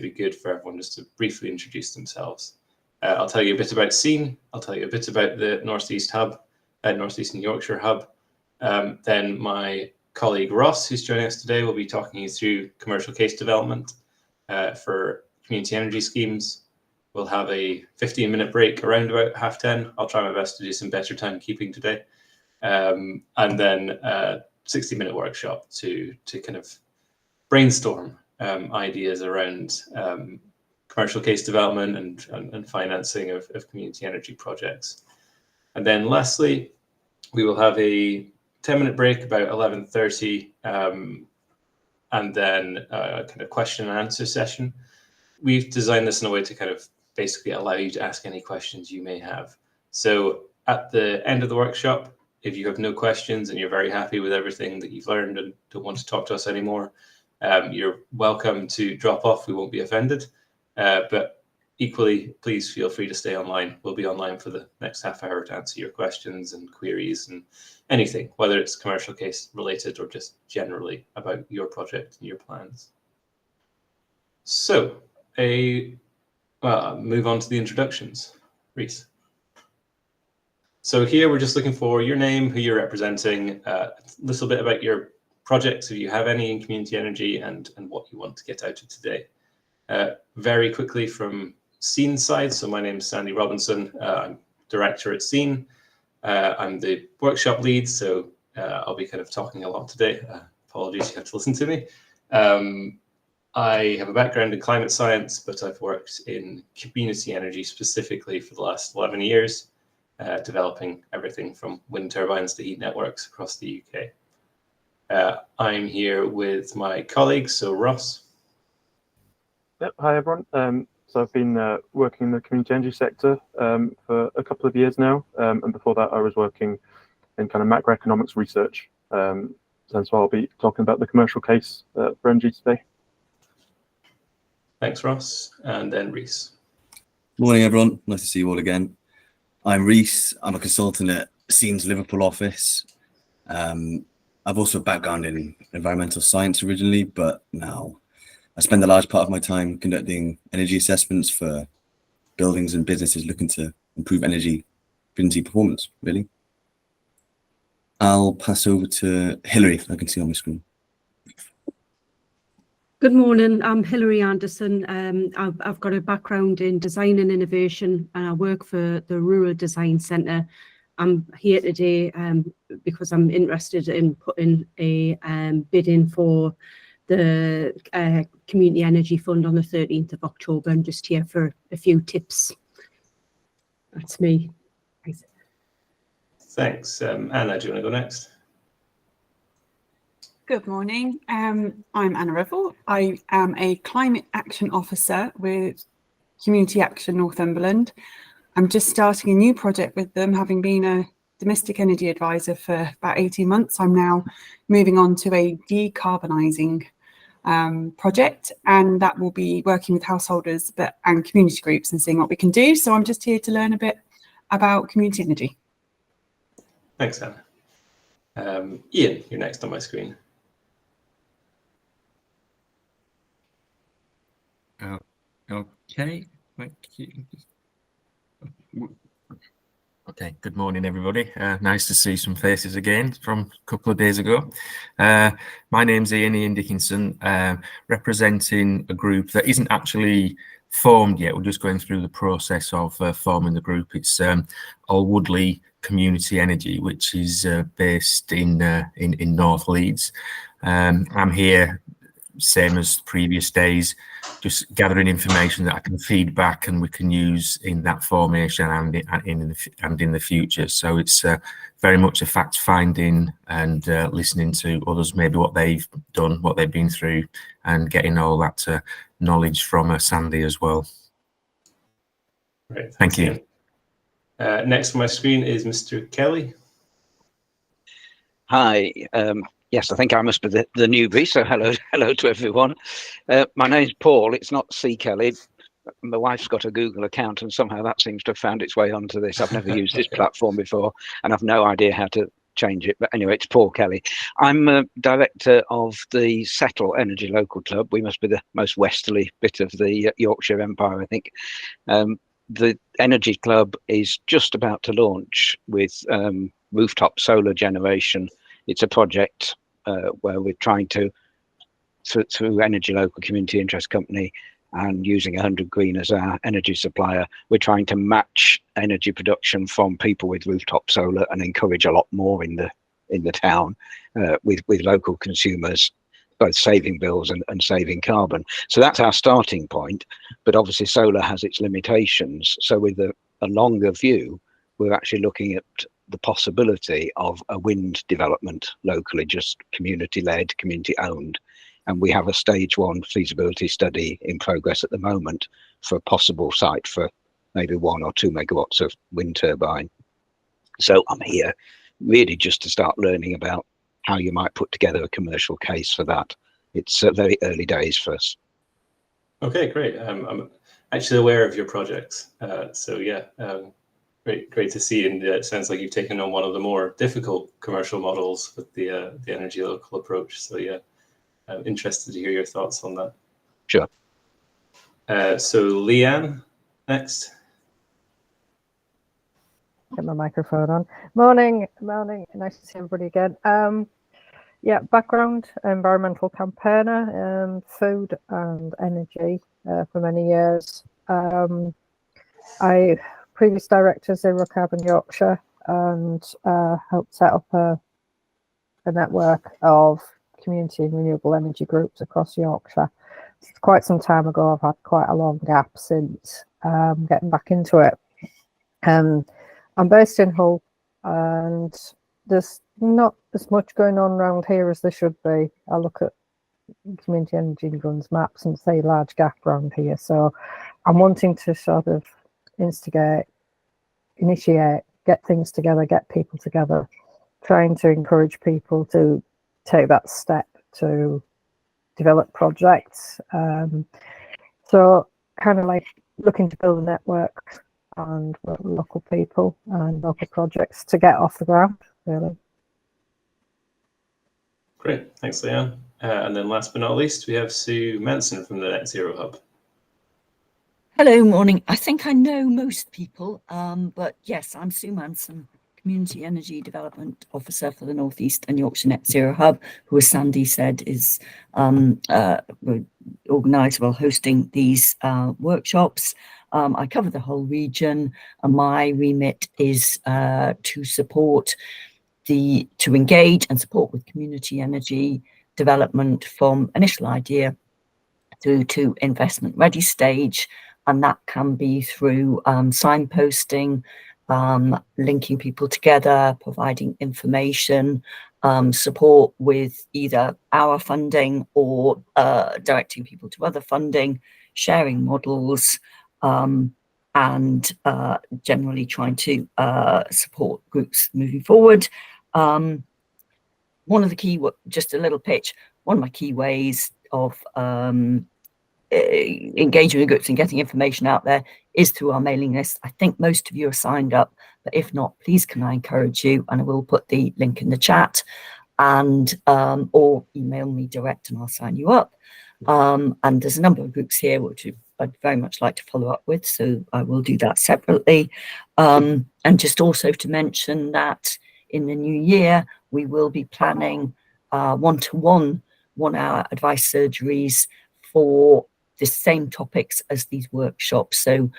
it'd be good for everyone just to briefly introduce themselves. I'll tell you a bit about SEEN. I'll tell you a bit about the Northeast Hub, Northeastern Yorkshire Hub. Then my colleague Ross, who's joining us today, will be talking you through commercial case development for community energy schemes. We'll have a 15-minute break around about 10:30. I'll try my best to do some better timekeeping today. And then a 60-minute workshop to kind of brainstorm ideas around commercial case development and financing of community energy projects. And then lastly, we will have a 10-minute break about 11:30, and then a kind of question and answer session. We've designed this in a way to kind of basically allow you to ask any questions you may have. So at the end of the workshop, if you have no questions and you're very happy with everything that you've learned and don't want to talk to us anymore, you're welcome to drop off. We won't be offended. But equally, please feel free to stay online. We'll be online for the next half hour to answer your questions and queries and anything, whether it's commercial case related or just generally about your project and your plans. So move on to the introductions. Reese. So here we're just looking for your name, who you're representing, a little bit about your projects, if you have any in community energy, and what you want to get out of today. Very quickly from SEEN side, so my name is Sandy Robinson. I'm director at SEEN. I'm the workshop lead, so I'll be kind of talking a lot today. Apologies, you have to listen to me. I have a background in climate science, but I've worked in community energy specifically for the last 11 years, developing everything from wind turbines to heat networks across the UK. I'm here with my colleagues, so Ross. Yep. Hi, everyone. So I've been working in the community energy sector for a couple of years now. And before that, I was working in kind of macroeconomics research. And so I'll be talking about the commercial case for energy today. Thanks, Ross. And then Reese. Morning, everyone. Nice to see you all again. I'm Reese. I'm a consultant at SEEN's Liverpool office. I've also a background in environmental science originally, but now I spend a large part of my time conducting energy assessments for buildings and businesses looking to improve energy efficiency performance, really. I'll pass over to Hilary, I can see on my screen. Good morning, I'm Hilary Anderson. I've got a background in design and innovation, and I work for the Rural Design Centre. I'm here today because I'm interested in putting a bid in for the Community Energy Fund on the 13th of October. I'm just here for a few tips. That's me. Thanks. Anna, do you want to go next? Good morning. I'm Anna Revel. I am a Climate Action Officer with Community Action Northumberland. I'm just starting a new project with them, having been a domestic energy advisor for about 18 months. I'm now moving on to a decarbonising project, and that will be working with householders and community groups and seeing what we can do. So I'm just here to learn a bit about community energy. Thanks, Anna. Ian, you're next on my screen. Okay, thank you. Okay, good morning, everybody. Nice to see some faces again from a couple of days ago. My name's Ian Dickinson, representing a group that isn't actually formed yet. We're just going through the process of forming the group. It's Alwoodley Community Energy, which is based in North Leeds. I'm here, same as previous days, just gathering information that I can feed back and we can use in that formation and in the future. So it's very much a fact finding and listening to others, maybe what they've done, what they've been through, and getting all that knowledge from Sandy as well. Great, thank you. Next on my screen is Mr. Kelly. Hi. Yes, I think I must be the newbie, so hello to everyone. My name's Paul. It's not C. Kelly. My wife's got a Google account, and somehow that seems to have found its way onto this. I've never used this platform before, and I've no idea how to change it, but anyway, it's Paul Kelly. I'm director of the Settle Energy Local Club. We must be the most westerly bit of the Yorkshire Empire, I think. The Energy Club is just about to launch with rooftop solar generation. It's a project where we're trying to, through Energy Local Community Interest Company and using 100 Green as our energy supplier, we're trying to match energy production from people with rooftop solar and encourage a lot more in the town with local consumers, both saving bills and saving carbon. So that's our starting point, but obviously solar has its limitations. So with a longer view, we're actually looking at the possibility of a wind development locally, just community-led, community-owned. And we have a stage 1 feasibility study in progress at the moment for a possible site for maybe 1 or 2 megawatts of wind turbine. So I'm here really just to start learning about how you might put together a commercial case for that. It's very early days for us. Okay, great. I'm actually aware of your projects. So yeah, great to see. And it sounds like you've taken on one of the more difficult commercial models with the Energy Local approach. So yeah, I'm interested to hear your thoughts on that. Sure. So Leanne, next. Get my microphone on. Morning. Nice to see everybody again. Yeah, background, environmental campaigner, food and energy for many years. I previous director Zero Carbon Yorkshire and helped set up a network of community and renewable energy groups across Yorkshire. It's quite some time ago. I've had quite a long gap since getting back into it. I'm based in Hull, and there's not as much going on around here as there should be. I look at community energy runs maps and say large gap around here. So I'm wanting to sort of initiate, get things together, get people together, trying to encourage people to take that step to develop projects. So kind of like looking to build a network and work with local people and local projects to get off the ground, really. Great, thanks, Leanne. And then last but not least, we have Sue Manson from the Net Zero Hub. Hello, morning. I think I know most people, but yes, I'm Sue Manson, Community Energy Development Officer for the North East and Yorkshire Net Zero Hub, who, as Sandy said, is hosting these workshops. I cover the whole region, and my remit is to engage and support with community energy development from initial idea through to investment ready stage, and that can be through signposting, linking people together, providing information, support with either our funding or directing people to other funding, sharing models, and generally trying to support groups moving forward. One of the key, just a little pitch, one of my key ways of engaging with groups and getting information out there is through our mailing list. I think most of you are signed up, but if not, please can I encourage you, and I will put the link in the chat, and or email me direct and I'll sign you up. And there's a number of groups here which I'd very much like to follow up with, so I will do that separately. And just also to mention that in the new year, we will be planning one-to-one, 1-hour advice surgeries for the same topics as these workshops. So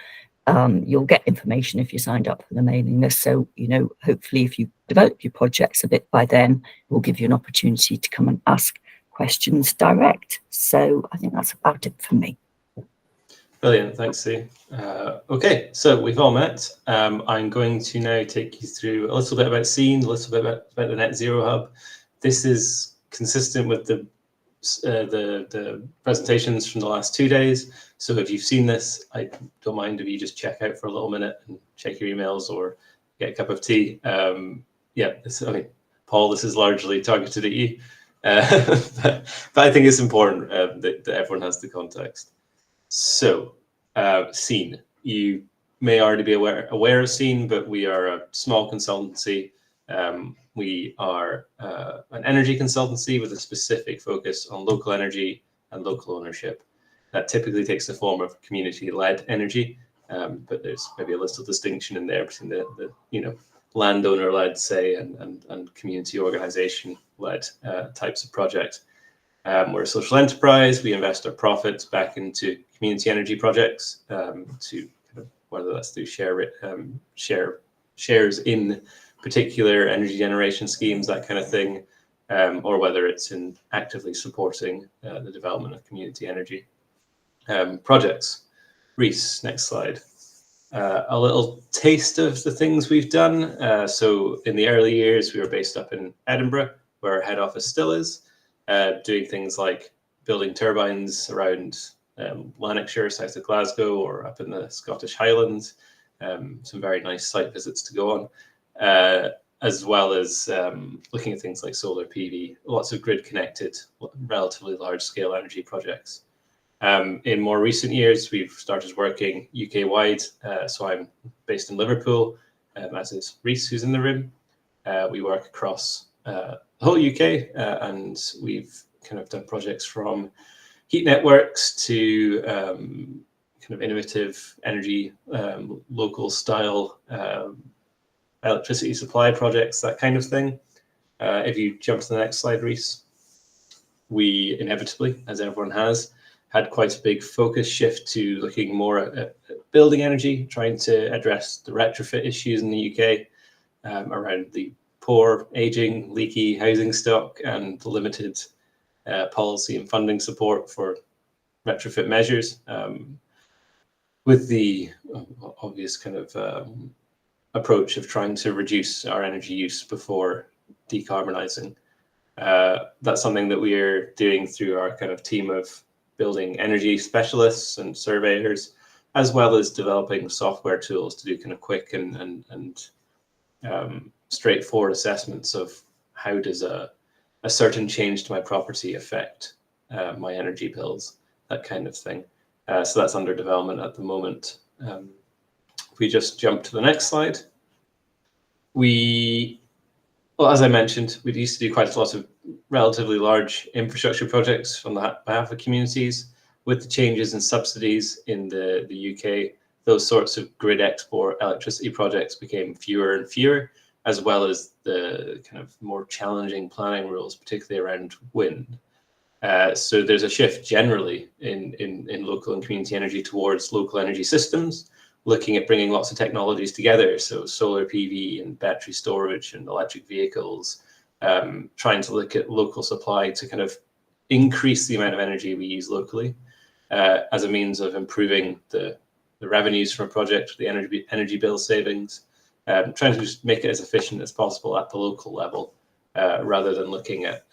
you'll get information if you signed up for the mailing list. So, you know, hopefully if you develop your projects a bit by then, we'll give you an opportunity to come and ask questions direct. So I think that's about it for me. Brilliant, thanks, Sue. Okay, so we've all met. I'm going to now take you through a little bit about SEEN, a little bit about the Net Zero Hub. This is consistent with the presentations from the last 2 days. So if you've seen this, I don't mind if you just check out for a little minute and check your emails or get a cup of tea. Yeah, Paul, this is largely targeted at you, but I think it's important that everyone has the context. So, SEEN, you may already be aware of SEEN, but we are a small consultancy We are an energy consultancy with a specific focus on local energy and local ownership. That typically takes the form of community-led energy, but there's maybe a little distinction in there between the landowner-led, say, and community organization-led types of projects. We're a social enterprise. We invest our profits back into community energy projects to whether that's through shares in particular energy generation schemes, that kind of thing, or whether it's in actively supporting the development of community energy projects. Reese, next slide. A little taste of the things we've done. So in the early years, we were based up in Edinburgh, where our head office still is, doing things like building turbines around Lanarkshire, south of Glasgow, or up in the Scottish Highlands. Some very nice site visits to go on, as well as looking at things like solar PV, lots of grid-connected, relatively large-scale energy projects. In more recent years, we've started working UK-wide. So I'm based in Liverpool, as is Reese, who's in the room. We work across the whole UK, and we've kind of done projects from heat networks to kind of innovative energy, local style electricity supply projects, that kind of thing. If you jump to the next slide, Reese, we inevitably, as everyone has, had quite a big focus shift to looking more at building energy, trying to address the retrofit issues in the UK around the poor, aging, leaky housing stock and the limited policy and funding support for retrofit measures, with the obvious kind of approach of trying to reduce our energy use before decarbonising. That's something that we are doing through our kind of team of building energy specialists and surveyors, as well as developing software tools to do kind of quick and straightforward assessments of how does a certain change to my property affect my energy bills, that kind of thing. So that's under development at the moment. If we just jump to the next slide, well, as I mentioned, we used to do quite a lot of relatively large infrastructure projects on behalf of communities. With the changes in subsidies in the UK, those sorts of grid export electricity projects became fewer and fewer, as well as the kind of more challenging planning rules, particularly around wind. So there's a shift generally in local and community energy towards local energy systems, looking at bringing lots of technologies together. So solar PV and battery storage and electric vehicles, trying to look at local supply to kind of increase the amount of energy we use locally as a means of improving the revenues from a project, the energy bill savings, trying to just make it as efficient as possible at the local level, rather than looking at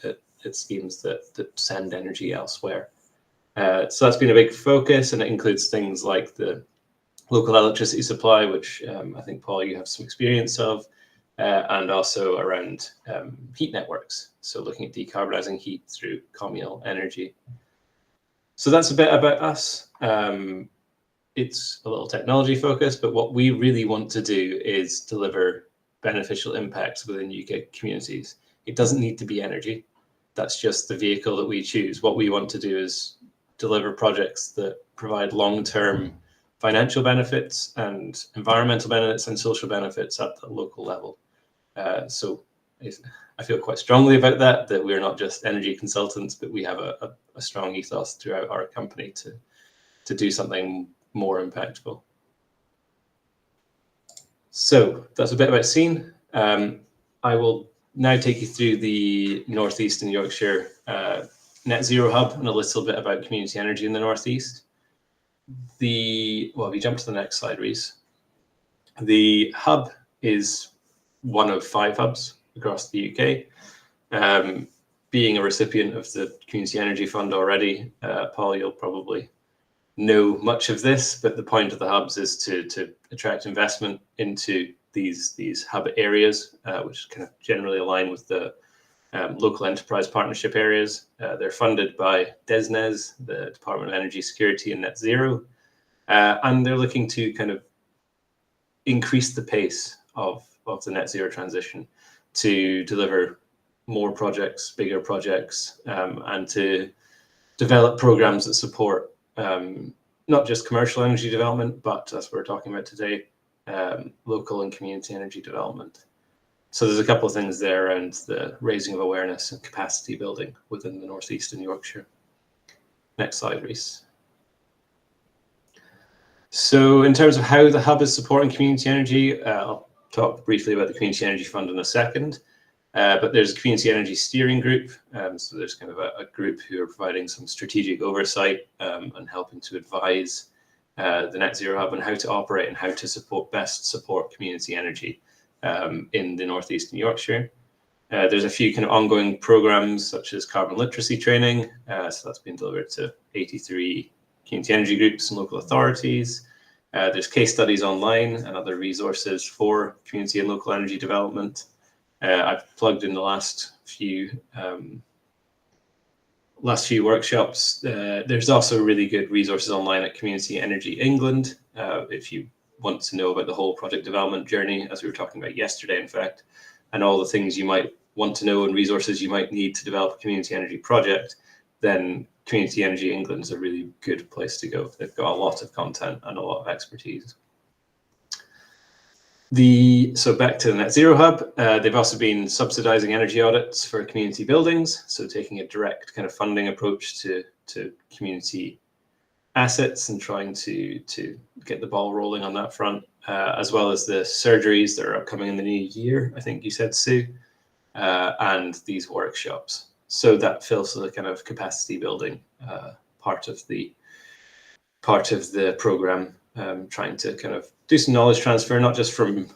schemes that send energy elsewhere. So that's been a big focus, and it includes things like the local electricity supply, which I think, Paul, you have some experience of, and also around heat networks. So looking at decarbonising heat through communal energy. So that's a bit about us. It's a little technology focused, but what we really want to do is deliver beneficial impacts within UK communities. It doesn't need to be energy. That's just the vehicle that we choose. What we want to do is deliver projects that provide long-term financial benefits and environmental benefits and social benefits at the local level. So I feel quite strongly about that we're not just energy consultants, but we have a strong ethos throughout our company to do something more impactful. So that's a bit about Scene. I will now take you through the North East and Yorkshire Net Zero Hub and a little bit about community energy in the North East. Well, if you jump to the next slide, Reese. The hub is one of 5 hubs across the UK. Being a recipient of the Community Energy Fund already, Paul, you'll probably know much of this, but the point of the hubs is to attract investment into these hub areas, which kind of generally align with the local enterprise partnership areas. They're funded by DESNZ, the Department of Energy Security and Net Zero, and they're looking to kind of increase the pace of the net zero transition to deliver more projects, bigger projects, and to develop programs that support not just commercial energy development, but as we're talking about today, local and community energy development. So there's a couple of things there around the raising of awareness and capacity building within the North East and Yorkshire. Next slide, Rhys. So in terms of how the hub is supporting community energy, I'll talk briefly about the Community Energy Fund in a second. But there's a community energy steering group. So there's kind of a group who are providing some strategic oversight and helping to advise the Net Zero Hub on how to operate and how to best support community energy in the North East and Yorkshire. There's a few kind of ongoing programs such as carbon literacy training. So that's been delivered to 83 community energy groups and local authorities. There's case studies online and other resources for community and local energy development. I've plugged in the last few workshops. There's also really good resources online at Community Energy England if you want to know about the whole project development journey, as we were talking about yesterday, in fact, and all the things you might want to know and resources you might need to develop a community energy project. Then Community Energy England is a really good place to go. They've got a lot of content and a lot of expertise. So back to the Net Zero Hub, they've also been subsidising energy audits for community buildings, so taking a direct kind of funding approach to community assets and trying to get the ball rolling on that front, as well as the surgeries that are upcoming in the new year, I think you said, Sue, and these workshops. So that fills the kind of capacity building part of the programme. Trying to kind of do some knowledge transfer, not just from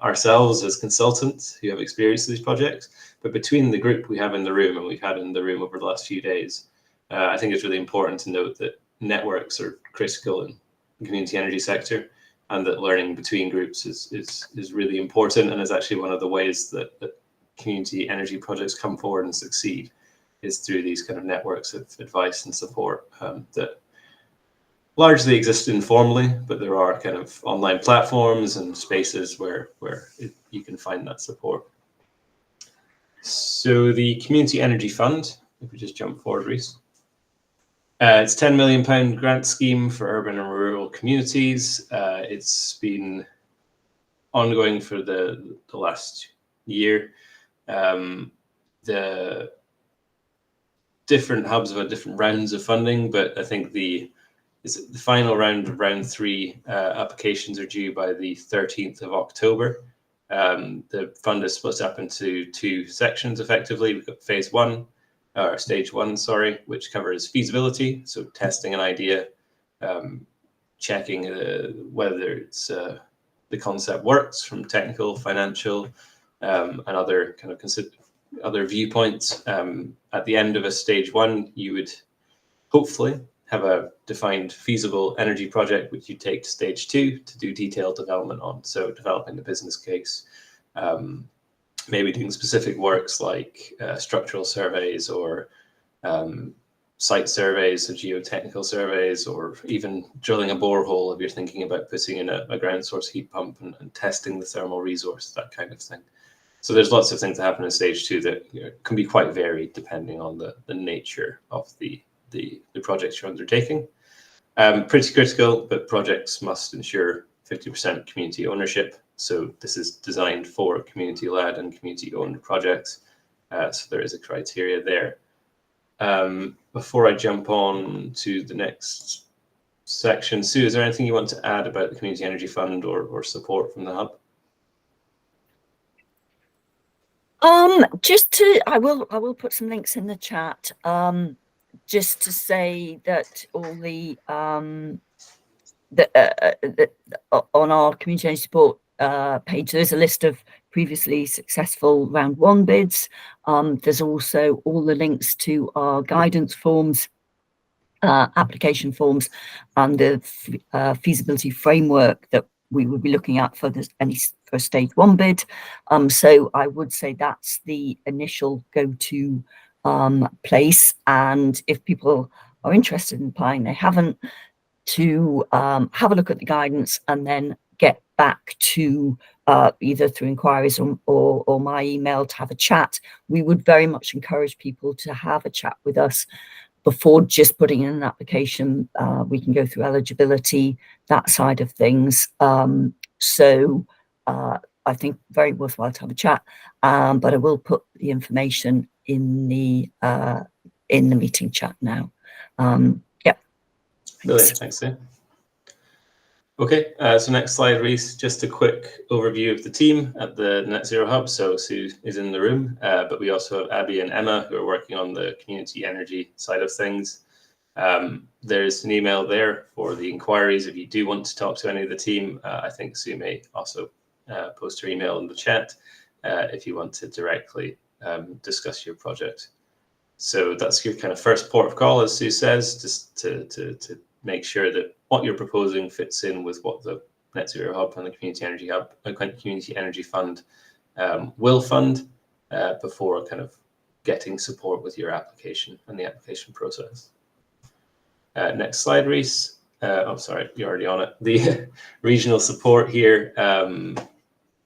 ourselves as consultants who have experience with these projects, but between the group we have in the room and we've had in the room over the last few days. I think it's really important to note that networks are critical in the community energy sector, and that learning between groups is really important, and is actually one of the ways that community energy projects come forward and succeed, is through these kind of networks of advice and support that largely exist informally, but there are kind of online platforms and spaces where you can find that support. So the Community Energy Fund, if we just jump forward, Rhys. It's £10 million grant scheme for urban and rural communities. It's been ongoing for the last year. The different hubs have had different rounds of funding, but I think the final round 3 applications are due by the 13th of October. The fund is split up into 2 sections effectively. We've got phase 1, or stage 1, sorry, which covers feasibility, so testing an idea, checking whether it's the concept works from technical, financial, and other kind of other viewpoints. At the end of a stage 1, you would hopefully have a defined feasible energy project which you take to stage 2 to do detailed development on. So developing the business case, maybe doing specific works like structural surveys or site surveys, so geotechnical surveys, or even drilling a borehole if you're thinking about putting in a ground source heat pump and testing the thermal resource, that kind of thing. So there's lots of things that happen in stage 2 that can be quite varied depending on the nature of the projects you're undertaking. Pretty critical, but projects must ensure 50% community ownership. So this is designed for community-led and community-owned projects. So there is a criteria there. Before I jump on to the next section, Sue, is there anything you want to add about the Community Energy Fund or support from the Hub? I will put some links in the chat. Just to say that all on our community energy support page, there's a list of previously successful round 1 bids. There's also all the links to our guidance forms, application forms, and the feasibility framework that we would be looking at for for stage 1 bid. So I would say that's the initial go-to place, and if people are interested in applying, they haven't, to have a look at the guidance and then get back to either through inquiries or my email to have a chat. We would very much encourage people to have a chat with us before just putting in an application. We can go through eligibility, that side of things. So I think very worthwhile to have a chat, but I will put the information in the meeting chat now. Yeah. Brilliant, thanks, Sue. Okay, so next slide, Reese, just a quick overview of the team at the Net Zero Hub. So Sue is in the room, but we also have Abby and Emma who are working on the community energy side of things. There's an email there for the inquiries if you do want to talk to any of the team. I think Sue may also post her email in the chat if you want to directly discuss your project. So that's your kind of first port of call, as Sue says, just to make sure that what you're proposing fits in with what the Net Zero Hub and the Community Energy Hub, Community Energy Fund will fund before kind of getting support with your application and the application process. Next slide, Reese. Oh, sorry, you're already on it. The regional support here.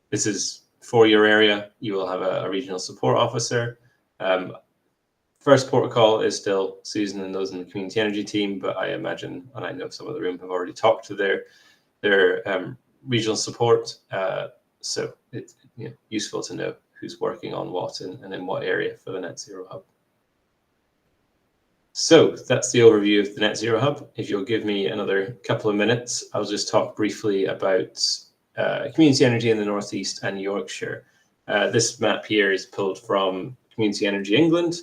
This is for your area. You will have a regional support officer. First port of call is still Susan and those in the community energy team, but I imagine, and I know some of the room have already talked to their regional support. So it's useful to know who's working on what and in what area for the Net Zero Hub. So that's the overview of the Net Zero Hub. If you'll give me another couple of minutes, I'll just talk briefly about community energy in the North East and Yorkshire. This map here is pulled from Community Energy England.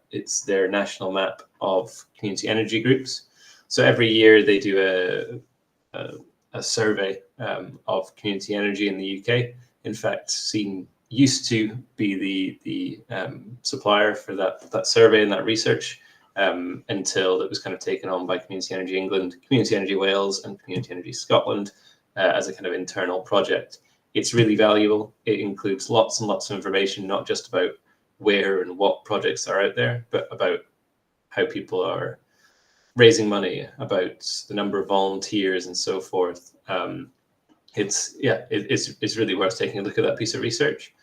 It's their national map of community energy groups. So every year they do a survey of community energy in the UK. In fact, SEEN used to be the supplier for that survey and that research until it was kind of taken on by Community Energy England, Community Energy Wales, and Community Energy Scotland as a kind of internal project. It's really valuable. It includes lots and lots of information, not just about where and what projects are out there, but about how people are raising money, about the number of volunteers and so forth. It's really worth taking a look at that piece of research.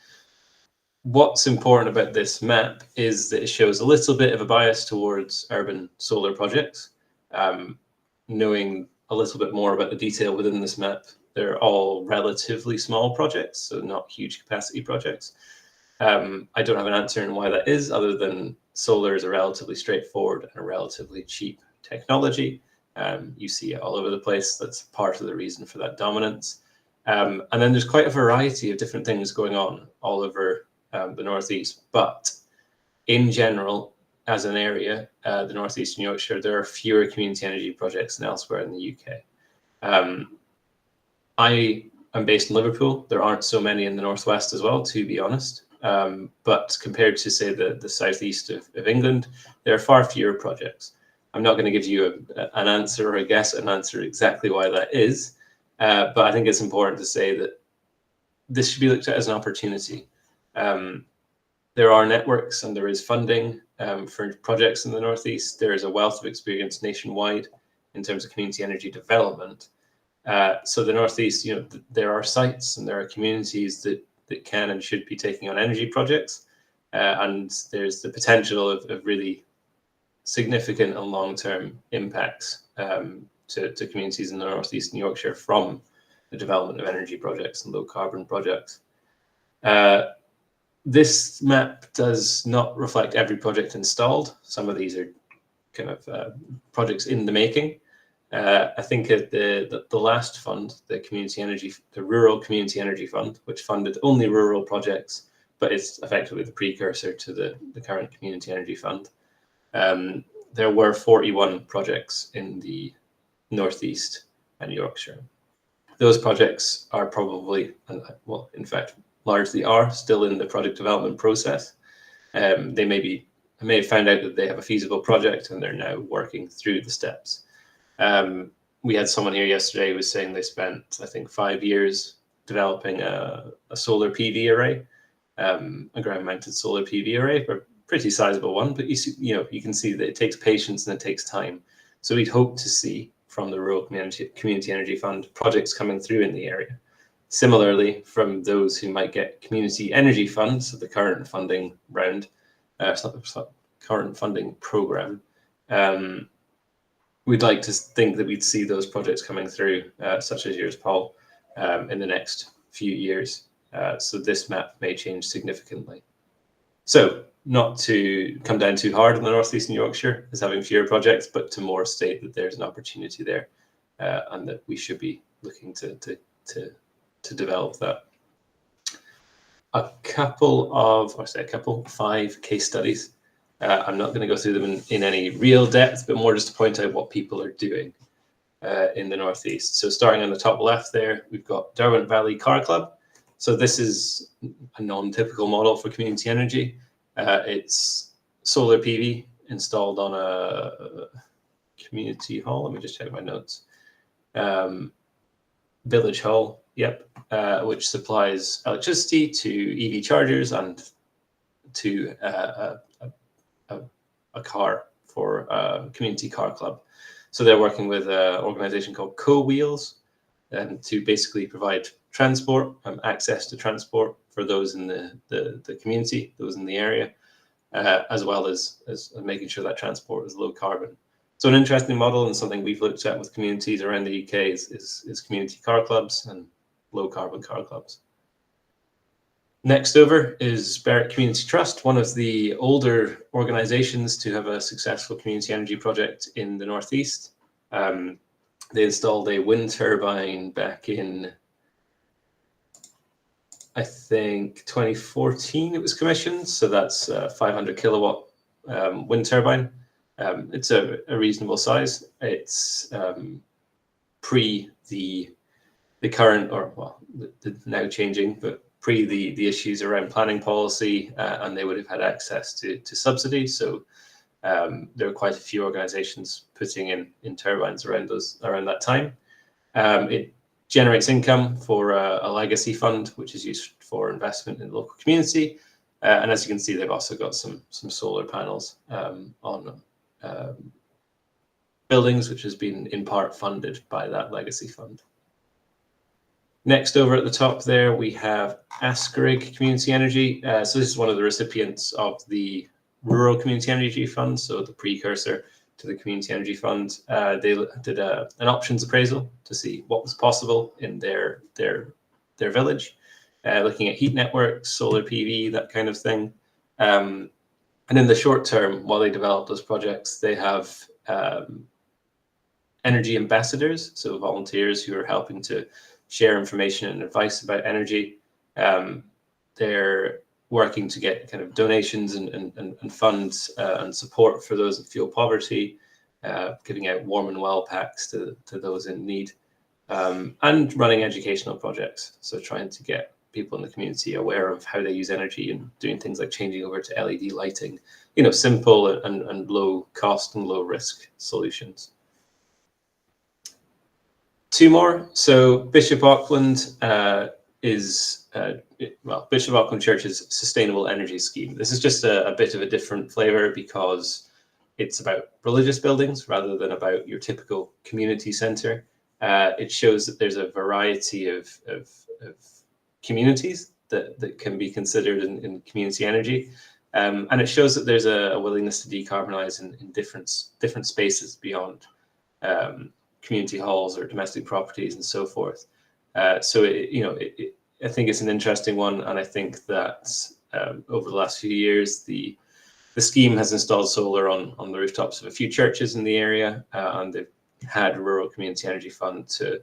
What's important about this map is that it shows a little bit of a bias towards urban solar projects. Knowing a little bit more about the detail within this map, they're all relatively small projects, so not huge capacity projects. I don't have an answer on why that is, other than solar is a relatively straightforward and a relatively cheap technology. You see it all over the place. That's part of the reason for that dominance. And then there's quite a variety of different things going on all over the Northeast. But in general, as an area, the Northeast and Yorkshire, there are fewer community energy projects than elsewhere in the UK. I am based in Liverpool. There aren't so many in the Northwest as well, to be honest. But compared to, say, the southeast of England, there are far fewer projects. I'm not going to give you an answer or an answer exactly why that is, but I think it's important to say that this should be looked at as an opportunity. There are networks and there is funding for projects in the Northeast. There is a wealth of experience nationwide in terms of community energy development. So the Northeast, there are sites and there are communities that can and should be taking on energy projects. And there's the potential of really significant and long-term impacts to communities in the Northeast and Yorkshire from the development of energy projects and low carbon projects. This map does not reflect every project installed. Some of these are kind of projects in the making. I think at the last fund, the Rural Community Energy Fund, which funded only rural projects, but it's effectively the precursor to the current Community Energy Fund. There were 41 projects in the Northeast and Yorkshire. Those projects are probably, well, in fact, largely are still in the project development process. They may have found out that they have a feasible project and they're now working through the steps. We had someone here yesterday who was saying they spent, I think, 5 years developing a solar PV array, a ground-mounted solar PV array, a pretty sizable one. But you can see that it takes patience and it takes time. So we'd hope to see from the Rural Community Energy Fund projects coming through in the area. Similarly, from those who might get Community Energy Funds, so the current funding round, current funding program, we'd like to think that we'd see those projects coming through, such as yours, Paul, in the next few years. So this map may change significantly. So not to come down too hard on the northeastern Yorkshire as having fewer projects, but to more state that there's an opportunity there, and that we should be looking to develop that. A couple of, or say a couple, 5 case studies. I'm not going to go through them in any real depth, but more just to point out what people are doing in the northeast. So starting on the top left there, we've got Derwent Valley Car Club. So this is a non-typical model for community energy. It's solar PV installed on a community hall. Let me just check my notes. Village hall, yep, which supplies electricity to EV chargers and to a car for a community car club. So they're working with an organization called Co-Wheels to basically provide transport, access to transport for those in the community, those in the area, as well as making sure that transport is low carbon. So an interesting model and something we've looked at with communities around the UK is community car clubs and low carbon car clubs. Next over is Berwick Community Trust, one of the older organisations to have a successful community energy project in the northeast. They installed a wind turbine back in, I think, 2014 it was commissioned. So that's a 500 kilowatt wind turbine. It's a reasonable size. It's pre the current, or well, the now changing, but pre the issues around planning policy, and they would have had access to subsidy. So there were quite a few organisations putting in turbines around that time. It generates income for a legacy fund, which is used for investment in the local community. And as you can see, they've also got some solar panels on buildings, which has been in part funded by that legacy fund. Next over at the top there, we have Askerig Community Energy. So this is one of the recipients of the Rural Community Energy Fund, so the precursor to the Community Energy Fund. They did an options appraisal to see what was possible in their village, looking at heat networks, solar PV, that kind of thing. And in the short term, while they develop those projects, they have energy ambassadors, so volunteers who are helping to share information and advice about energy. They're working to get kind of donations and funds and support for those in fuel poverty, giving out warm and well packs to those in need, and running educational projects. So trying to get people in the community aware of how they use energy and doing things like changing over to LED lighting, simple and low cost and low risk solutions. 2 more. So Bishop Auckland is, Bishop Auckland Church's Sustainable Energy Scheme. This is just a bit of a different flavour because it's about religious buildings rather than about your typical community centre. It shows that there's a variety of communities that can be considered in community energy. And it shows that there's a willingness to decarbonise in different spaces beyond community halls or domestic properties and so forth. So I think it's an interesting one, and I think that over the last few years, the scheme has installed solar on the rooftops of a few churches in the area, and they've had Rural Community Energy Fund to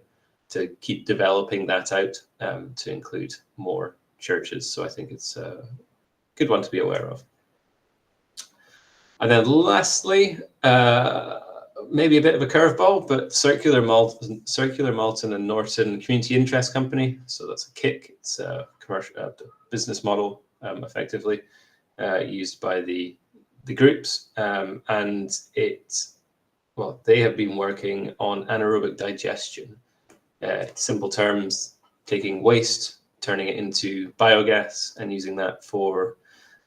keep developing that out to include more churches. So I think it's a good one to be aware of. And then lastly, maybe a bit of a curveball, but Circular Malton and Norton Community Interest Company. So that's a KIC. It's a commercial business model, effectively used by the groups, and they have been working on anaerobic digestion. Simple terms, taking waste, turning it into biogas, and using that for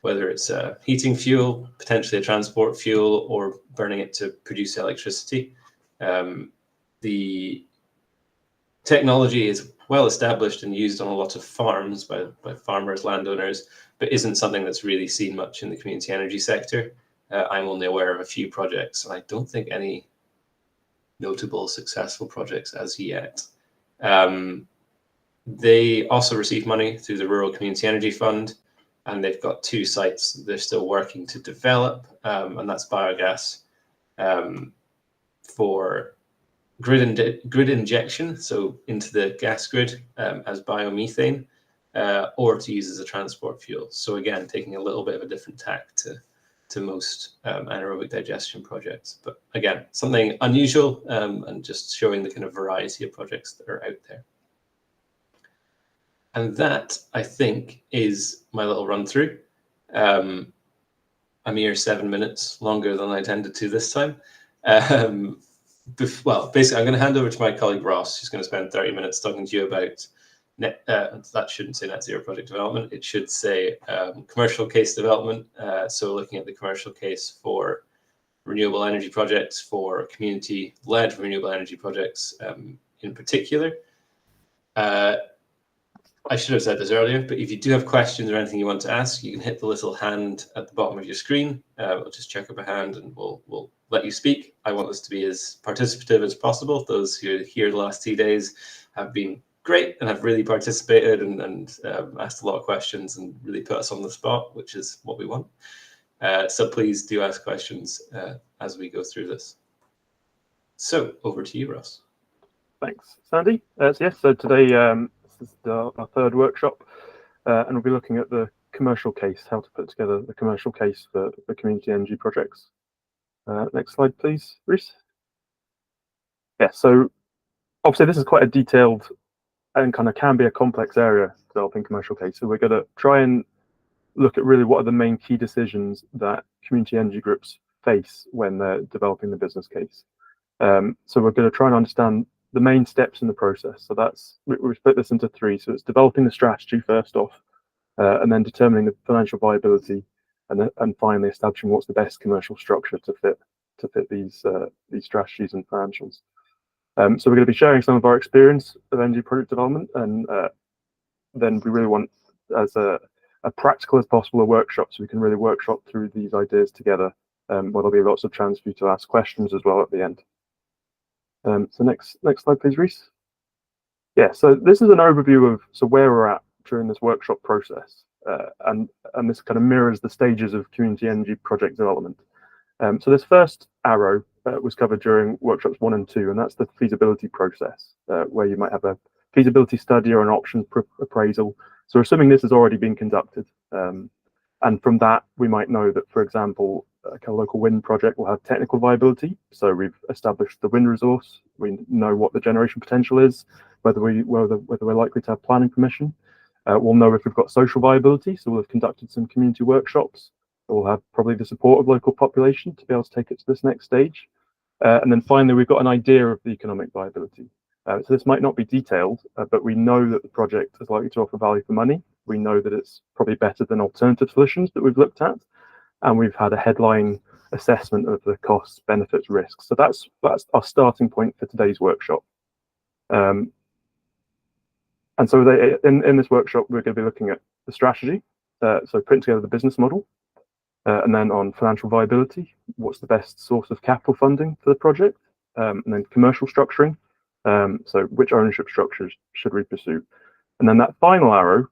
whether it's a heating fuel, potentially a transport fuel, or burning it to produce electricity. the technology is well established and used on a lot of farms by farmers, landowners, but isn't something that's really seen much in the community energy sector. I'm only aware of a few projects, and I don't think any notable successful projects as yet. They also receive money through the Rural Community Energy Fund, and they've got 2 sites they're still working to develop, and that's biogas for grid injection, so into the gas grid as biomethane, or to use as a transport fuel. So again, taking a little bit of a different tack to most anaerobic digestion projects. But again, something unusual, and just showing the kind of variety of projects that are out there. And that, I think, is my little run through. A mere 7 minutes longer than I intended to this time. Well, basically, I'm going to hand over to my colleague Ross, who's going to spend 30 minutes talking to you about that shouldn't say net zero project development. It should say commercial case development. So looking at the commercial case for renewable energy projects, for community-led renewable energy projects in particular. I should have said this earlier, but if you do have questions or anything you want to ask, you can hit the little hand at the bottom of your screen. We'll just check up a hand and we'll let you speak. I want this to be as participative as possible. Those who are here the last 2 days have been great and have really participated and asked a lot of questions and really put us on the spot, which is what we want. So please do ask questions as we go through this. So over to you, Ross. Thanks, Sandy. So today this is our 3rd workshop, and we'll be looking at the commercial case, how to put together the commercial case for community energy projects. Next slide, please, Reese. Yeah, so obviously this is quite a detailed and kind of can be a complex area, developing commercial case. So we're going to try and look at really what are the main key decisions that community energy groups face when they're developing the business case. So we're going to try and understand the main steps in the process. So we split this into 3. So it's developing the strategy first off, and then determining the financial viability, and finally establishing what's the best commercial structure to fit these strategies and financials. So we're going to be sharing some of our experience of energy project development, and then we really want as a practical as possible a workshop, so we can really workshop through these ideas together. Where there'll be lots of chance for you to ask questions as well at the end. So next slide, please, Reese. Yeah, so this is an overview of where we're at during this workshop process, and this kind of mirrors the stages of community energy project development. So this first arrow was covered during workshops 1 and 2, and that's the feasibility process, where you might have a feasibility study or an options appraisal. So assuming this has already been conducted, and from that we might know that, for example, a local wind project will have technical viability. So we've established the wind resource, we know what the generation potential is, whether we're likely to have planning permission. We'll know if we've got social viability, so we'll have conducted some community workshops. We'll have probably the support of local population to be able to take it to this next stage. And then finally, we've got an idea of the economic viability. So this might not be detailed, but we know that the project is likely to offer value for money. We know that it's probably better than alternative solutions that we've looked at. And we've had a headline assessment of the costs, benefits, risks. So that's our starting point for today's workshop. And so in this workshop, we're going to be looking at the strategy, so putting together the business model, and then on financial viability, what's the best source of capital funding for the project, and then commercial structuring, so which ownership structures should we pursue. And then that final arrow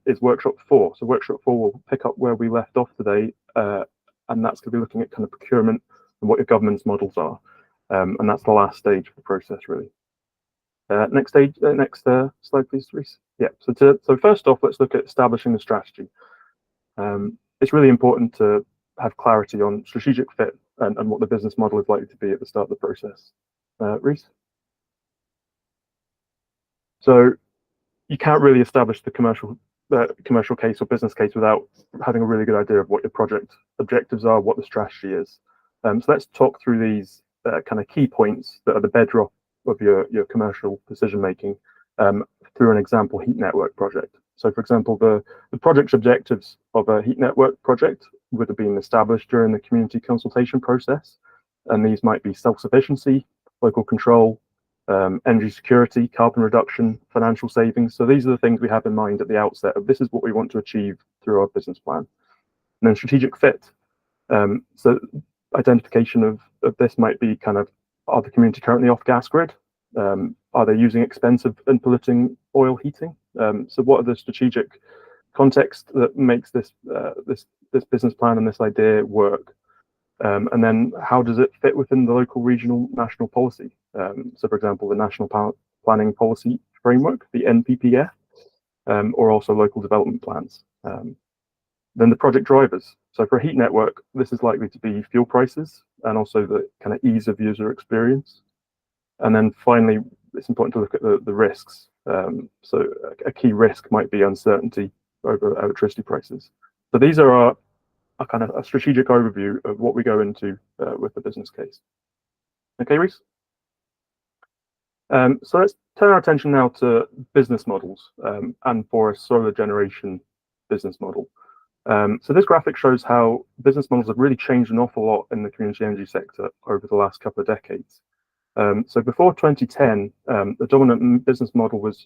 is workshop 4. So workshop 4 will pick up where we left off today, and that's going to be looking at kind of procurement and what your governance models are. And that's the last stage of the process, really. Next slide, please, Reese. Yeah, so first off, let's look at establishing the strategy. It's really important to have clarity on strategic fit and what the business model is likely to be at the start of the process. Reese? So you can't really establish the commercial case or business case without having a really good idea of what your project objectives are, what the strategy is. So let's talk through these kind of key points that are the bedrock of your commercial decision making through an example heat network project. So, for example, the project's objectives of a heat network project would have been established during the community consultation process, and these might be self-sufficiency, local control, energy security, carbon reduction, financial savings. So these are the things we have in mind at the outset of this is what we want to achieve through our business plan. And then strategic fit. So identification of this might be kind of, are the community currently off gas grid? Are they using expensive and polluting oil heating? So what are the strategic context that makes this this business plan and this idea work? And then how does it fit within the local, regional, national policy? So for example, the National Planning Policy Framework, the NPPF, or also local development plans. Then the project drivers. So for a heat network, this is likely to be fuel prices and also the kind of ease of user experience. And then finally, it's important to look at the risks. So a key risk might be uncertainty over electricity prices. So these are a kind of a strategic overview of what we go into with the business case. Okay, Reese? So let's turn our attention now to business models and for a solar generation business model. So this graphic shows how business models have really changed an awful lot in the community energy sector over the last couple of decades. So before 2010, the dominant business model was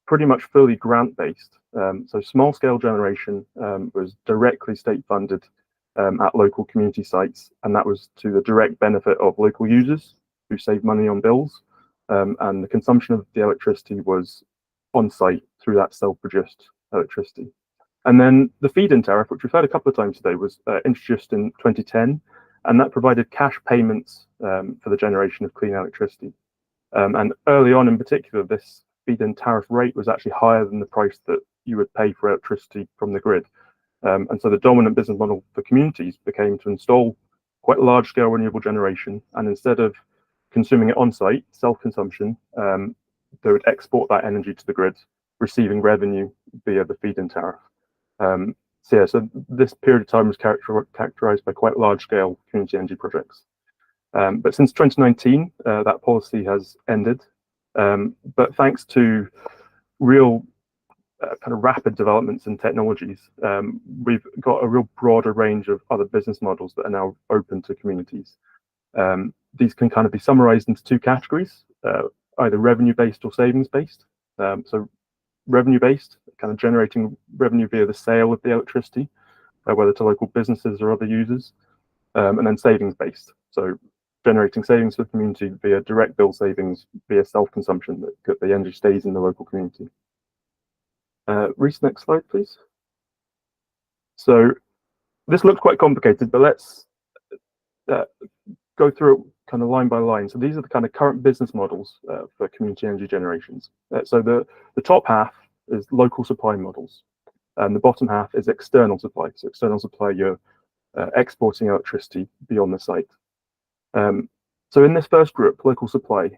pretty much fully grant-based. So small-scale generation was directly state-funded at local community sites, and that was to the direct benefit of local users who save money on bills, and the consumption of the electricity was on-site through that self-produced electricity. And then the feed-in tariff, which we've heard a couple of times today, was introduced in 2010, and that provided cash payments for the generation of clean electricity. And early on in particular, this feed-in tariff rate was actually higher than the price that you would pay for electricity from the grid. And so the dominant business model for communities became to install quite large-scale renewable generation, and instead of consuming it on-site, self-consumption, they would export that energy to the grid, receiving revenue via the feed-in tariff. So this period of time was characterized by quite large-scale community energy projects. But since 2019, that policy has ended. But thanks to real kind of rapid developments in technologies, we've got a real broader range of other business models that are now open to communities. These can kind of be summarized into two categories, either revenue-based or savings-based. So revenue-based, kind of generating revenue via the sale of the electricity, whether to local businesses or other users, and then savings-based. So generating savings for the community via direct bill savings via self-consumption, that the energy stays in the local community. Reese, next slide, please. So this looks quite complicated, but let's go through it kind of line by line. So these are the kind of current business models for community energy generations. So the top half is local supply models, and the bottom half is external supply. So external supply, you're exporting electricity beyond the site. So in this first group, local supply,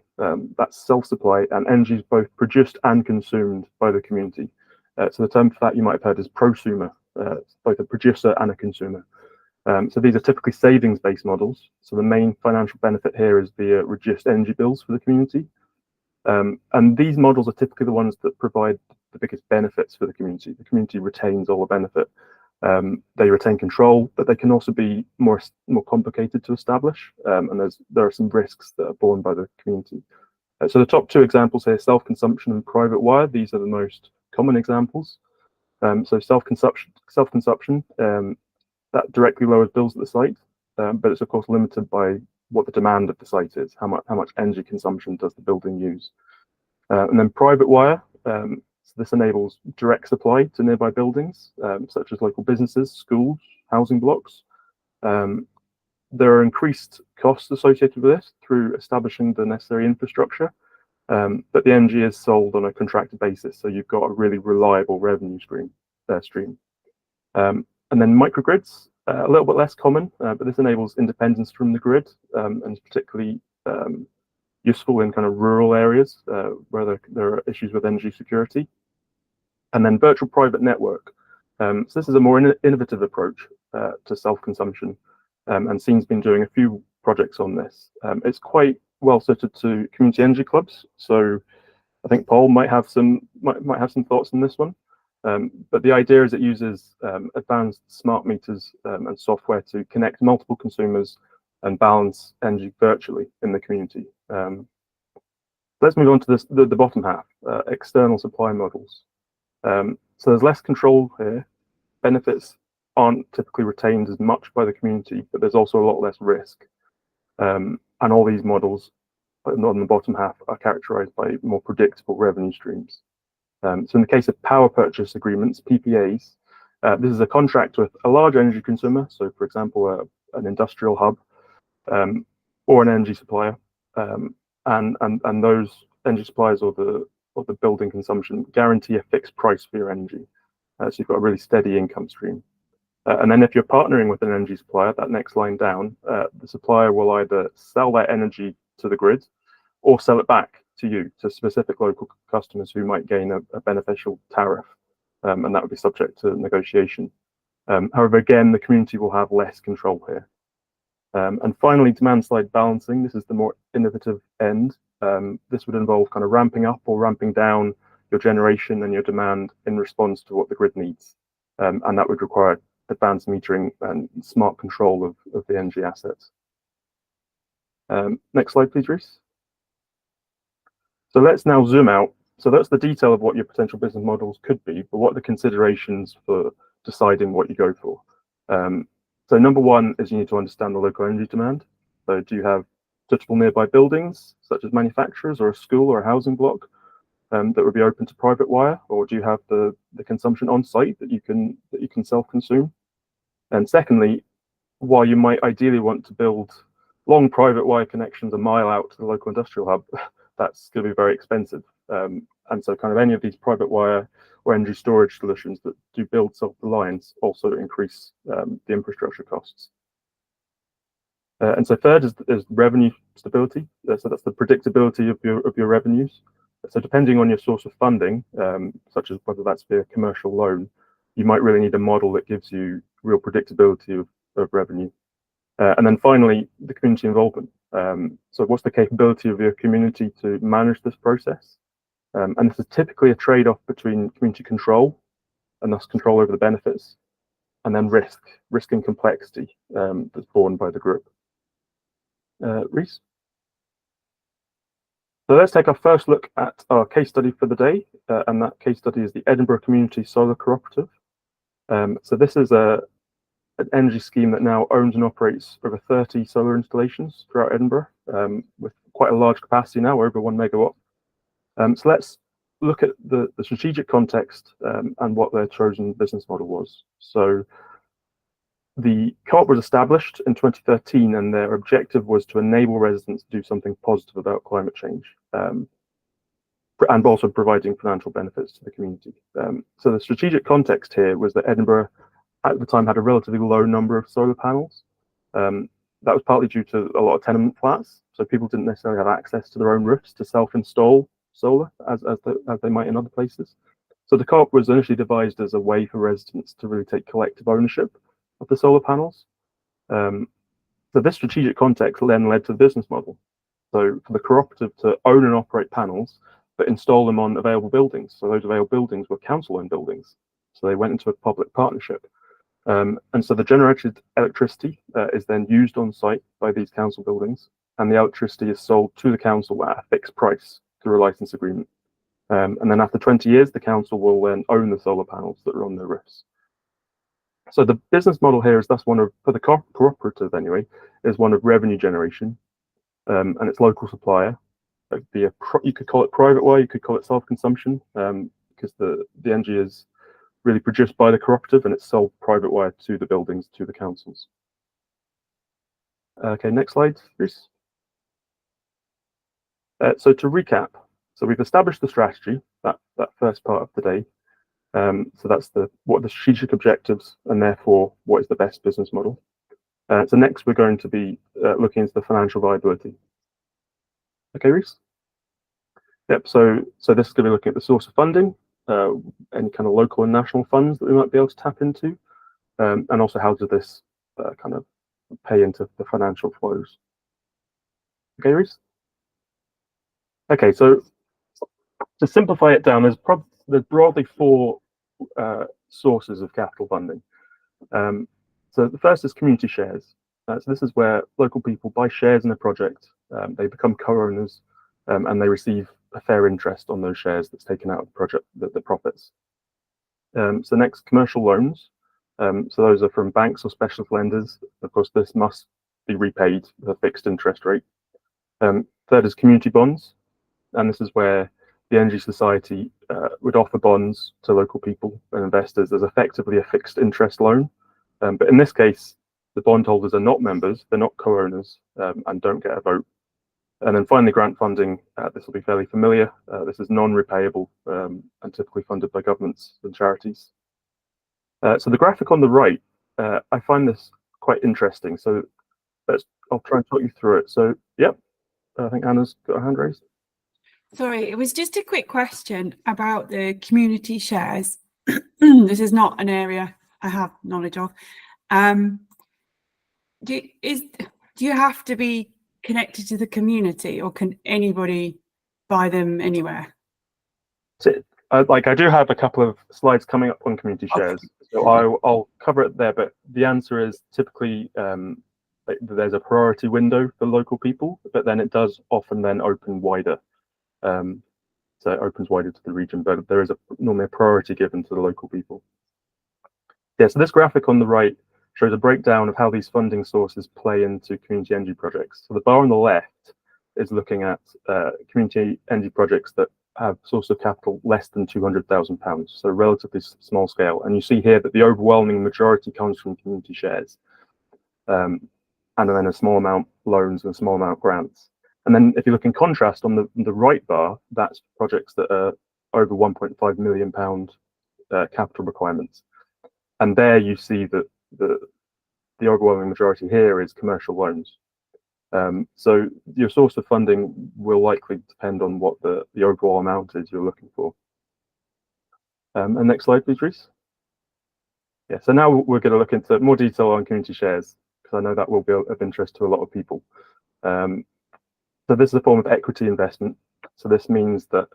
that's self-supply, and energy is both produced and consumed by the community. So the term for that you might have heard is prosumer, both a producer and a consumer. So these are typically savings-based models. So the main financial benefit here is the reduced energy bills for the community. And these models are typically the ones that provide the biggest benefits for the community. The community retains all the benefit. They retain control, but they can also be more complicated to establish. And there are some risks that are borne by the community. So the top two examples here, self-consumption and private wire, these are the most common examples. So self-consumption, that directly lowers bills at the site, but it's of course limited by what the demand of the site is, how much energy consumption does the building use. And then private wire, so this enables direct supply to nearby buildings, such as local businesses, schools, housing blocks. There are increased costs associated with this through establishing the necessary infrastructure, but the energy is sold on a contracted basis, so you've got a really reliable revenue stream. And then microgrids, a little bit less common, but this enables independence from the grid, and is particularly useful in kind of rural areas where there are issues with energy security. And then virtual private network. So this is a more innovative approach to self-consumption, and SEEN's been doing a few projects on this. It's quite well suited to community energy clubs, so I think Paul might have some thoughts on this one. But the idea is it uses advanced smart meters and software to connect multiple consumers and balance energy virtually in the community. Let's move on to this, the bottom half, external supply models. So there's less control here. Benefits aren't typically retained as much by the community, but there's also a lot less risk. And all these models on the bottom half are characterized by more predictable revenue streams. So in the case of power purchase agreements, PPAs, this is a contract with a large energy consumer. So for example, an industrial hub or an energy supplier. And those energy suppliers or the building consumption guarantee a fixed price for your energy. So you've got a really steady income stream. And then if you're partnering with an energy supplier, that next line down, the supplier will either sell that energy to the grid or sell it back to you, to specific local customers who might gain a beneficial tariff. And that would be subject to negotiation. However, again, the community will have less control here. And finally, demand side balancing. This is the more innovative end. This would involve kind of ramping up or ramping down your generation and your demand in response to what the grid needs. And that would require advanced metering and smart control of the energy assets. Next slide, please, Reese. So let's now zoom out. So that's the detail of what your potential business models could be, but what are the considerations for deciding what you go for? So number one is you need to understand the local energy demand. So do you have suitable nearby buildings, such as manufacturers or a school or a housing block that would be open to private wire, or do you have the consumption on site that you can self-consume? And secondly, while you might ideally want to build long private wire connections a mile out to the local industrial hub, that's going to be very expensive. And so kind of any of these private wire or energy storage solutions that do build self-reliance also increase the infrastructure costs. And so third is revenue stability. So that's the predictability of your revenues. So depending on your source of funding, such as whether that's via commercial loan, you might really need a model that gives you real predictability of revenue. And then finally, the community involvement. So what's the capability of your community to manage this process? And this is typically a trade-off between community control, and thus control over the benefits, and then risk and complexity that's borne by the group. Reese? So let's take our first look at our case study for the day, and that case study is the Edinburgh Community Solar Cooperative. So this is an energy scheme that now owns and operates over 30 solar installations throughout Edinburgh, with quite a large capacity now, over 1 megawatt. So let's look at the strategic context and what their chosen business model was. So the co-op was established in 2013, and their objective was to enable residents to do something positive about climate change, and also providing financial benefits to the community. So the strategic context here was that Edinburgh at the time had a relatively low number of solar panels. That was partly due to a lot of tenement flats, so people didn't necessarily have access to their own roofs to self-install solar as they might in other places. So the co-op was initially devised as a way for residents to really take collective ownership of the solar panels. So this strategic context then led to the business model. So for the cooperative to own and operate panels, but install them on available buildings. So those available buildings were council-owned buildings. So they went into a public partnership. And so the generated electricity is then used on site by these council buildings, and the electricity is sold to the council at a fixed price through a license agreement. And then after 20 years, the council will then own the solar panels that are on their roofs. So the business model here is thus one of, for the cooperative anyway, is one of revenue generation, and its local supplier. You could call it private wire, you could call it self-consumption, because the energy is really produced by the cooperative and it's sold private wire to the buildings, to the councils. Okay, next slide, please. So to recap, so we've established the strategy, that first part of the day. So that's what are the strategic objectives, and therefore what is the best business model. So next we're going to be looking into the financial viability. Okay, Reese? Yep, so this is going to be looking at the source of funding, any kind of local and national funds that we might be able to tap into, and also how does this kind of pay into the financial flows. Okay, Reese? Okay, so to simplify it down, there's broadly four sources of capital funding. So the first is community shares. So this is where local people buy shares in a project. They become co-owners and they receive a fair interest on those shares that's taken out of the project, the profits. So next, commercial loans. So those are from banks or specialist lenders. Of course, this must be repaid with a fixed interest rate. Third is community bonds, and this is where the Energy Society would offer bonds to local people and investors as effectively a fixed interest loan. But in this case, the bondholders are not members, they're not co-owners, and don't get a vote. And then finally, grant funding. This will be fairly familiar. This is non-repayable and typically funded by governments and charities. So the graphic on the right, I find this quite interesting. So I'll try and talk you through it. So, yep, I think Anna's got a hand raised. Sorry, it was just a quick question about the community shares. This is not an area I have knowledge of. Do you have to be connected to the community, or can anybody buy them anywhere? So, I do have a couple of slides coming up on community shares, so I'll cover it there. But the answer is typically there's a priority window for local people, but then it does often then open wider. So it opens wider to the region, but there is normally a priority given to the local people. Yeah, so this graphic on the right shows a breakdown of how these funding sources play into community energy projects. So the bar on the left is looking at community energy projects that have source of capital less than £200,000, so relatively small scale. And you see here that the overwhelming majority comes from community shares, and then a small amount loans and a small amount grants. And then if you look in contrast on the right bar, that's projects that are over £1.5 million capital requirements. And there you see that the overwhelming majority here is commercial loans. So your source of funding will likely depend on what the overall amount is you're looking for. And next slide, please, Reese. Yeah, so now we're going to look into more detail on community shares, because I know that will be of interest to a lot of people. So this is a form of equity investment. So this means that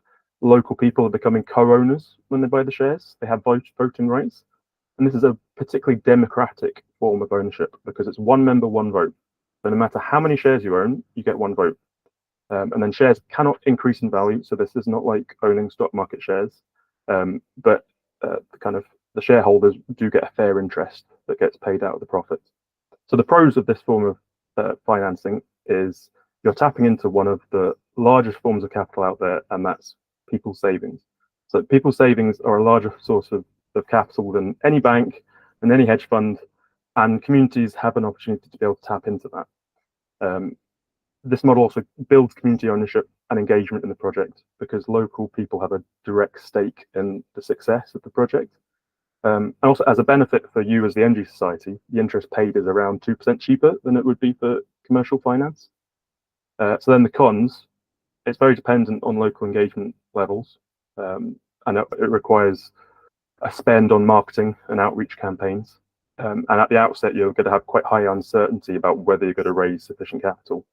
local people are becoming co-owners when they buy the shares. They have voting rights. And this is a particularly democratic form of ownership because it's one member, one vote. So no matter how many shares you own, you get one vote. And then shares cannot increase in value. So this is not like owning stock market shares, but the shareholders do get a fair interest that gets paid out of the profits. So the pros of this form of financing is you're tapping into one of the largest forms of capital out there, and that's people's savings. So people's savings are a larger source of capital than any bank and any hedge fund, and communities have an opportunity to be able to tap into that. This model also builds community ownership and engagement in the project because local people have a direct stake in the success of the project. And also, as a benefit for you as the Energy Society, the interest paid is around 2% cheaper than it would be for commercial finance. So then the cons, it's very dependent on local engagement levels, and it requires a spend on marketing and outreach campaigns. And at the outset, you're going to have quite high uncertainty about whether you're going to raise sufficient capital.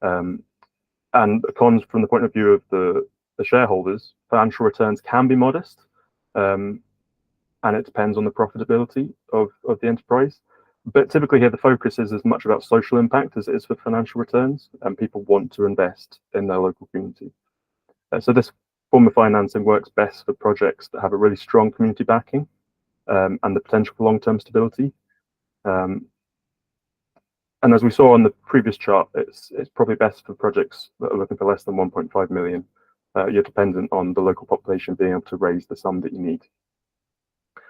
And the cons from the point of view of the shareholders, financial returns can be modest, and it depends on the profitability of the enterprise. But typically here, the focus is as much about social impact as it is for financial returns, and people want to invest in their local community. So this form of financing works best for projects that have a really strong community backing and the potential for long-term stability. And as we saw on the previous chart, it's probably best for projects that are looking for less than 1.5 million. You're dependent on the local population being able to raise the sum that you need.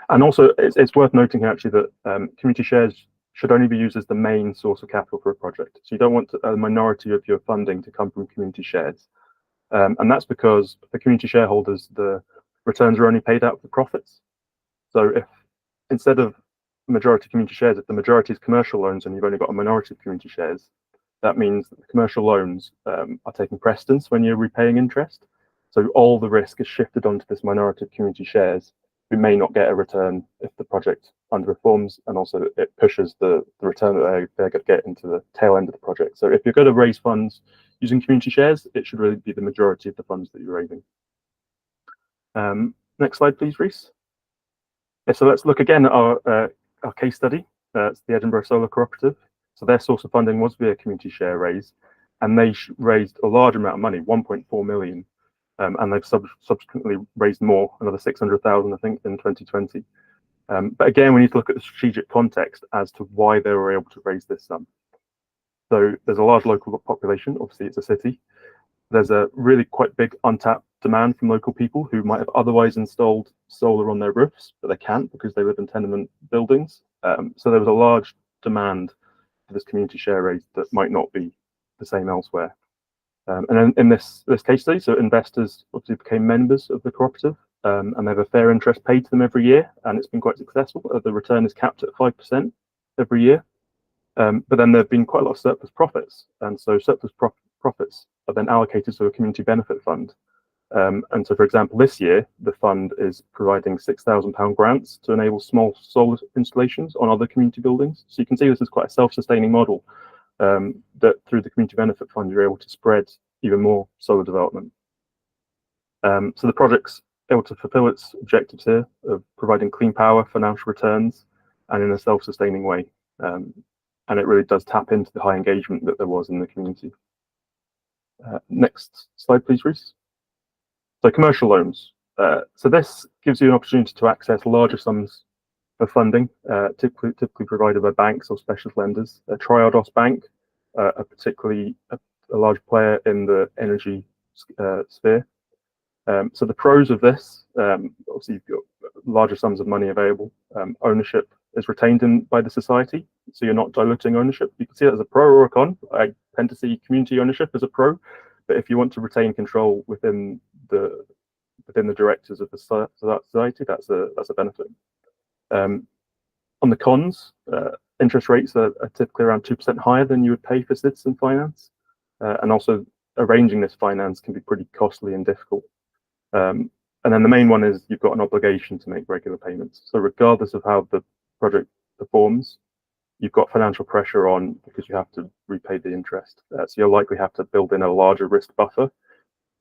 And also, it's worth noting here actually that community shares should only be used as the main source of capital for a project. So you don't want a minority of your funding to come from community shares. And that's because for community shareholders, the returns are only paid out for profits. So if instead of majority community shares, if the majority is commercial loans and you've only got a minority of community shares, that means that the commercial loans are taking precedence when you're repaying interest. So all the risk is shifted onto this minority of community shares. We may not get a return if the project underperforms, and also it pushes the return that they're going to get into the tail end of the project. So if you're going to raise funds using community shares, it should really be the majority of the funds that you're raising. Next slide, please, Reese. Yeah, so let's look again at our case study. It's the Edinburgh Solar Cooperative. So their source of funding was via community share raise. and they raised a large amount of money, 1.4 million, and they've subsequently raised more, another 600,000, I think, in 2020. But again, we need to look at the strategic context as to why they were able to raise this sum. So there's a large local population, obviously it's a city. There's a really quite big untapped demand from local people who might have otherwise installed solar on their roofs, but they can't because they live in tenement buildings. So there was a large demand for this community share raise that might not be the same elsewhere. And then in this case study, so investors obviously became members of the cooperative, and they have a fair interest paid to them every year, and it's been quite successful. The return is capped at 5% every year. But then there have been quite a lot of surplus profits, and so surplus profits are then allocated to a community benefit fund. And so, for example, this year, the fund is providing £6,000 grants to enable small solar installations on other community buildings. So you can see this is quite a self-sustaining model, that through the community benefit fund, you're able to spread even more solar development. So the project's able to fulfill its objectives here of providing clean power, financial returns, and in a self-sustaining way. And it really does tap into the high engagement that there was in the community. Next slide, please, Reese. So commercial loans. So this gives you an opportunity to access larger sums of funding, typically provided by banks or specialist lenders. Triodos Bank, a particularly a large player in the energy sphere. So the pros of this, obviously you've got larger sums of money available. Ownership is retained by the society, so you're not diluting ownership. You can see that as a pro or a con. I tend to see community ownership as a pro, but if you want to retain control within the directors of the society, that's a benefit. On the cons, interest rates are typically around 2% higher than you would pay for citizen finance, and also arranging this finance can be pretty costly and difficult. And then the main one is you've got an obligation to make regular payments. So regardless of how the project performs, you've got financial pressure on because you have to repay the interest. So you'll likely have to build in a larger risk buffer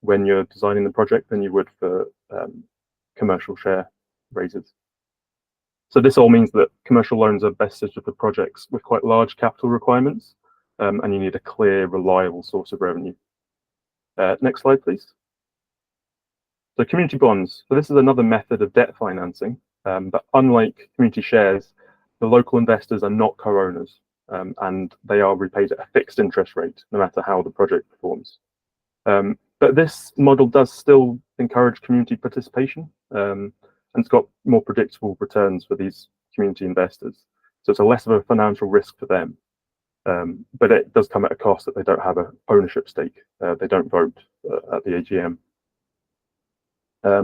when you're designing the project than you would for commercial share raises. So this all means that commercial loans are best suited for projects with quite large capital requirements, and you need a clear, reliable source of revenue. Next slide, please. So community bonds. So this is another method of debt financing, but unlike community shares, the local investors are not co-owners, and they are repaid at a fixed interest rate, no matter how the project performs. But this model does still encourage community participation, and it's got more predictable returns for these community investors. So it's a less of a financial risk for them, but it does come at a cost that they don't have an ownership stake. They don't vote at the AGM.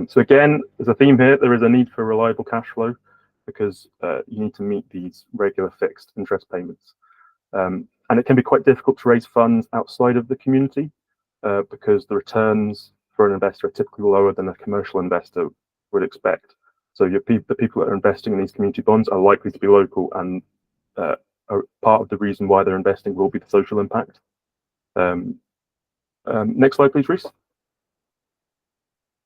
So again, there's a theme here. There is a need for reliable cash flow because you need to meet these regular fixed interest payments. And it can be quite difficult to raise funds outside of the community because the returns for an investor are typically lower than a commercial investor would expect. So the people that are investing in these community bonds are likely to be local, and part of the reason why they're investing will be the social impact. Next slide, please, Reese.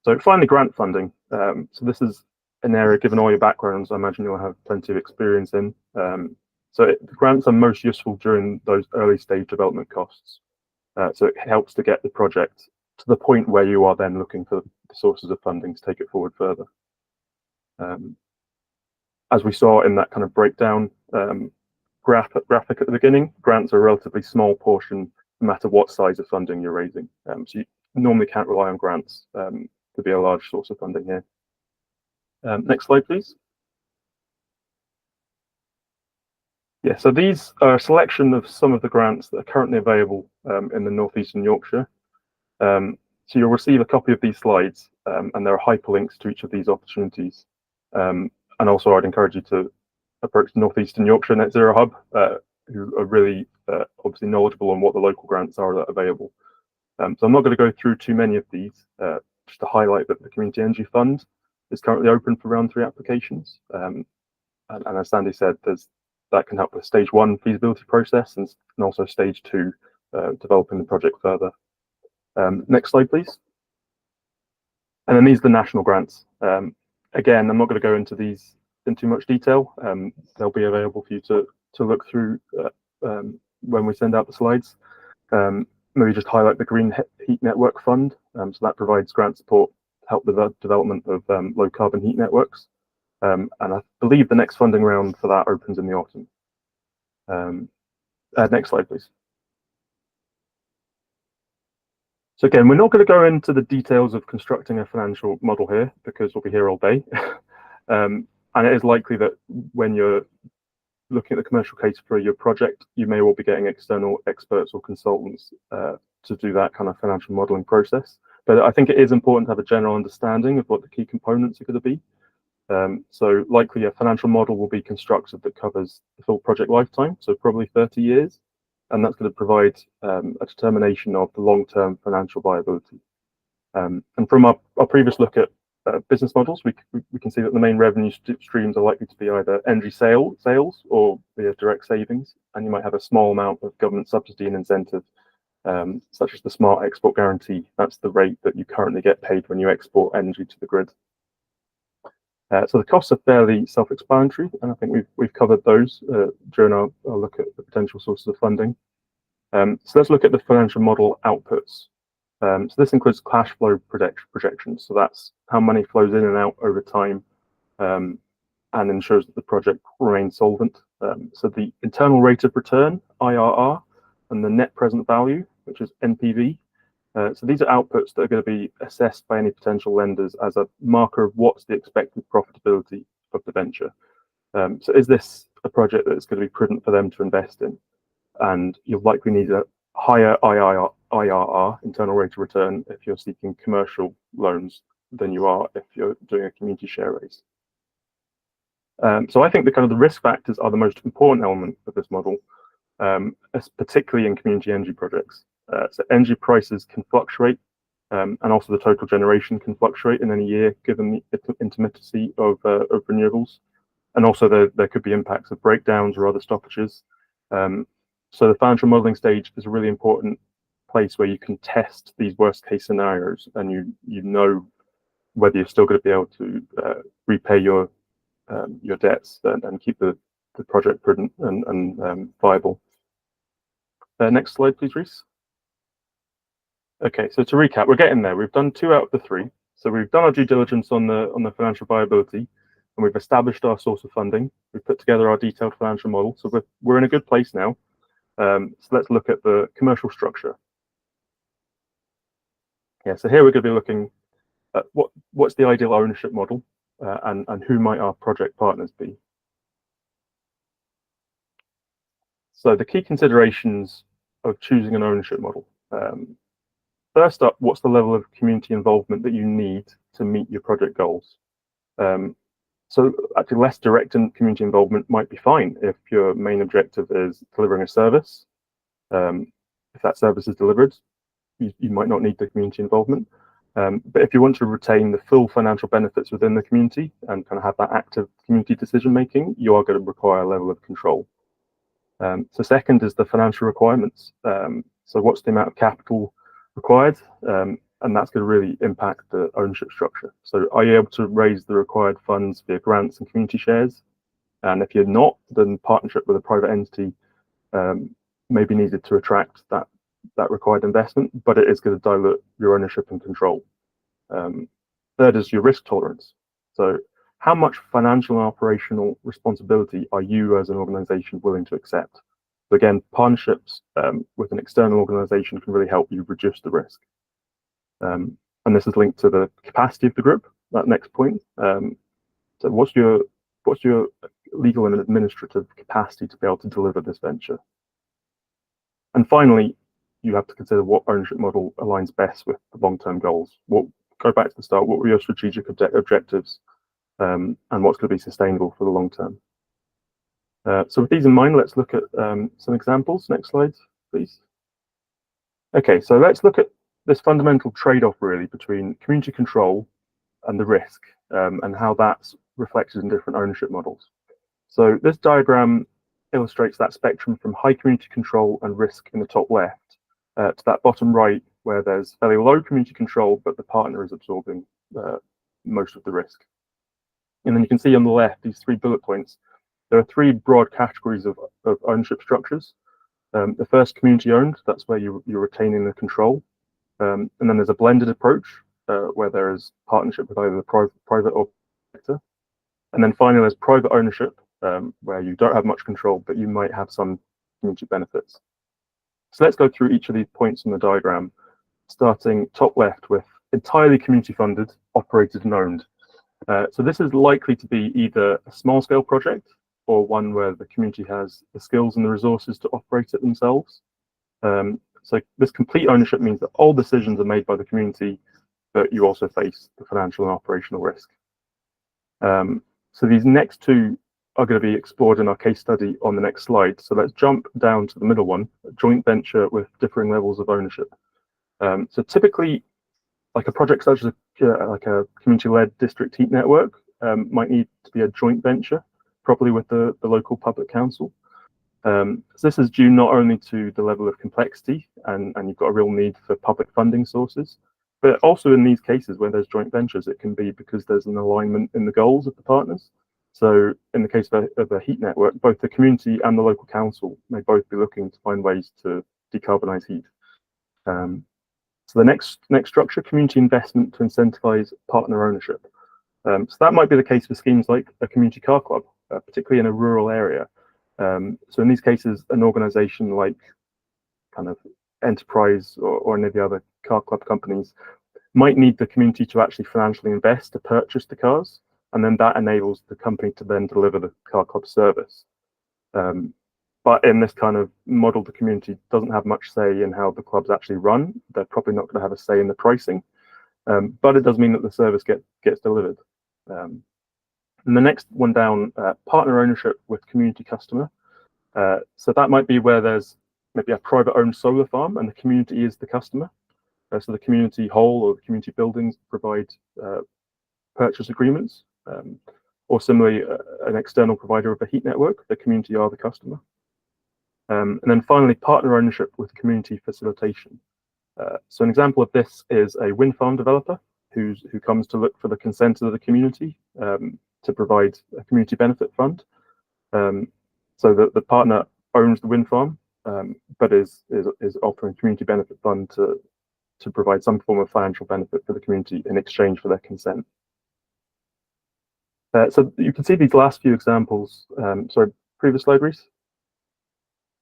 So finally, grant funding. So this is an area, given all your backgrounds, I imagine you'll have plenty of experience in. The grants are most useful during those early stage development costs. So it helps to get the project to the point where you are then looking for the sources of funding to take it forward further. As we saw in that kind of breakdown graphic at the beginning, grants are a relatively small portion, no matter what size of funding you're raising. So you normally can't rely on grants to be a large source of funding here. Next slide, please. Yeah, so these are a selection of some of the grants that are currently available in the northeastern Yorkshire. So you'll receive a copy of these slides, and there are hyperlinks to each of these opportunities. And also, I'd encourage you to approach the Northeastern Yorkshire Net Zero Hub, who are really obviously knowledgeable on what the local grants are that are available. So I'm not going to go through too many of these, just to highlight that the Community Energy Fund is currently open for round 3 applications. And as Sandy said, that can help with stage 1 feasibility process and also stage 2 developing the project further. Next slide, please. And then these are the national grants. Again, I'm not going to go into these in too much detail. They'll be available for you to look through when we send out the slides. maybe just highlight the Green Heat Network Fund. So that provides grant support to help the development of low carbon heat networks. And I believe the next funding round for that opens in the autumn. Next slide, please. So again, we're not going to go into the details of constructing a financial model here because we'll be here all day. And it is likely that when you're looking at the commercial case for your project, you may well be getting external experts or consultants to do that kind of financial modeling process. But I think it is important to have a general understanding of what the key components are going to be. So likely a financial model will be constructed that covers the full project lifetime, so probably 30 years. And that's going to provide a determination of the long-term financial viability. And from our previous look at business models, we can see that the main revenue streams are likely to be either energy sales or via direct savings, and you might have a small amount of government subsidy and incentive, such as the Smart Export Guarantee. That's the rate that you currently get paid when you export energy to the grid. So the costs are fairly self-explanatory, and I think we've covered those during our look at the potential sources of funding. So let's look at the financial model outputs. So this includes cash flow projections. So that's how money flows in and out over time, and ensures that the project remains solvent. So the internal rate of return, IRR, and the net present value, which is NPV. So these are outputs that are going to be assessed by any potential lenders as a marker of what's the expected profitability of the venture. So is this a project that's going to be prudent for them to invest in? And you'll likely need a higher IRR, internal rate of return, if you're seeking commercial loans than you are if you're doing a community share raise. So I think the risk factors are the most important element of this model, particularly in community energy projects. So energy prices can fluctuate, and also the total generation can fluctuate in any year, given the intermittency of renewables. And also there could be impacts of breakdowns or other stoppages. So the financial modeling stage is a really important place where you can test these worst case scenarios, and you know whether you're still going to be able to repay your debts and keep the project prudent and viable. Next slide, please, Reese. Okay, so to recap, we're getting there. We've done 2 out of the 3. So we've done our due diligence on the financial viability, and we've established our source of funding. We've put together our detailed financial model. So we're in a good place now. So let's look at the commercial structure. Yeah, so here we're going to be looking at what's the ideal ownership model, and who might our project partners be. So the key considerations of choosing an ownership model. First up, what's the level of community involvement that you need to meet your project goals? So actually less direct community involvement might be fine if your main objective is delivering a service. If that service is delivered, you might not need the community involvement. But if you want to retain the full financial benefits within the community and kind of have that active community decision making, you are going to require a level of control. So second is the financial requirements. So what's the amount of capital required? And that's going to really impact the ownership structure. So are you able to raise the required funds via grants and community shares? And if you're not, then partnership with a private entity may be needed to attract that required investment, but it is going to dilute your ownership and control. Third is your risk tolerance. So how much financial and operational responsibility are you as an organization willing to accept? So again, partnerships with an external organization can really help you reduce the risk. And this is linked to the capacity of the group, that next point. So what's your legal and administrative capacity to be able to deliver this venture? And finally, you have to consider what ownership model aligns best with the long-term goals. Go back to the start, what were your strategic objectives, and what's going to be sustainable for the long term? So with these in mind, let's look at some examples. Next slide, please. Okay, so let's look at this fundamental trade-off really between community control and the risk, and how that's reflected in different ownership models. So this diagram illustrates that spectrum from high community control and risk in the top left to that bottom right, where there's fairly low community control, but the partner is absorbing most of the risk. And then you can see on the left, these 3 bullet points, there are 3 broad categories of ownership structures. The first, community owned, that's where you're retaining the control. And then there's a blended approach where there is partnership with either the private or sector. And then finally, there's private ownership, where you don't have much control, but you might have some community benefits. So let's go through each of these points on the diagram, starting top left with entirely community funded, operated and owned. So this is likely to be either a small scale project or one where the community has the skills and the resources to operate it themselves. So this complete ownership means that all decisions are made by the community, but you also face the financial and operational risk. So these next two are going to be explored in our case study on the next slide. So let's jump down to the middle one, a joint venture with differing levels of ownership. So typically, like a project such as like a community-led district heat network might need to be a joint venture, probably with the local public council. So this is due not only to the level of complexity and you've got a real need for public funding sources, but also in these cases where there's joint ventures, it can be because there's an alignment in the goals of the partners. So in the case of a heat network, both the community and the local council may both be looking to find ways to decarbonize heat. So the next structure, community investment to incentivize partner ownership. So that might be the case for schemes like a community car club, particularly in a rural area. So in these cases, an organization like kind of Enterprise or any of the other car club companies might need the community to actually financially invest to purchase the cars, and then that enables the company to then deliver the car club service. But in this kind of model, the community doesn't have much say in how the clubs actually run. They're probably not going to have a say in the pricing, but it does mean that the service gets delivered. And the next one down, partner ownership with community customer. So that might be where there's maybe a private owned solar farm and the community is the customer. So the community whole or the community buildings provide purchase agreements, or similarly, an external provider of a heat network, the community are the customer. And then finally, partner ownership with community facilitation. So an example of this is a wind farm developer who comes to look for the consent of the community to provide a community benefit fund. So the partner owns the wind farm, but is offering community benefit fund to provide some form of financial benefit for the community in exchange for their consent. So you can see these last few examples. Sorry, previous slide, Reese.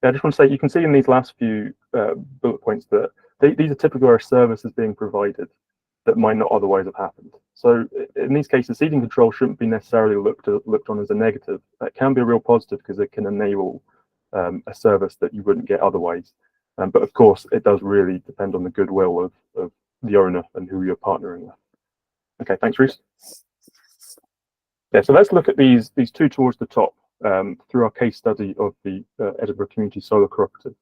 Yeah, I just want to say you can see in these last few bullet points that these are typically where a service is being provided that might not otherwise have happened. So in these cases, seeding control shouldn't be necessarily looked on as a negative. It can be a real positive because it can enable a service that you wouldn't get otherwise. But of course, it does really depend on the goodwill of the owner and who you're partnering with. Okay, thanks, Reese. Yeah, so let's look at these two towards the top through our case study of the Edinburgh Community Solar Cooperative.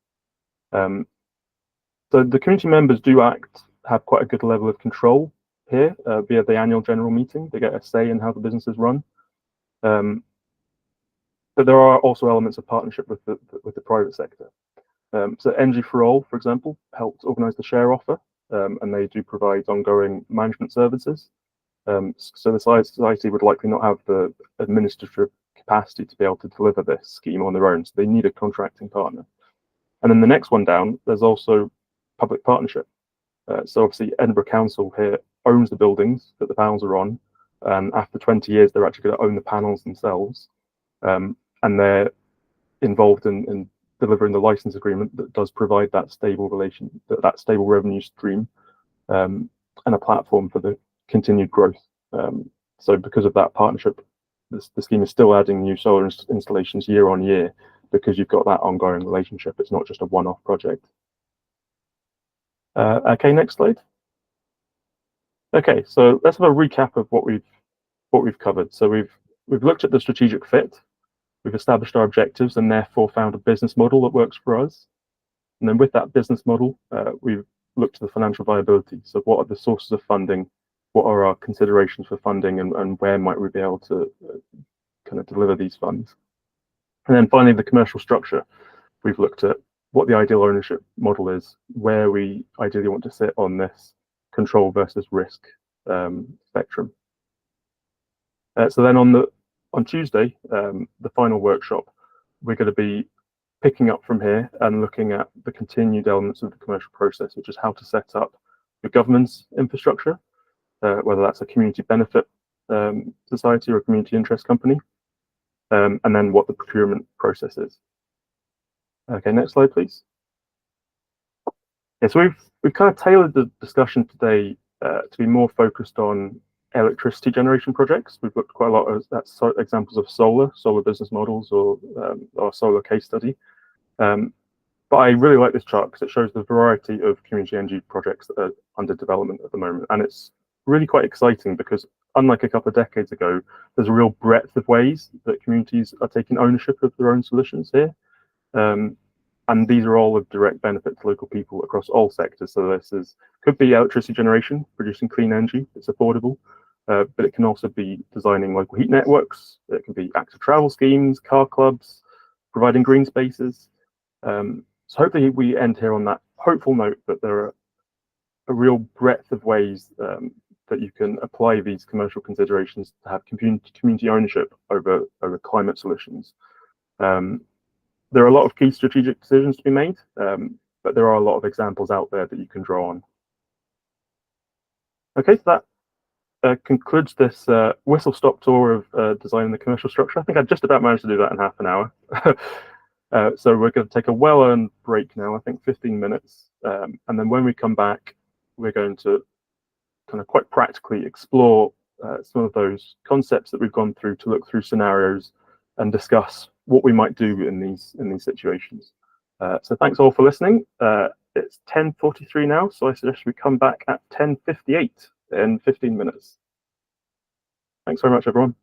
So the community members do have quite a good level of control here via the annual general meeting. They get a say in how the business is run. But there are also elements of partnership with the private sector. So Energy for All, for example, helped organise the share offer, and they do provide ongoing management services. So the society would likely not have the administrative capacity to be able to deliver this scheme on their own, so they need a contracting partner. And then the next one down, there's also public partnership. So obviously Edinburgh Council here owns the buildings that the panels are on, and after 20 years they're actually going to own the panels themselves, and they're involved in delivering the license agreement that does provide that stable that stable revenue stream, and a platform for the continued growth. So because of that partnership, the scheme is still adding new solar installations year on year because you've got that ongoing relationship. It's not just a one-off project. Okay, next slide. Okay, so let's have a recap of what we've covered. So we've looked at the strategic fit. We've established our objectives and therefore found a business model that works for us. And then with that business model, we've looked at the financial viability. So what are the sources of funding? What are our considerations for funding, and where might we be able to kind of deliver these funds? And then finally, the commercial structure. We've looked at what the ideal ownership model is, where we ideally want to sit on this control versus risk spectrum. So then on Tuesday, the final workshop, we're going to be picking up from here and looking at the continued elements of the commercial process, which is how to set up your governance infrastructure, whether that's a community benefit society or a community interest company, and then what the procurement process is. Okay, next slide, please. Yeah, so we've kind of tailored the discussion today to be more focused on electricity generation projects. We've looked quite a lot at examples of solar business models, or our solar case study. But I really like this chart because it shows the variety of community energy projects that are under development at the moment. And it's really quite exciting because, unlike a couple of decades ago, there's a real breadth of ways that communities are taking ownership of their own solutions here. And these are all of direct benefit to local people across all sectors. So could be electricity generation, producing clean energy, it's affordable, but it can also be designing local heat networks. It can be active travel schemes, car clubs, providing green spaces. So hopefully we end here on that hopeful note that there are a real breadth of ways that you can apply these commercial considerations to have community ownership over climate solutions. There are a lot of key strategic decisions to be made, but there are a lot of examples out there that you can draw on. Okay, so that concludes this whistle-stop tour of designing the commercial structure. I think I just about managed to do that in half an hour. So we're going to take a well-earned break now, I think 15 minutes. And then when we come back, we're going to kind of quite practically explore some of those concepts that we've gone through to look through scenarios and discuss what we might do in these situations. So thanks all for listening. It's 10:43 now, so I suggest we come back at 10:58 in 15 minutes. Thanks very much, everyone.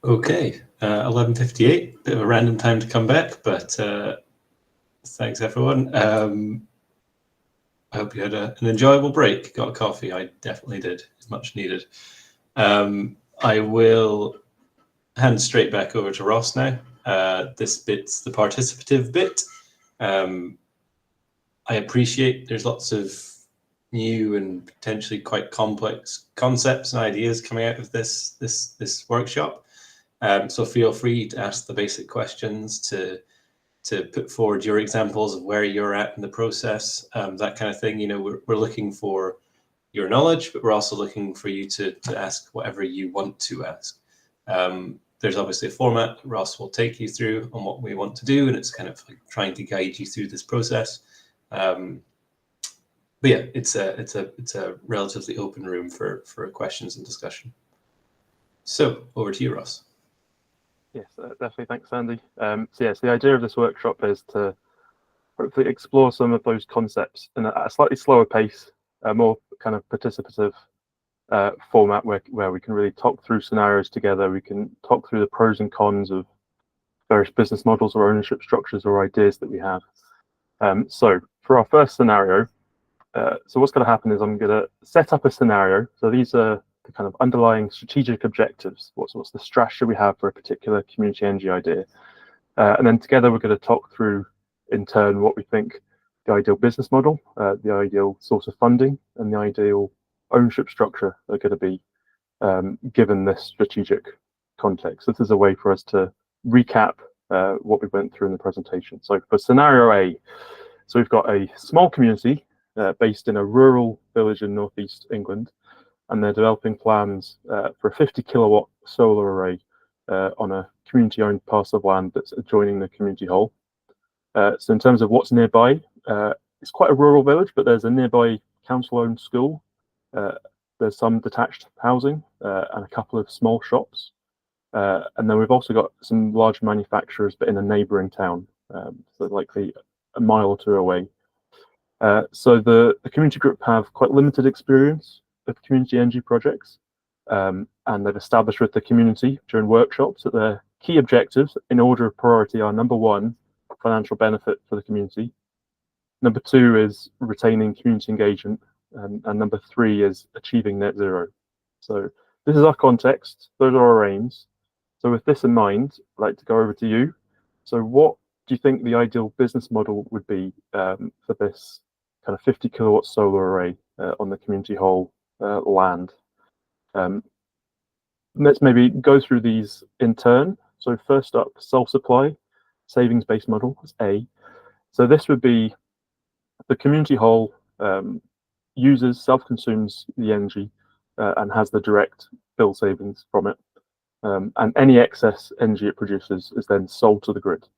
Okay, 11:58. Bit of a random time to come back, but thanks everyone. I hope you had an enjoyable break. Got a coffee. I definitely did. It's much needed. I will hand straight back over to Ross now. This bit's the participative bit. I appreciate there's lots of new and potentially quite complex concepts and ideas coming out of this workshop. So feel free to ask the basic questions, to put forward your examples of where you're at in the process, that kind of thing. You know, we're looking for your knowledge, but we're also looking for you to ask whatever you want to ask. There's obviously a format Ross will take you through on what we want to do, and it's kind of like trying to guide you through this process. But yeah, it's a relatively open room for questions and discussion. So over to you, Ross. Yes, definitely. Thanks, Andy. So yes, the idea of this workshop is to hopefully explore some of those concepts in a slightly slower pace, a more kind of participative format where we can really talk through scenarios together. We can talk through the pros and cons of various business models or ownership structures or ideas that we have. So for our first scenario, so what's going to happen is I'm going to set up a scenario. So these are the kind of underlying strategic objectives. What's the strategy we have for a particular community energy idea? And then together we're going to talk through, in turn, what we think the ideal business model, the ideal source of funding, and the ideal ownership structure are going to be given this strategic context. This is a way for us to recap what we went through in the presentation. So for scenario A, so we've got a small community based in a rural village in northeast England, and they're developing plans for a 50 kilowatt solar array on a community-owned parcel of land that's adjoining the community hall. So in terms of what's nearby, it's quite a rural village, but there's a nearby council-owned school. There's some detached housing and a couple of small shops. And then we've also got some large manufacturers, but in a neighbouring town, so likely a mile or two away. So the community group have quite limited experience of community energy projects, and they've established with the community during workshops that their key objectives in order of priority are: number one, financial benefit for the community; number two is retaining community engagement; and number three is achieving net zero. So this is our context, those are our aims. So with this in mind, I'd like to go over to you. So what do you think the ideal business model would be for this kind of 50 kilowatt solar array on the community hall land? Let's maybe go through these in turn. So first up, self-supply, savings-based model is A. So this would be the community hall uses, self-consumes the energy and has the direct bill savings from it. And any excess energy it produces is then sold to the grid.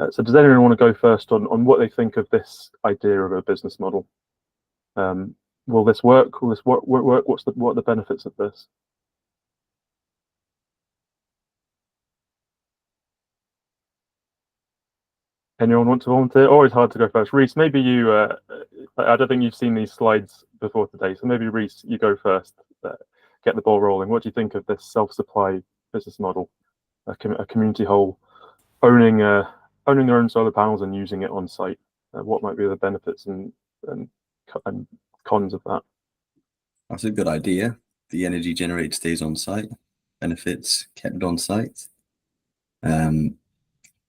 So does anyone want to go first on what they think of this idea of a business model? Will this work? Will this work? What are the benefits of this? Anyone want to volunteer? Always hard to go first. Reese, maybe you, I don't think you've seen these slides before today, so maybe Reese, you go first, get the ball rolling. What do you think of this self-supply business model? A community hall owning their own solar panels and using it on site. What might be the benefits and cons of that? That's a good idea. The energy generated stays on site, benefits kept on site.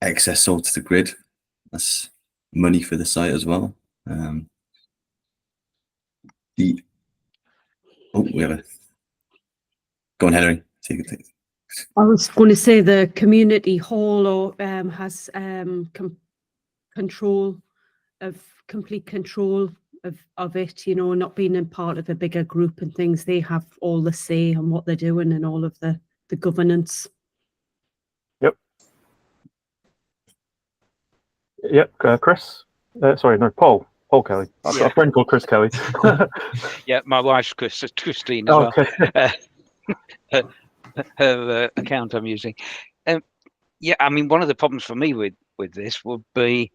Excess sold to the grid. That's money for the site as well. We have a. Go on, Henry. Take it. I was going to say the community hall has complete control of it, you know, not being a part of a bigger group and things. They have all the say on what they're doing and all of the governance. Yep, Chris. Sorry, no, Paul Kelly. I've got a friend called Chris Kelly. Yeah, my wife's Christine as well. Her account I'm using. Yeah, I mean, one of the problems for me with with this would be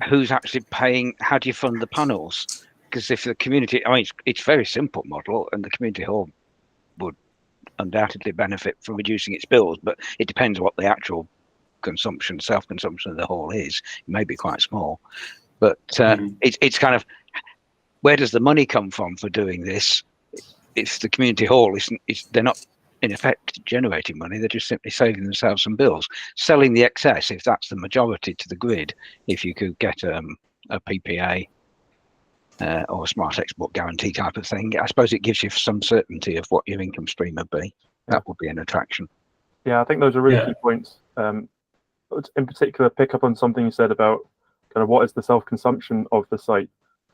who's actually paying. How do you fund the panels? Because if the community, I mean, it's a very simple model, and the community hall would undoubtedly benefit from reducing its bills, but it depends what the actual consumption, self-consumption of the hall is. It may be quite small, but it's kind of, where does the money come from for doing this? If the community hall they're not in effect generating money, they're just simply saving themselves some bills, selling the excess if that's the majority to the grid. If you could get a PPA or a smart export guarantee type of thing, I suppose it gives you some certainty of what your income stream would be. That would be an attraction. Yeah, I think those are really key points. In particular, pick up on something you said about kind of what is the self-consumption of the site.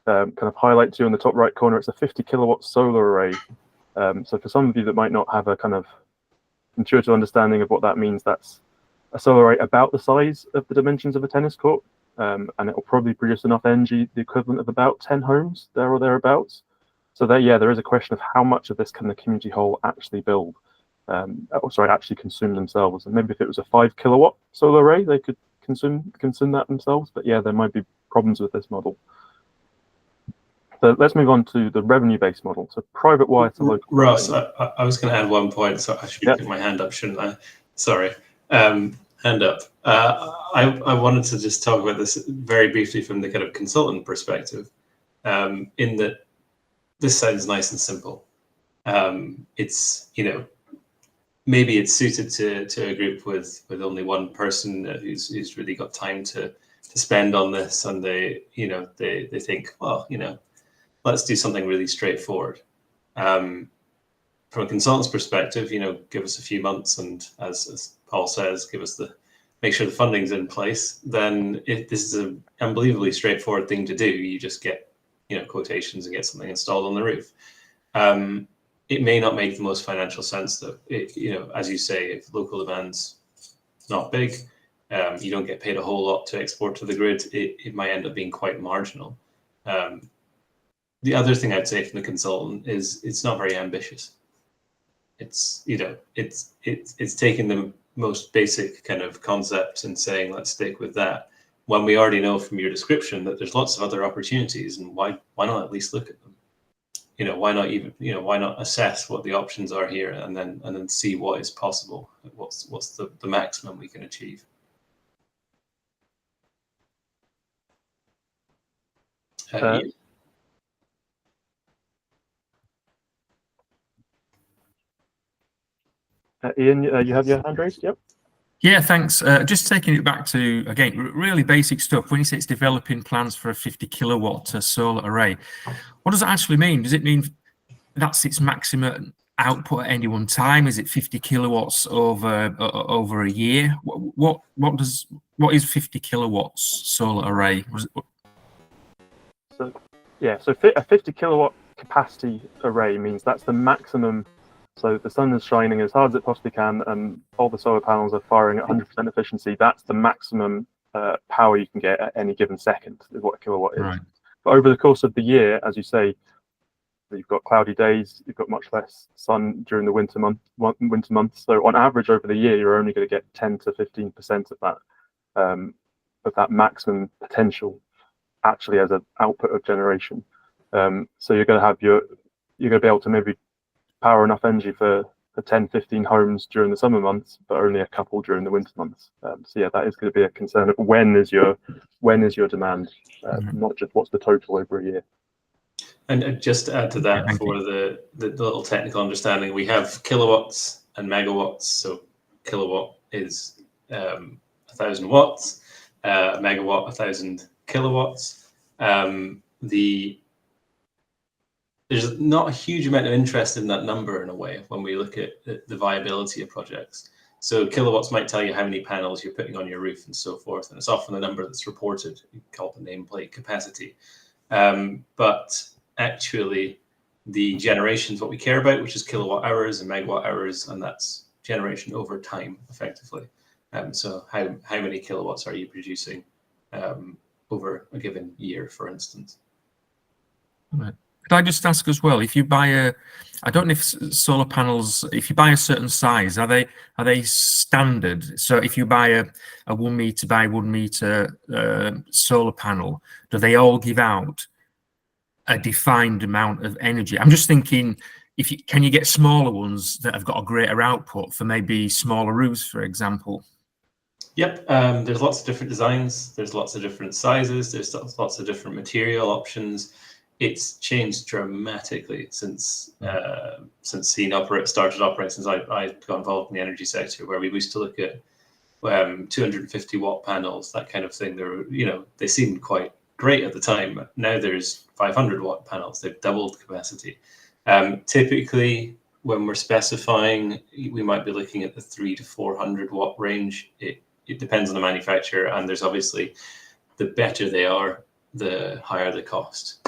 Kind of highlight to you on the top right corner, it's a 50 kilowatt solar array. So for some of you that might not have a kind of intuitive understanding of what that means, that's a solar array about the size of the dimensions of a tennis court. And it will probably produce enough energy, the equivalent of about 10 homes there or thereabouts. So there is a question of how much of this can the community hall actually build, actually consume themselves. And maybe if it was a 5 kilowatt solar array, they could consume that themselves. But yeah, there might be problems with this model. So let's move on to the revenue-based model. So private wire to local. Ross, I was going to add one point, so I should put my hand up, shouldn't I? Sorry. Hand up. I wanted to just talk about this very briefly from the kind of consultant perspective, in that this sounds nice and simple. It's, maybe it's suited to a group with only one person who's really got time to spend on this, and they think, well, let's do something really straightforward. From a consultant's perspective, give us a few months, and as Paul says, make sure the funding's in place. Then this is an unbelievably straightforward thing to do. You just get, quotations and get something installed on the roof. It may not make the most financial sense, though. As you say, if local demand's not big, you don't get paid a whole lot to export to the grid. It might end up being quite marginal. The other thing I'd say from the consultant is it's not very ambitious. It's taking the most basic kind of concept and saying, let's stick with that, when we already know from your description that there's lots of other opportunities, and why not at least look at them? Why not assess what the options are here, and then see what is possible, what's the maximum we can achieve. Ian, you have your hand raised? Yep. Yeah, thanks. Just taking it back to, again, really basic stuff. When you say it's developing plans for a 50 kilowatt solar array, what does that actually mean? Does it mean that's its maximum output at any one time? Is it 50 kilowatts over a year? What is 50 kilowatts solar array? So a 50 kilowatt capacity array means that's the maximum. So the sun is shining as hard as it possibly can, and all the solar panels are firing at 100% efficiency. That's the maximum power you can get at any given second, is what a kilowatt is. Right. But over the course of the year, as you say, you've got cloudy days, you've got much less sun during the winter months. So on average over the year, you're only going to get 10 to 15% of that maximum potential actually as an output of generation. So you're going to be able to maybe power enough energy for 10, 15 homes during the summer months, but only a couple during the winter months. So yeah, that is going to be a concern of when is your demand, not just what's the total over a year. And just to add to that, for the little technical understanding, we have kilowatts and megawatts. So kilowatt is 1,000 watts, megawatt 1,000 kilowatts. There's not a huge amount of interest in that number in a way when we look at the viability of projects. So kilowatts might tell you how many panels you're putting on your roof and so forth, and it's often the number that's reported. You call it the nameplate capacity. But actually, the generation is what we care about, which is kilowatt hours and megawatt hours, and that's generation over time, effectively. So how many kilowatts are you producing over a given year, for instance? Right. Could I just ask as well, if you buy I don't know if solar panels, if you buy a certain size, are they standard? So if you buy a 1 meter by 1 meter solar panel, do they all give out a defined amount of energy? I'm just thinking, can you get smaller ones that have got a greater output for maybe smaller roofs, for example? Yep, there's lots of different designs, there's lots of different sizes, there's lots of different material options. It's changed dramatically since Scene started operating, since I got involved in the energy sector, where we used to look at 250 watt panels, that kind of thing. They seemed quite great at the time. Now there's 500 watt panels, they've doubled capacity. Typically, when we're specifying, we might be looking at the 300 to 400 watt range. It depends on the manufacturer, and there's obviously, the better they are, the higher the cost,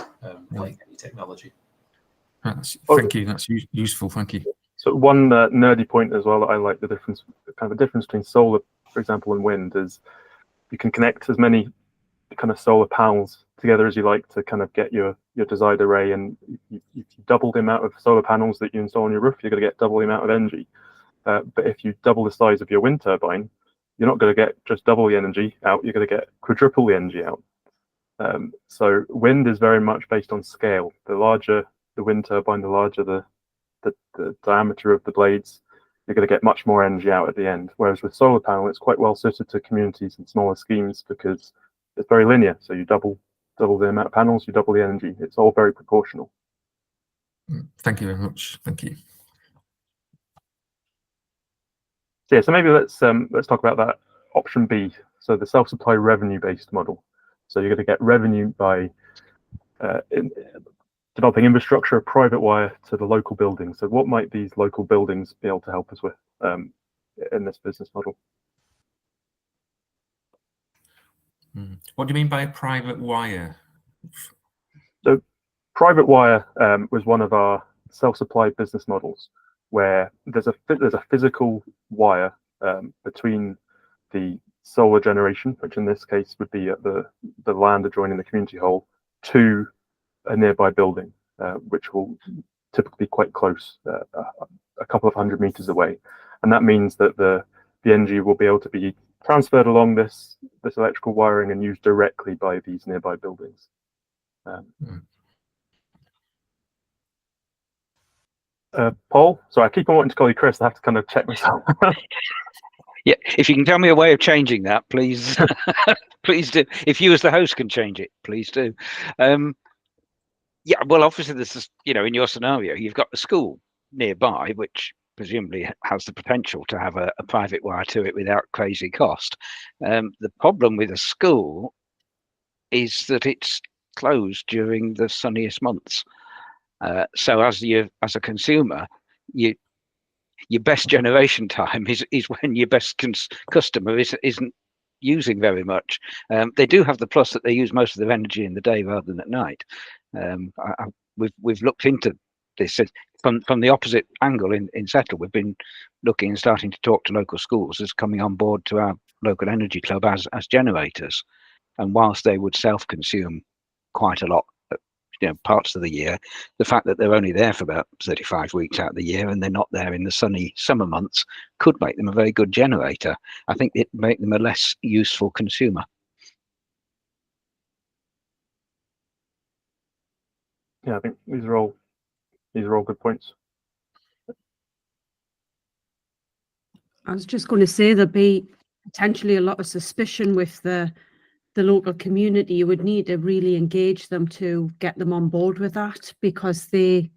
like any technology. Thank you. That's useful. Thank you. So one nerdy point as well that I like, the difference between solar, for example, and wind is you can connect as many kind of solar panels together as you like to kind of get your desired array, and if you double the amount of solar panels that you install on your roof, you're going to get double the amount of energy. But if you double the size of your wind turbine, you're not going to get just double the energy out, you're going to get quadruple the energy out. So wind is very much based on scale. The larger the wind turbine, the larger the diameter of the blades, you're going to get much more energy out at the end. Whereas with solar panel, it's quite well suited to communities and smaller schemes because it's very linear. So you double the amount of panels, you double the energy. It's all very proportional. Thank you very much. Thank you. Yeah, so maybe let's talk about that option B. So the self-supply revenue-based model. So you're going to get revenue by developing infrastructure of private wire to the local buildings. So what might these local buildings be able to help us with in this business model? What do you mean by private wire? So private wire was one of our self-supply business models, where there's a physical wire between the solar generation, which in this case would be at the land adjoining the community hall, to a nearby building, which will typically be quite close, a couple of 100 meters away. And that means that the energy will be able to be transferred along this electrical wiring and used directly by these nearby buildings. Paul, sorry, I keep on wanting to call you Chris. I have to kind of check myself. Yeah, if you can tell me a way of changing that, please, please do. If you as the host can change it, please do. Yeah, well, obviously this is, in your scenario, you've got the school nearby, which presumably has the potential to have a private wire to it without crazy cost. The problem with a school is that it's closed during the sunniest months. So as a consumer, your best generation time is when your best customer isn't using very much. They do have the plus that they use most of their energy in the day rather than at night. We've looked into this from the opposite angle in Settle. We've been looking and starting to talk to local schools as coming on board to our local energy club as generators. And whilst they would self-consume quite a lot, parts of the year, the fact that they're only there for about 35 weeks out of the year and they're not there in the sunny summer months could make them a very good generator. I think it make them a less useful consumer. Yeah, I think these are all good points. I was just going to say there'd be potentially a lot of suspicion with the local community. You would need to really engage them to get them on board with that, because they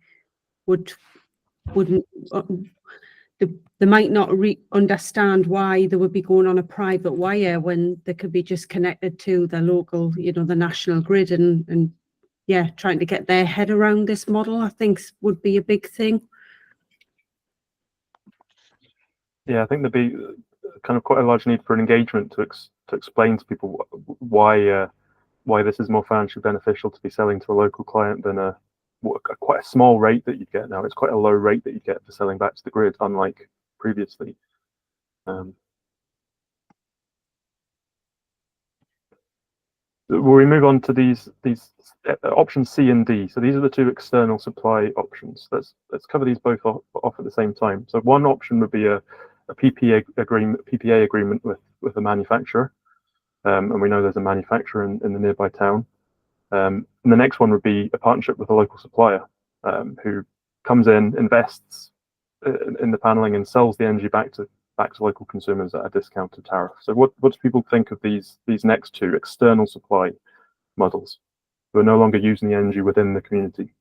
wouldn't they might not understand why they would be going on a private wire when they could be just connected to the local, the national grid, and yeah, trying to get their head around this model, I think, would be a big thing. Yeah, I think there'd be kind of quite a large need for an engagement to explain to people why this is more financially beneficial to be selling to a local client than quite a small rate that you'd get now. It's quite a low rate that you get for selling back to the grid, unlike previously. we move on to these options C and D. So these are the two external supply options. Let's cover these both off at the same time. So one option would be a PPA agreement with a manufacturer, and we know there's a manufacturer in the nearby town. And the next one would be a partnership with a local supplier who comes in, invests in the paneling, and sells the energy back to local consumers at a discounted tariff. So what do people think of these next two external supply models? We're no longer using the energy within the community.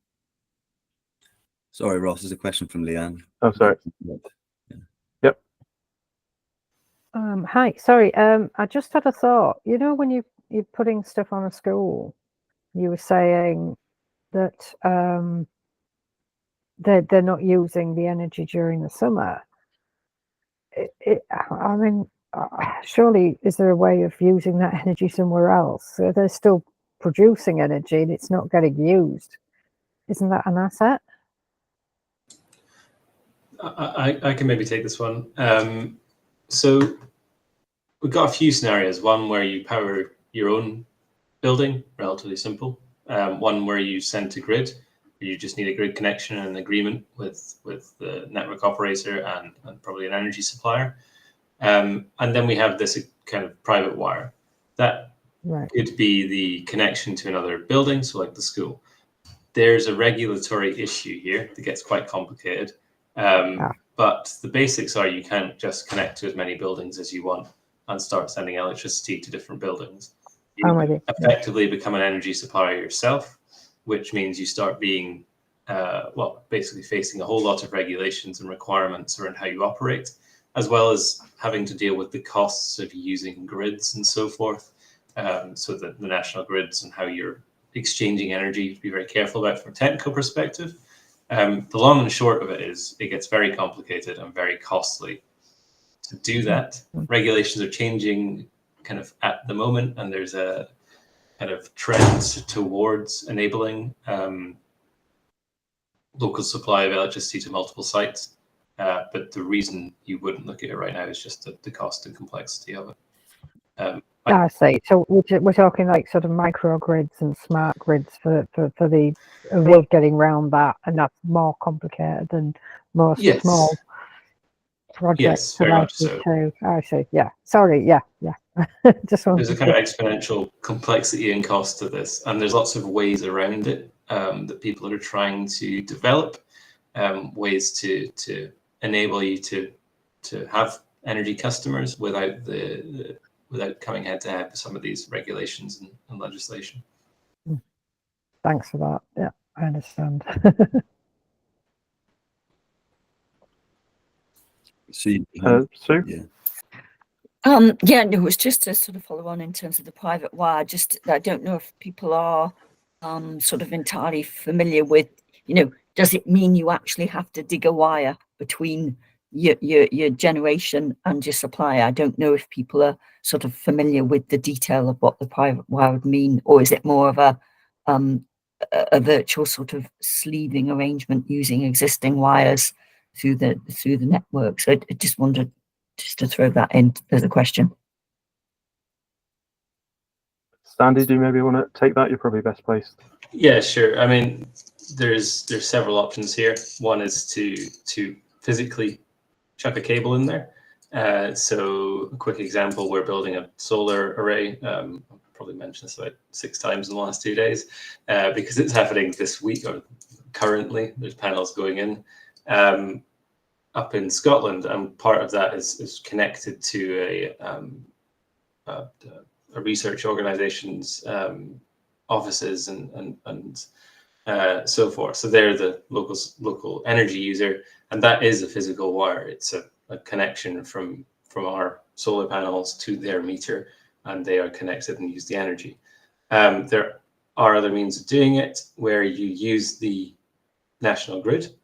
Sorry, Ross, there's a question from Leanne. Oh, sorry. Yeah. Yep. Hi, sorry. I just had a thought. You know, when you're putting stuff on a school, you were saying that they're not using the energy during the summer. I mean, surely is there a way of using that energy somewhere else? So they're still producing energy and it's not getting used. Isn't that an asset? I can maybe take this one. So we've got a few scenarios. One where you power your own building, relatively simple. One where you send to grid, where you just need a grid connection and an agreement with the network operator and probably an energy supplier. And then we have this kind of private wire. That could be the connection to another building, so like the school. There's a regulatory issue here that gets quite complicated. But the basics are you can't just connect to as many buildings as you want and start sending electricity to different buildings. You effectively become an energy supplier yourself, which means you start being, basically facing a whole lot of regulations and requirements around how you operate, as well as having to deal with the costs of using grids and so forth. So the national grids and how you're exchanging energy to be very careful about from a technical perspective. The long and short of it is it gets very complicated and very costly to do that. Regulations are changing kind of at the moment, and there's a kind of trend towards enabling local supply of electricity to multiple sites. But the reason you wouldn't look at it right now is just the cost and complexity of it. I see. So we're talking like sort of microgrids and smart grids for the way of getting around that, and that's more complicated than most small projects. Yes, very much so. I see. Yeah. Sorry. Yeah. Just there's a kind of exponential complexity and cost to this, and there's lots of ways around it that people are trying to develop, ways to enable you to have energy customers without without coming head to head with some of these regulations and legislation. Thanks for that. Yeah, I understand. Sue? Yeah. Yeah, no, it was just to sort of follow on in terms of the private wire. Just, I don't know if people are sort of entirely familiar with, does it mean you actually have to dig a wire between your generation and your supplier? I don't know if people are sort of familiar with the detail of what the private wire would mean, or is it more of a virtual sort of sleeving arrangement using existing wires through the network? So I just wondered, just to throw that in as a question. Sandy, do you maybe want to take that? You're probably best placed. Yeah, sure. I mean, there's several options here. One is to physically chuck a cable in there. So a quick example, we're building a solar array. I've probably mentioned this about 6 times in the last 2 days because it's happening this week, or currently there's panels going in up in Scotland, and part of that is connected to a research organization's offices and so forth. So they're the local energy user, and that is a physical wire. It's a connection from our solar panels to their meter, and they are connected and use the energy. There are other means of doing it where you use the national grid.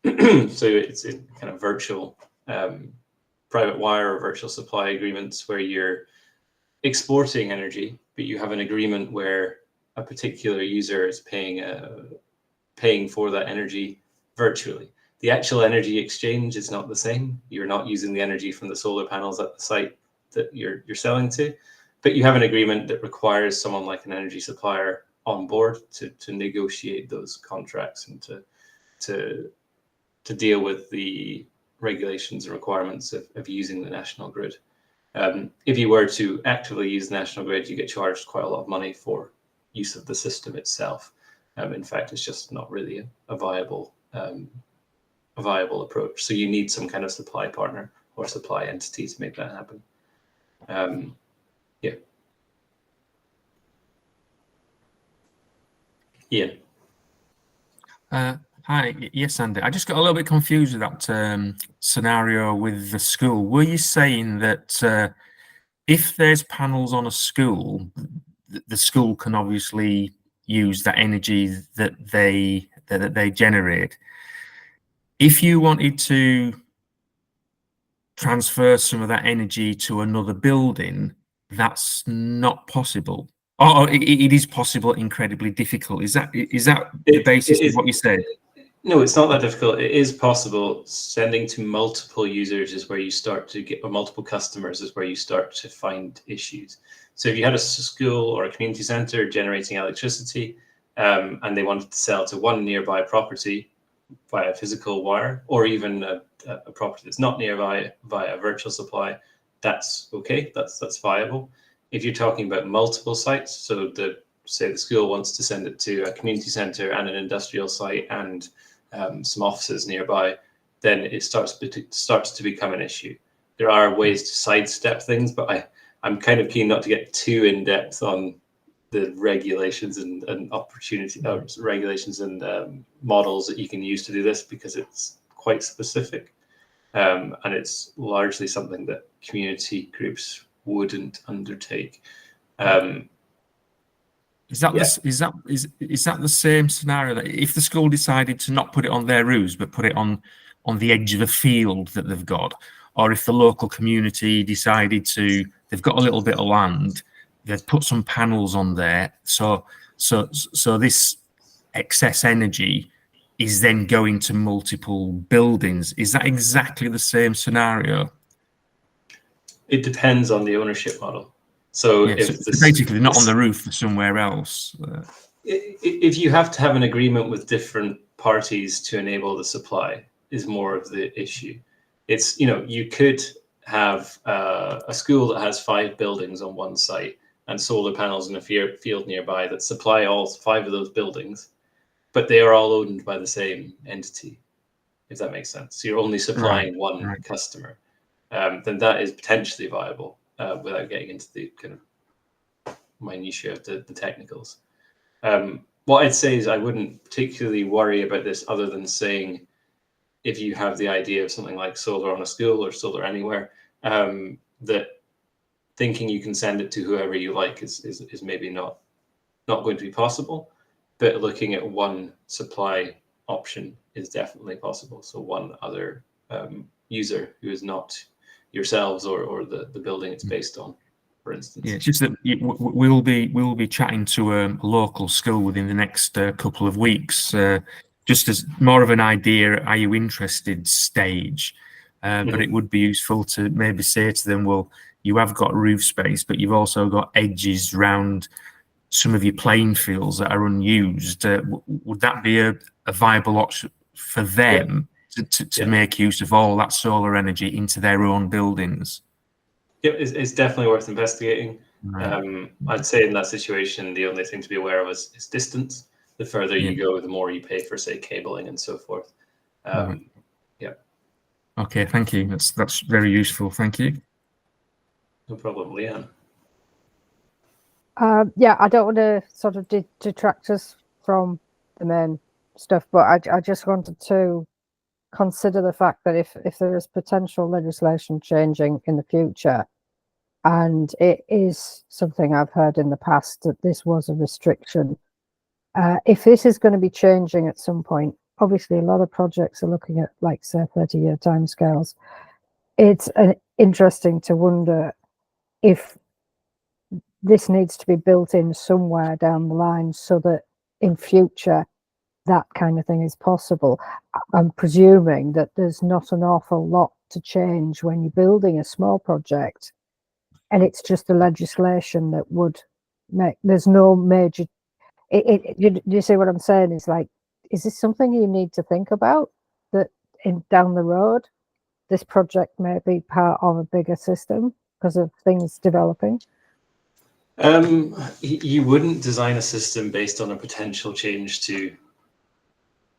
So it's in kind of virtual private wire or virtual supply agreements where you're exporting energy, but you have an agreement where a particular user is paying for that energy virtually. The actual energy exchange is not the same. You're not using the energy from the solar panels at the site that you're selling to, but you have an agreement that requires someone like an energy supplier on board to negotiate those contracts and to deal with the regulations and requirements of using the national grid. If you were to actively use the national grid, you get charged quite a lot of money for use of the system itself. In fact, it's just not really a viable approach. So you need some kind of supply partner or supply entity to make that happen. Yeah. Ian. Hi, yes, Andy. I just got a little bit confused with that scenario with the school. Were you saying that if there's panels on a school, the school can obviously use that energy that they generate? If you wanted to transfer some of that energy to another building, that's not possible. Oh, it is possible, incredibly difficult. Is that the basis of what you said? No, it's not that difficult. It is possible. Sending to multiple users is where you start to get, or multiple customers is where you start to find issues. So if you had a school or a community centre generating electricity, and they wanted to sell to one nearby property via physical wire, or even a property that's not nearby via virtual supply, that's okay. That's viable. If you're talking about multiple sites, so say the school wants to send it to a community centre and an industrial site and some offices nearby, then it starts to become an issue. There are ways to sidestep things, but I'm kind of keen not to get too in depth on the regulations and regulations and models that you can use to do this, because it's quite specific, and it's largely something that community groups wouldn't undertake. Is that the same scenario that if the school decided to not put it on their roofs but put it on the edge of a field that they've got, or if the local community decided they've got a little bit of land, they'd put some panels on there, so this excess energy is then going to multiple buildings? Is that exactly the same scenario? It depends on the ownership model. So yeah, basically not on the roof, somewhere else. If you have to have an agreement with different parties to enable the supply, is more of the issue. It's, you could have a school that has 5 buildings on one site and solar panels in a field nearby that supply all 5 of those buildings, but they are all owned by the same entity, if that makes sense. So you're only supplying one customer. Then that is potentially viable without getting into the kind of minutiae of the technicals. What I'd say is I wouldn't particularly worry about this, other than saying, if you have the idea of something like solar on a school or solar anywhere, that thinking you can send it to whoever you like is maybe not going to be possible. But looking at one supply option is definitely possible. So one other user who is not yourselves or the building it's based on, for instance. Yeah, it's just that we'll be chatting to a local school within the next couple of weeks, just as more of an idea, are you interested stage. But it would be useful to maybe say to them, well, you have got roof space, but you've also got edges around some of your playing fields that are unused. Would that be a viable option for them to make use of all that solar energy into their own buildings? Yep, it's definitely worth investigating. I'd say in that situation, the only thing to be aware of is distance. The further you go, the more you pay for, say, cabling and so forth. Yeah. Okay, thank you. That's very useful. Thank you. No problem, Leanne. Yeah, I don't want to sort of detract us from the main stuff, but I just wanted to consider the fact that if there is potential legislation changing in the future, and it is something I've heard in the past that this was a restriction, if this is going to be changing at some point, obviously a lot of projects are looking at, like, say, 30-year timescales. It's interesting to wonder if this needs to be built in somewhere down the line so that in future that kind of thing is possible. I'm presuming that there's not an awful lot to change when you're building a small project and it's just the legislation that would make. There's no major. You see what I'm saying? It's like, is this something you need to think about, that down the road, this project may be part of a bigger system because of things developing? You wouldn't design a system based on a potential change to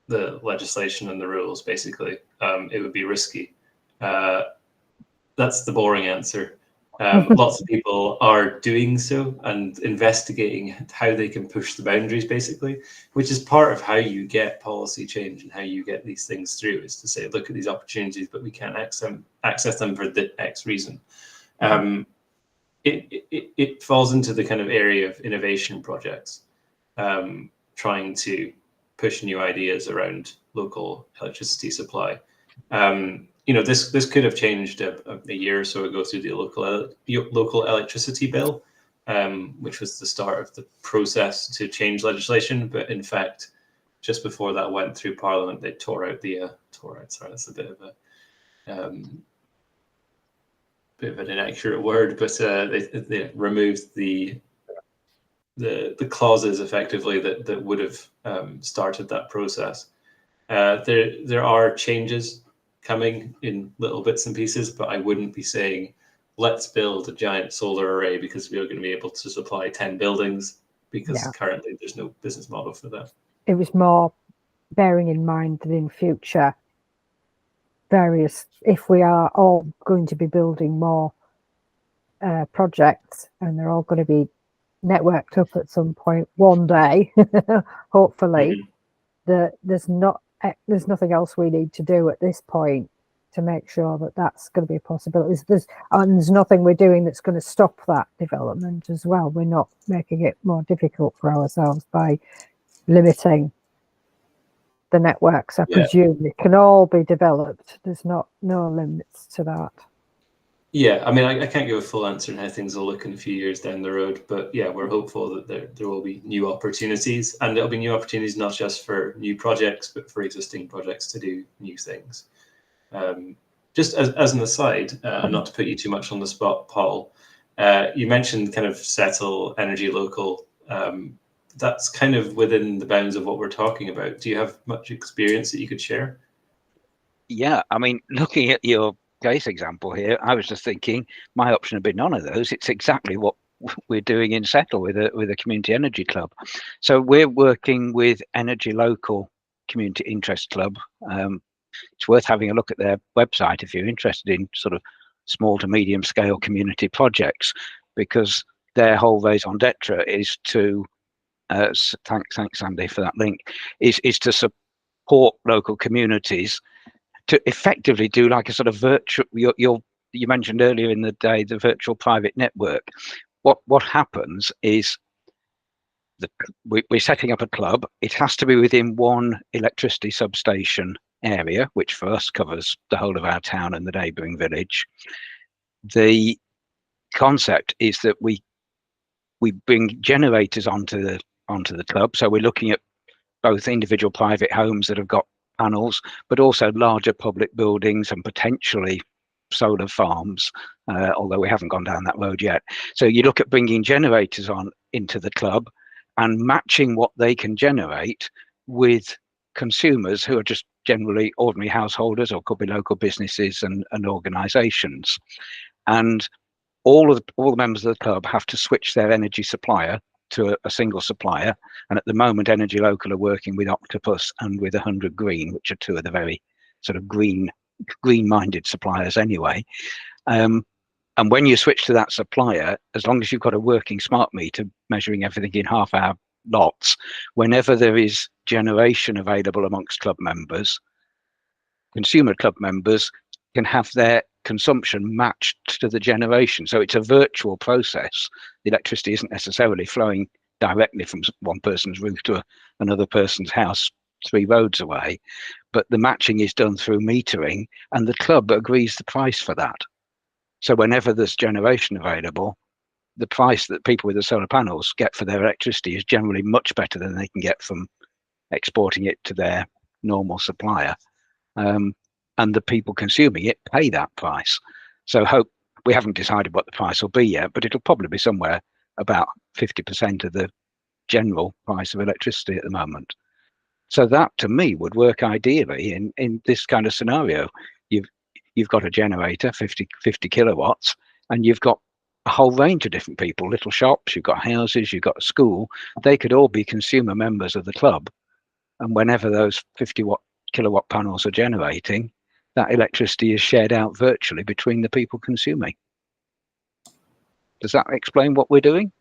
the legislation and the rules, basically. It would be risky. That's the boring answer. Lots of people are doing so and investigating how they can push the boundaries, basically, which is part of how you get policy change and how you get these things through, is to say, look at these opportunities, but we can't access them for the X reason. It falls into the kind of area of innovation projects, trying to push new ideas around local electricity supply. This could have changed a year or so ago through the local electricity bill, which was the start of the process to change legislation. But in fact, just before that went through Parliament, they tore out. Sorry, that's a bit of an inaccurate word, but they removed the clauses effectively that would have started that process. There are changes coming in little bits and pieces, but I wouldn't be saying, let's build a giant solar array because we are going to be able to supply 10 buildings, because currently there's no business model for that. It was more bearing in mind that in future, if we are all going to be building more projects, and they're all going to be networked up at some point one day, hopefully, there's nothing else we need to do at this point to make sure that that's going to be a possibility. There's nothing we're doing that's going to stop that development as well. We're not making it more difficult for ourselves by limiting the networks. I presume it can all be developed. There's no limits to that. Yeah, I mean, I can't give a full answer on how things will look in a few years down the road, but yeah, we're hopeful that there will be new opportunities, and there'll be new opportunities not just for new projects, but for existing projects to do new things. Just as an aside, not to put you too much on the spot, Paul, you mentioned kind of settle energy local. That's kind of within the bounds of what we're talking about. Do you have much experience that you could share? Yeah, I mean, looking at your case example here, I was just thinking my option would be none of those. It's exactly what we're doing in Settle with a community energy club. So we're working with Energy Local Community Interest Club. It's worth having a look at their website if you're interested in sort of small to medium scale community projects, because their whole raison d'etre is to thanks Andy for that link, is to support local communities to effectively do like a sort of virtual, you mentioned earlier in the day, the virtual private network. What happens is we're setting up a club. It has to be within one electricity substation area, which for us covers the whole of our town and the neighbouring village. The concept is that we bring generators onto the club. So we're looking at both individual private homes that have got panels, but also larger public buildings and potentially solar farms, although we haven't gone down that road yet. So you look at bringing generators on into the club and matching what they can generate with consumers who are just generally ordinary householders, or could be local businesses and organisations. And all the members of the club have to switch their energy supplier to a single supplier. And at the moment, Energy Local are working with Octopus and with 100 Green, which are two of the very sort of green-minded suppliers anyway. And when you switch to that supplier, as long as you've got a working smart meter measuring everything in half-hour lots, whenever there is generation available amongst club members, consumer club members can have their consumption matched to the generation. So it's a virtual process. The electricity isn't necessarily flowing directly from one person's roof to another person's house 3 roads away, but the matching is done through metering, and the club agrees the price for that. So whenever there's generation available, the price that people with the solar panels get for their electricity is generally much better than they can get from exporting it to their normal supplier. And the people consuming it pay that price. So We haven't decided what the price will be yet, but it'll probably be somewhere about 50% of the general price of electricity at the moment. So that to me would work ideally in this kind of scenario. You've got a generator, 50 kilowatts, and you've got a whole range of different people, little shops, you've got houses, you've got a school. They could all be consumer members of the club. And whenever those 50 kilowatt panels are generating, that electricity is shared out virtually between the people consuming. Does that explain what we're doing?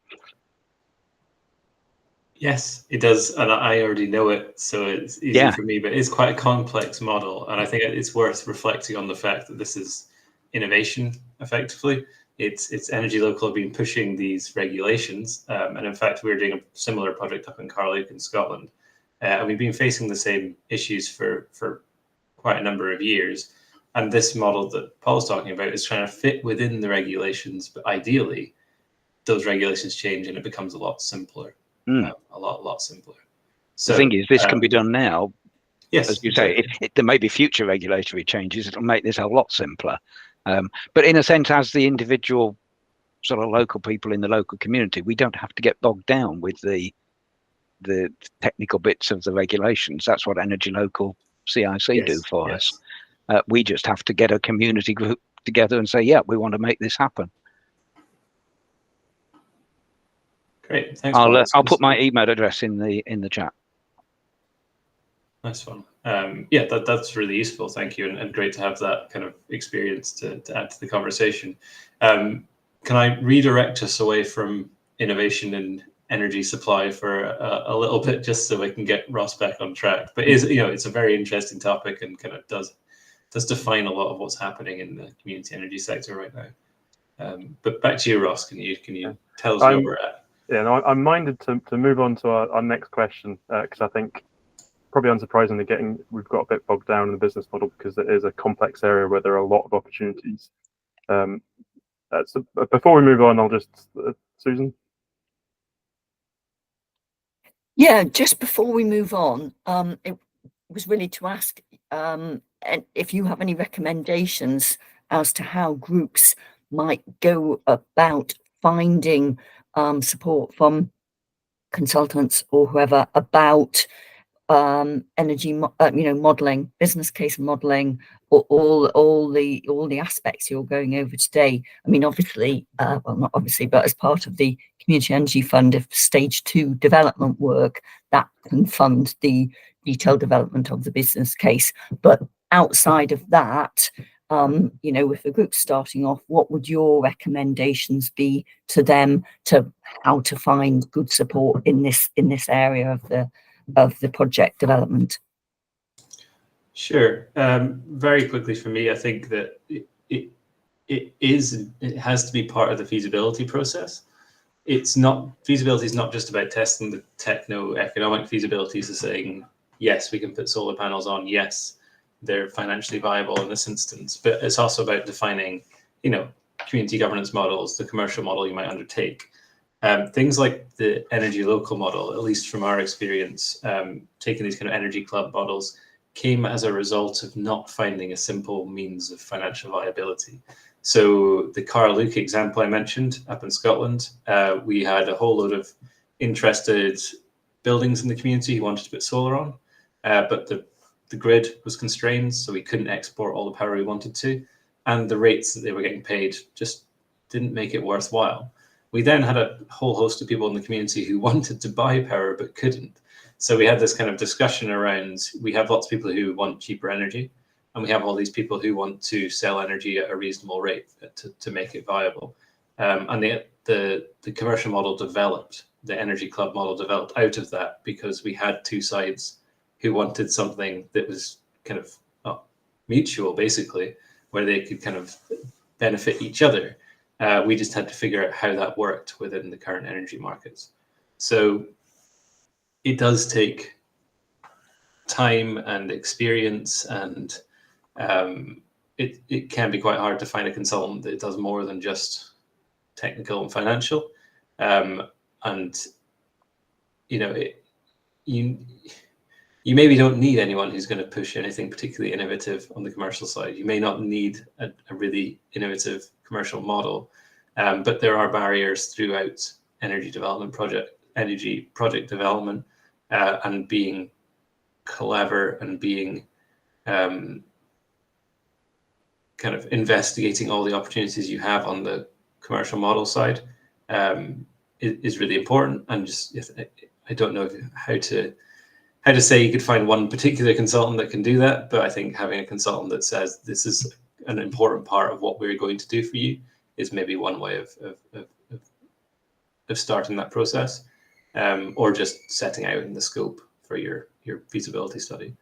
Yes, it does, and I already know it, so it's easy for me, but it's quite a complex model, and I think it's worth reflecting on the fact that this is innovation, effectively. It's Energy Local have been pushing these regulations, and in fact, we're doing a similar project up in Carluke in Scotland, and we've been facing the same issues for quite a number of years, and this model that Paul's talking about is trying to fit within the regulations, but ideally, those regulations change and it becomes a lot simpler. A lot simpler. So the thing is, this can be done now. Yes, as you say, there may be future regulatory changes. It'll make this a lot simpler. But in a sense, as the individual sort of local people in the local community, we don't have to get bogged down with the technical bits of the regulations. That's what Energy Local CIC do for us. We just have to get a community group together and say, yeah, we want to make this happen. Great, thanks. I'll put my email address in the chat. Nice one. Yeah, that's really useful. Thank you, and great to have that kind of experience to add to the conversation. Can I redirect us away from innovation and energy supply for a little bit, just so we can get Ross back on track? But it's a very interesting topic and kind of does define a lot of what's happening in the community energy sector right now. But back to you, Ross. Can you tell us where we're at? Yeah, no, I'm minded to move on to our next question, because I think, probably unsurprisingly, we've got a bit bogged down in the business model because it is a complex area where there are a lot of opportunities. So before we move on, I'll just Susan. Yeah, just before we move on, it was really to ask if you have any recommendations as to how groups might go about finding support from consultants or whoever about energy, modelling, business case modelling, or all the aspects you're going over today. I mean, obviously, well, not obviously, but as part of the Community Energy Fund, if stage 2 development work, that can fund the detailed development of the business case. But outside of that, if a group's starting off, what would your recommendations be to them to how to find good support in this area of the project development? Sure. Very quickly for me, I think that it has to be part of the feasibility process. Feasibility is not just about testing the techno-economic feasibilities of saying, yes, we can put solar panels on, yes, they're financially viable in this instance, but it's also about defining, community governance models, the commercial model you might undertake. Things like the Energy Local model, at least from our experience, taking these kind of energy club models, came as a result of not finding a simple means of financial viability. So the Carluke example I mentioned up in Scotland, we had a whole load of interested buildings in the community who wanted to put solar on, but the grid was constrained, so we couldn't export all the power we wanted to, and the rates that they were getting paid just didn't make it worthwhile. We then had a whole host of people in the community who wanted to buy power but couldn't. So we had this kind of discussion around, we have lots of people who want cheaper energy, and we have all these people who want to sell energy at a reasonable rate to make it viable. And the commercial model developed, the Energy Club model developed out of that, because we had two sides who wanted something that was kind of mutual, basically, where they could kind of benefit each other. We just had to figure out how that worked within the current energy markets. So it does take time and experience, and it can be quite hard to find a consultant that does more than just technical and financial. you maybe don't need anyone who's going to push anything particularly innovative on the commercial side. You may not need a really innovative commercial model, but there are barriers throughout energy project development, and being clever and being kind of investigating all the opportunities you have on the commercial model side is really important. And just, I don't know how to say you could find one particular consultant that can do that, but I think having a consultant that says this is an important part of what we're going to do for you is maybe one way of starting that process, or just setting out in the scope for your feasibility study.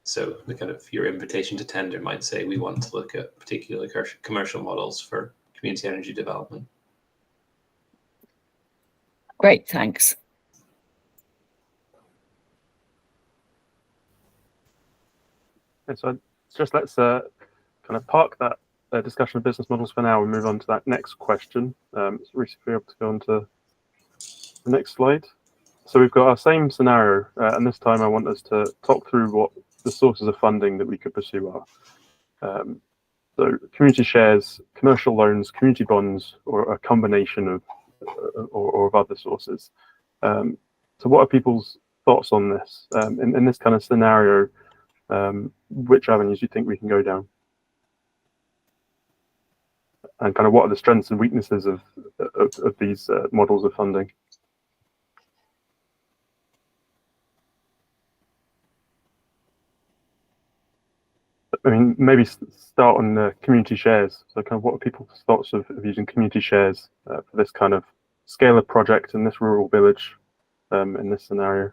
So the kind of your invitation to tender might say we want to look at particular commercial models for community energy development. Great, thanks. Okay, so just let's kind of park that discussion of business models for now and move on to that next question. So Reece, if you're able to go on to the next slide. So we've got our same scenario, and this time I want us to talk through what the sources of funding that we could pursue are. So community shares, commercial loans, community bonds, or a combination of or of other sources. So what are people's thoughts on this? In this kind of scenario, which avenues do you think we can go down? And kind of what are the strengths and weaknesses of these models of funding? I mean, maybe start on the community shares. So kind of what are people's thoughts of using community shares for this kind of scale of project in this rural village in this scenario?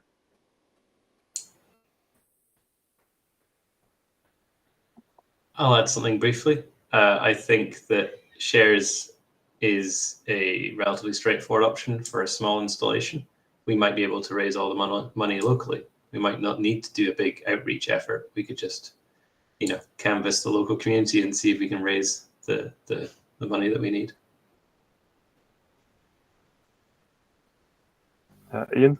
I'll add something briefly. I think that shares is a relatively straightforward option for a small installation. We might be able to raise all the money locally. We might not need to do a big outreach effort. We could just, canvass the local community and see if we can raise the money that we need. Ian?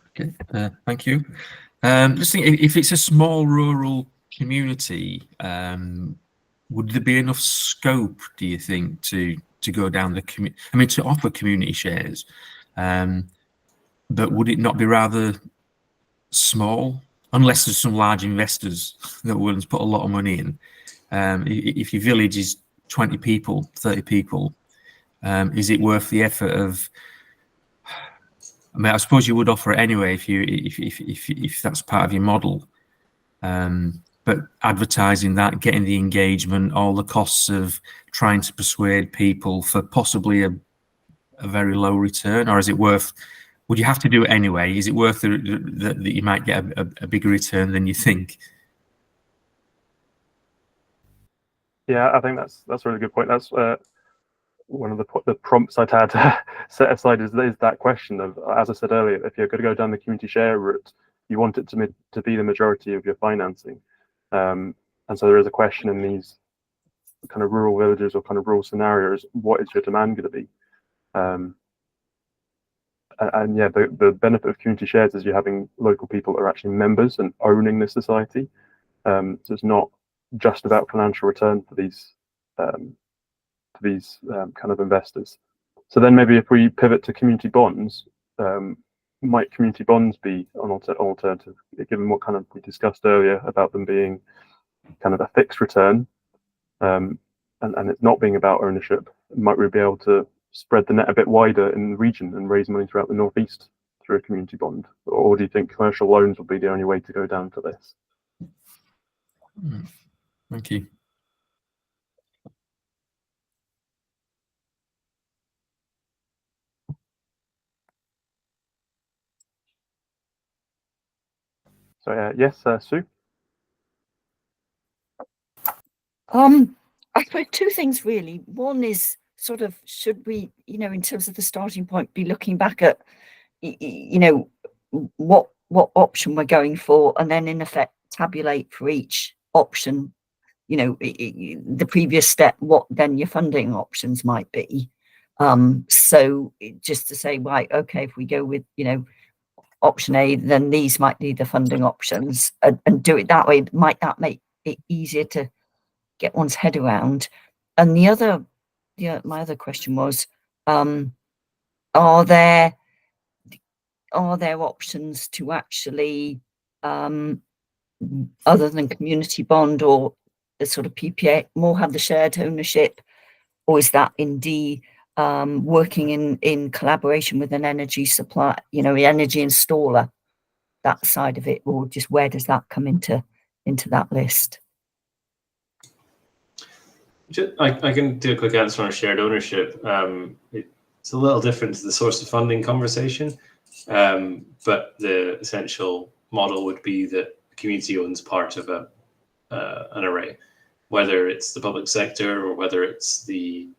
Okay, thank you. Just think, if it's a small rural community, would there be enough scope, do you think, to go down the to offer community shares? But would it not be rather small, unless there's some large investors that are willing to put a lot of money in? If your village is 20 people, 30 people, is it worth the effort of? I suppose you would offer it anyway if that's part of your model. But advertising that, getting the engagement, all the costs of trying to persuade people for possibly a very low return, or is it worth? Would you have to do it anyway? Is it worth that you might get a bigger return than you think? Yeah, I think that's a really good point. That's one of the prompts I'd had set aside is that question of, as I said earlier, if you're going to go down the community share route, you want it to be the majority of your financing. And so there is a question in these kind of rural villages or kind of rural scenarios, what is your demand going to be? And yeah, the benefit of community shares is you're having local people that are actually members and owning the society. So it's not just about financial return for these kind of investors. So then maybe if we pivot to community bonds, might community bonds be an alternative, given what kind of we discussed earlier about them being kind of a fixed return, and it's not being about ownership? Might we be able to spread the net a bit wider in the region and raise money throughout the northeast through a community bond? Or do you think commercial loans will be the only way to go down for this? Thank you. So yes, Sue? I suppose two things really. One is sort of, should we, in terms of the starting point, be looking back at, what option we're going for, and then in effect tabulate for each option, the previous step, what then your funding options might be. So just to say, right, okay, if we go with, option A, then these might be the funding options, and do it that way. Might that make it easier to get one's head around? And my other question was, are there options to actually, other than community bond or the sort of PPA, more have the shared ownership, or is that indeed working in collaboration with an energy supply, energy installer, that side of it, or just where does that come into that list? I can do a quick answer on shared ownership. It's a little different to the source of funding conversation, but the essential model would be that the community owns part of an array, whether it's the public sector or whether it's an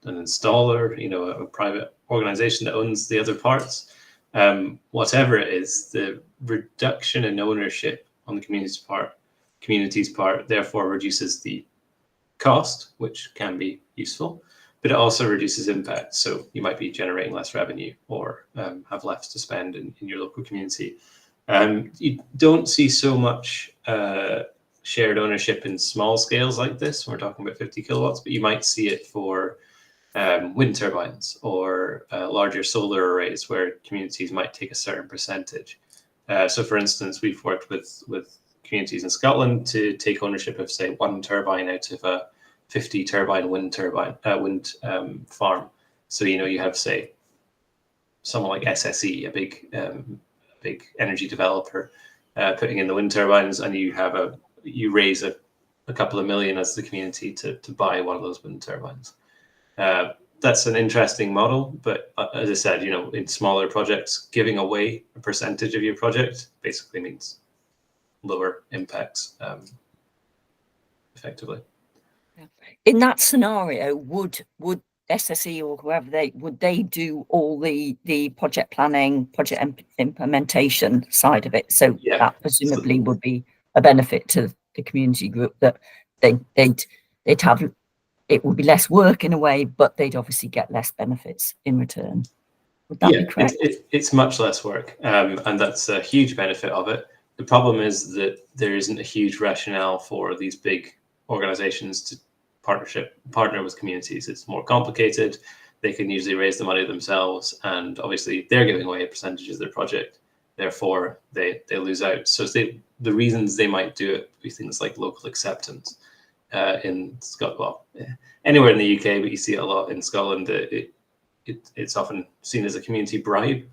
installer, a private organization that owns the other parts. Whatever it is, the reduction in ownership on the community's part, therefore reduces the cost, which can be useful, but it also reduces impact. So you might be generating less revenue or have less to spend in your local community. You don't see so much shared ownership in small scales like this. We're talking about 50 kilowatts, but you might see it for wind turbines or larger solar arrays where communities might take a certain percentage. So for instance, we've worked with communities in Scotland to take ownership of, say, one turbine out of a 50 turbine wind farm. So, you have, say, someone like SSE, a big energy developer, putting in the wind turbines, and you raise a couple of million as the community to buy one of those wind turbines. That's an interesting model, but as I said, in smaller projects, giving away a percentage of your project basically means lower impacts, effectively. In that scenario, would SSE or whoever would they do all the project planning, project implementation side of it? So yeah, that presumably would be a benefit to the community group, that they'd have, it would be less work in a way, but they'd obviously get less benefits in return. Would that be correct? It's much less work, and that's a huge benefit of it. The problem is that there isn't a huge rationale for these big organizations to partner with communities. It's more complicated. They can usually raise the money themselves, and obviously they're giving away a percentage of their project. Therefore, they lose out. So the reasons they might do it would be things like local acceptance. In Scotland, anywhere in the UK, but you see it a lot in Scotland. It's often seen as a community bribe.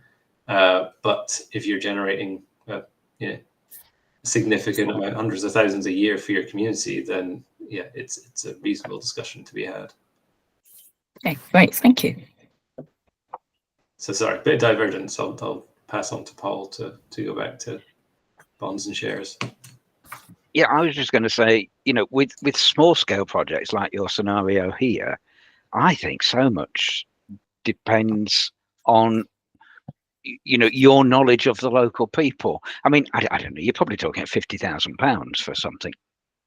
But if you're generating a significant amount, hundreds of thousands a year for your community, then it's a reasonable discussion to be had. Okay, great, thank you. So sorry, a bit of divergence. I'll pass on to Paul to go back to bonds and shares. Yeah, I was just going to say, with small scale projects like your scenario here, I think so much depends on your knowledge of the local people. I mean, I don't know, you're probably talking £50,000 for something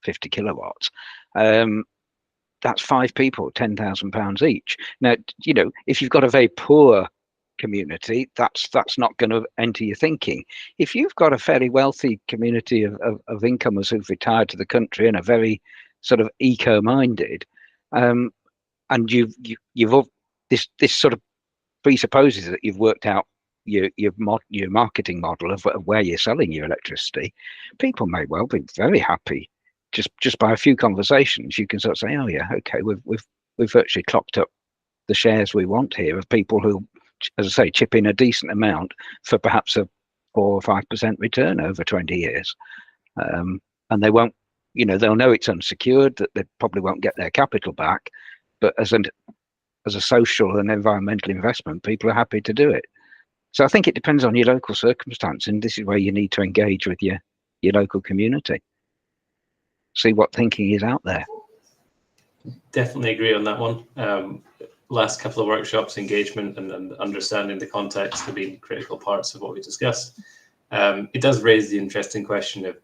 50 kilowatts. That's 5 people, £10,000 each. Now, if you've got a very poor community, that's not going to enter your thinking. If you've got a fairly wealthy community of incomers who've retired to the country and are very sort of eco-minded, and this sort of presupposes that you've worked out your marketing model of where you're selling your electricity, people may well be very happy just by a few conversations. You can sort of say, oh yeah, okay, we've virtually clocked up the shares we want here of people who, as I say, chip in a decent amount for perhaps a 4 or 5% return over 20 years. And they won't, they'll know it's unsecured, that they probably won't get their capital back, but as a social and environmental investment, people are happy to do it. So I think it depends on your local circumstance, and this is where you need to engage with your local community. See what thinking is out there. Definitely agree on that one. Last couple of workshops, engagement and understanding the context have been critical parts of what we discussed. It does raise the interesting question of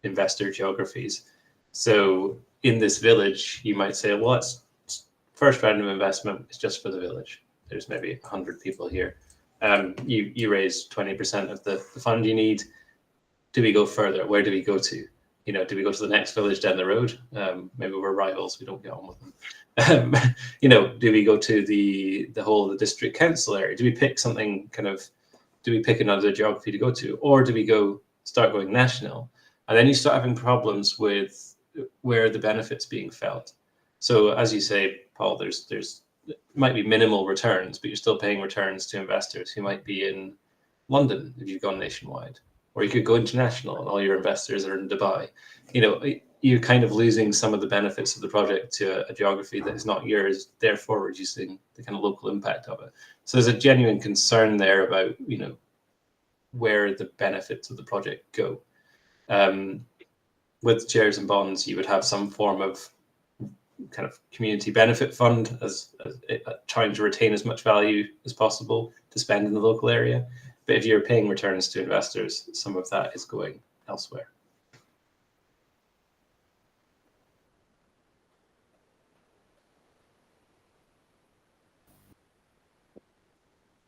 investor geographies. So in this village, you might say, well, it's first round of investment is just for the village. There's maybe 100 people here. You raise 20% of the fund you need. Do we go further? Where do we go to? You know, do we go to the next village down the road? Maybe we're rivals, we don't get on with them. You know, do we go to the whole of the district council area? Do we pick something kind of, do we pick another geography to go to? Or do we start going national? And then you start having problems with where the benefit's being felt. So as you say, Paul, there's might be minimal returns, but you're still paying returns to investors who might be in London if you've gone nationwide. Or you could go international and all your investors are in Dubai. You know, you're kind of losing some of the benefits of the project to a geography that is not yours, therefore reducing the kind of local impact of it. So there's a genuine concern there about, you know, where the benefits of the project go. With shares and bonds, you would have some form of kind of community benefit fund as trying to retain as much value as possible to spend in the local area. But if you're paying returns to investors, some of that is going elsewhere.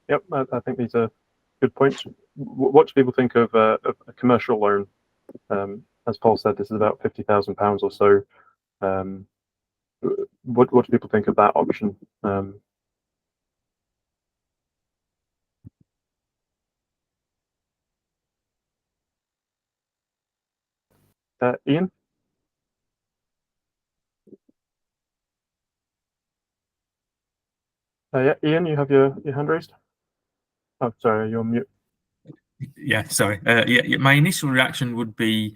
Yep, I think these are good points. What do people think of a commercial loan? As Paul said, this is about £50,000 or so. What do people think of that option? Ian? Yeah, Ian, you have your hand raised? Oh, sorry, you're on mute. Yeah, sorry. Yeah, my initial reaction would be,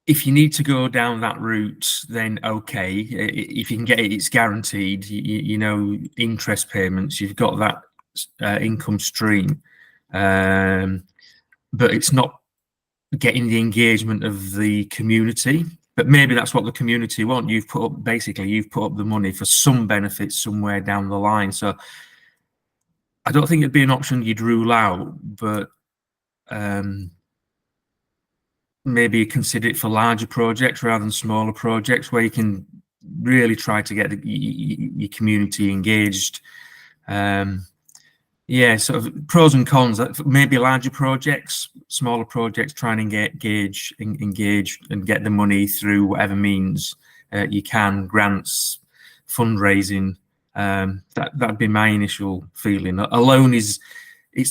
if you need to go down that route, then okay. If you can get it, it's guaranteed. You know, interest payments, you've got that income stream, but it's not getting the engagement of the community. But maybe that's what the community want. You've put up the money for some benefits somewhere down the line. So I don't think it'd be an option you'd rule out, but maybe consider it for larger projects rather than smaller projects where you can really try to get your community engaged. Yeah, sort of pros and cons. Maybe larger projects, smaller projects, try and engage and get the money through whatever means you can, grants, fundraising. That'd be my initial feeling. A loan it's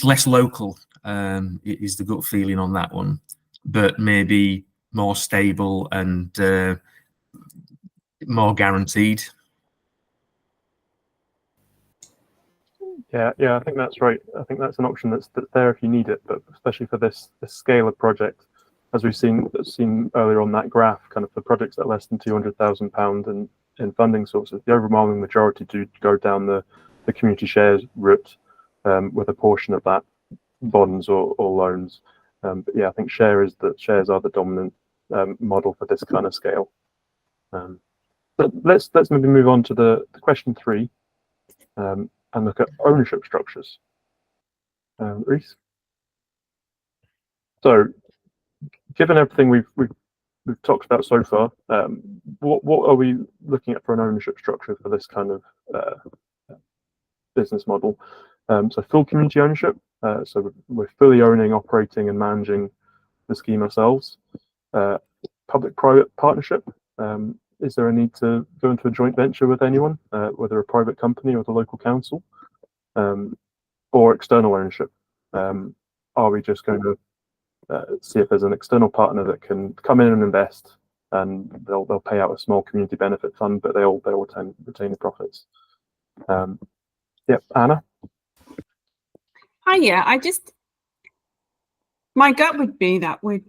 less local. It is the gut feeling on that one, but maybe more stable and more guaranteed. Yeah, I think that's right. I think that's an option that's there if you need it, but especially for this scale of project, as we've seen earlier on that graph, kind of for projects that are less than £200,000 in funding sources, the overwhelming majority do go down the community shares route, with a portion of that bonds or loans. But yeah, I think shares are the dominant model for this kind of scale. But let's maybe move on to the question 3. And look at ownership structures. Reese? So, given everything we've talked about so far, what are we looking at for an ownership structure for this kind of business model? So full community ownership. So we're fully owning, operating, and managing the scheme ourselves. Public-private partnership. Is there a need to go into a joint venture with anyone, whether a private company or the local council, or external ownership? Are we just going to see if there's an external partner that can come in and invest, and they'll pay out a small community benefit fund, but they'll retain the profits? Yep, Anna. Hi, yeah. My gut would be that would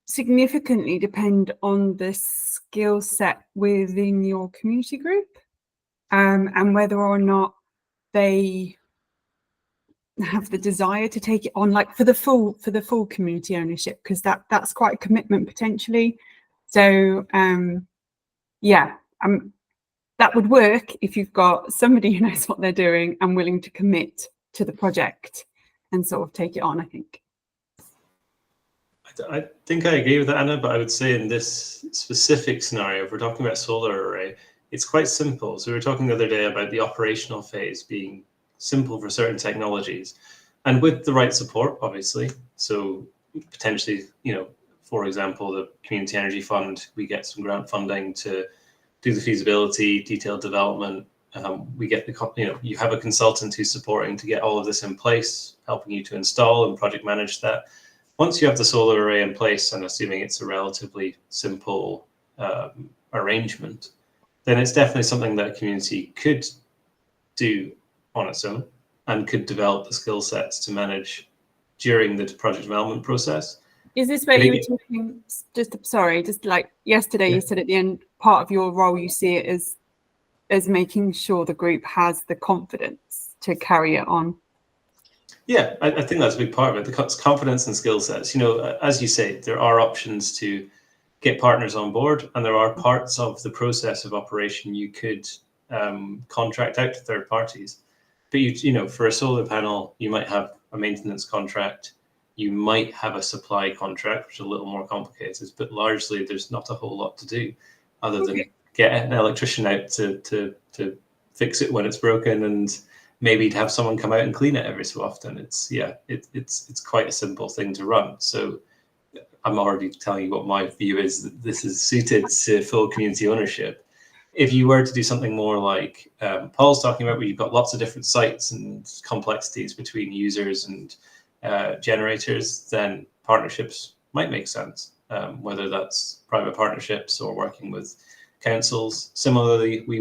significantly depend on the skill set within your community group, and whether or not they have the desire to take it on, like for the full community ownership, because that's quite a commitment potentially. So yeah, that would work if you've got somebody who knows what they're doing and willing to commit to the project and sort of take it on, I think. I think I agree with that, Anna, but I would say in this specific scenario, if we're talking about solar array, it's quite simple. So we were talking the other day about the operational phase being simple for certain technologies, and with the right support, obviously. So potentially, for example, the Community Energy Fund, we get some grant funding to do the feasibility, detailed development. We get you have a consultant who's supporting to get all of this in place, helping you to install and project manage that. Once you have the solar array in place, and assuming it's a relatively simple arrangement, then it's definitely something that a community could do on its own and could develop the skill sets to manage during the project development process. Is this where you were talking, just like yesterday, you said at the end, part of your role, you see it as making sure the group has the confidence to carry it on? Yeah, I think that's a big part of it, the confidence and skill sets. As you say, there are options to get partners on board, and there are parts of the process of operation you could contract out to third parties. But for a solar panel, you might have a maintenance contract, you might have a supply contract, which is a little more complicated, but largely there's not a whole lot to do other than get an electrician out to fix it when it's broken, and maybe to have someone come out and clean it every so often. It's quite a simple thing to run. So I'm already telling you what my view is, that this is suited to full community ownership. If you were to do something more like Paul's talking about, where you've got lots of different sites and complexities between users and generators, then partnerships might make sense, whether that's private partnerships or working with councils. Similarly, we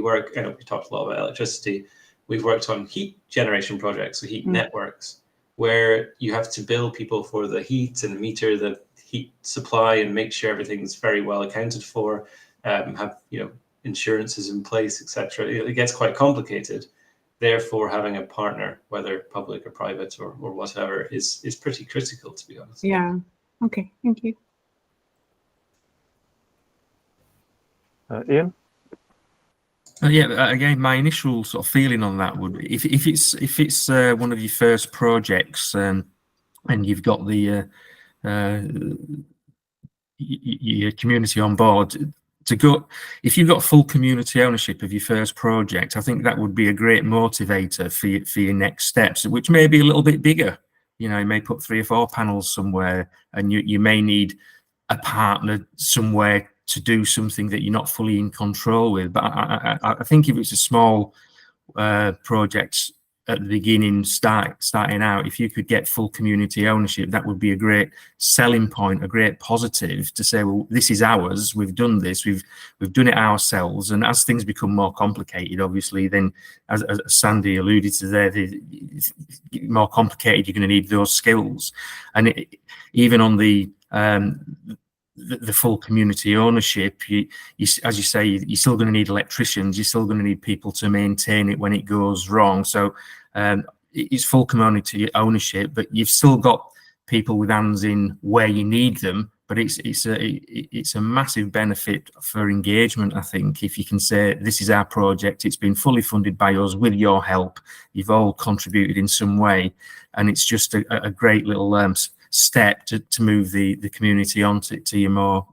talked a lot about electricity. We've worked on heat generation projects, so heat networks, where you have to bill people for the heat and meter the heat supply and make sure everything's very well accounted for, have insurances in place, etc. It gets quite complicated. Therefore, having a partner, whether public or private or whatever, is pretty critical, to be honest. Yeah. Okay. Thank you. Ian? Again, my initial sort of feeling on that would be, if it's one of your first projects, and you've got the your community on board, if you've got full community ownership of your first project, I think that would be a great motivator for your next steps, which may be a little bit bigger. You may put 3 or 4 panels somewhere, and you may need a partner somewhere to do something that you're not fully in control with. But I think if it's a small project at the beginning, starting out, if you could get full community ownership, that would be a great selling point, a great positive to say, well, this is ours, we've done this, we've done it ourselves. And as things become more complicated, obviously, then as Sandy alluded to there, the more complicated, you're going to need those skills. And even on the full community ownership, as you say, you're still going to need electricians, you're still going to need people to maintain it when it goes wrong. So it's full community ownership, but you've still got people with hands in where you need them. But it's a massive benefit for engagement, I think, if you can say, this is our project, it's been fully funded by us with your help, you've all contributed in some way, and it's just a great little step to move the community on to your more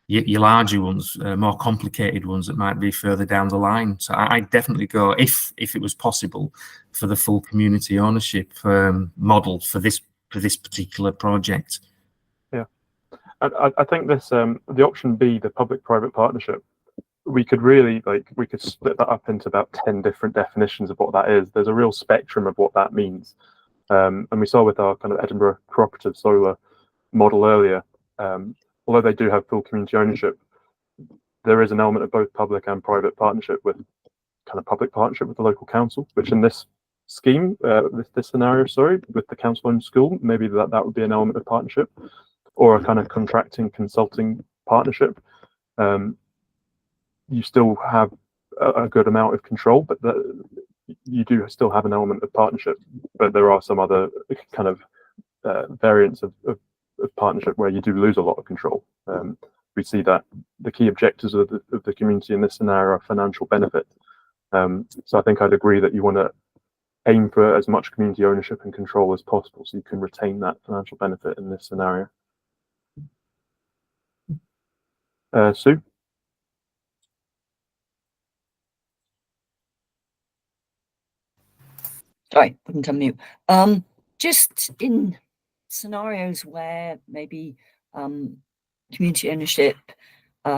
your larger ones, more complicated ones that might be further down the line. So I'd definitely go, if it was possible, for the full community ownership model for this particular project. Yeah, I think this the option B, the public-private partnership, we could really we could split that up into about 10 different definitions of what that is. There's a real spectrum of what that means. And we saw with our kind of Edinburgh cooperative solar model earlier, although they do have full community ownership, there is an element of both public and private partnership, with kind of public partnership with the local council, which in this scheme, this scenario, with the council-owned school, maybe that would be an element of partnership, or a kind of contracting consulting partnership. You still have a good amount of control, but you do still have an element of partnership, but there are some other kind of variants of partnership where you do lose a lot of control. We see that the key objectives of the community in this scenario are financial benefit. So I think I'd agree that you want to aim for as much community ownership and control as possible, so you can retain that financial benefit in this scenario. Sue? Sorry, wouldn't unmute. Just in scenarios where maybe community ownership,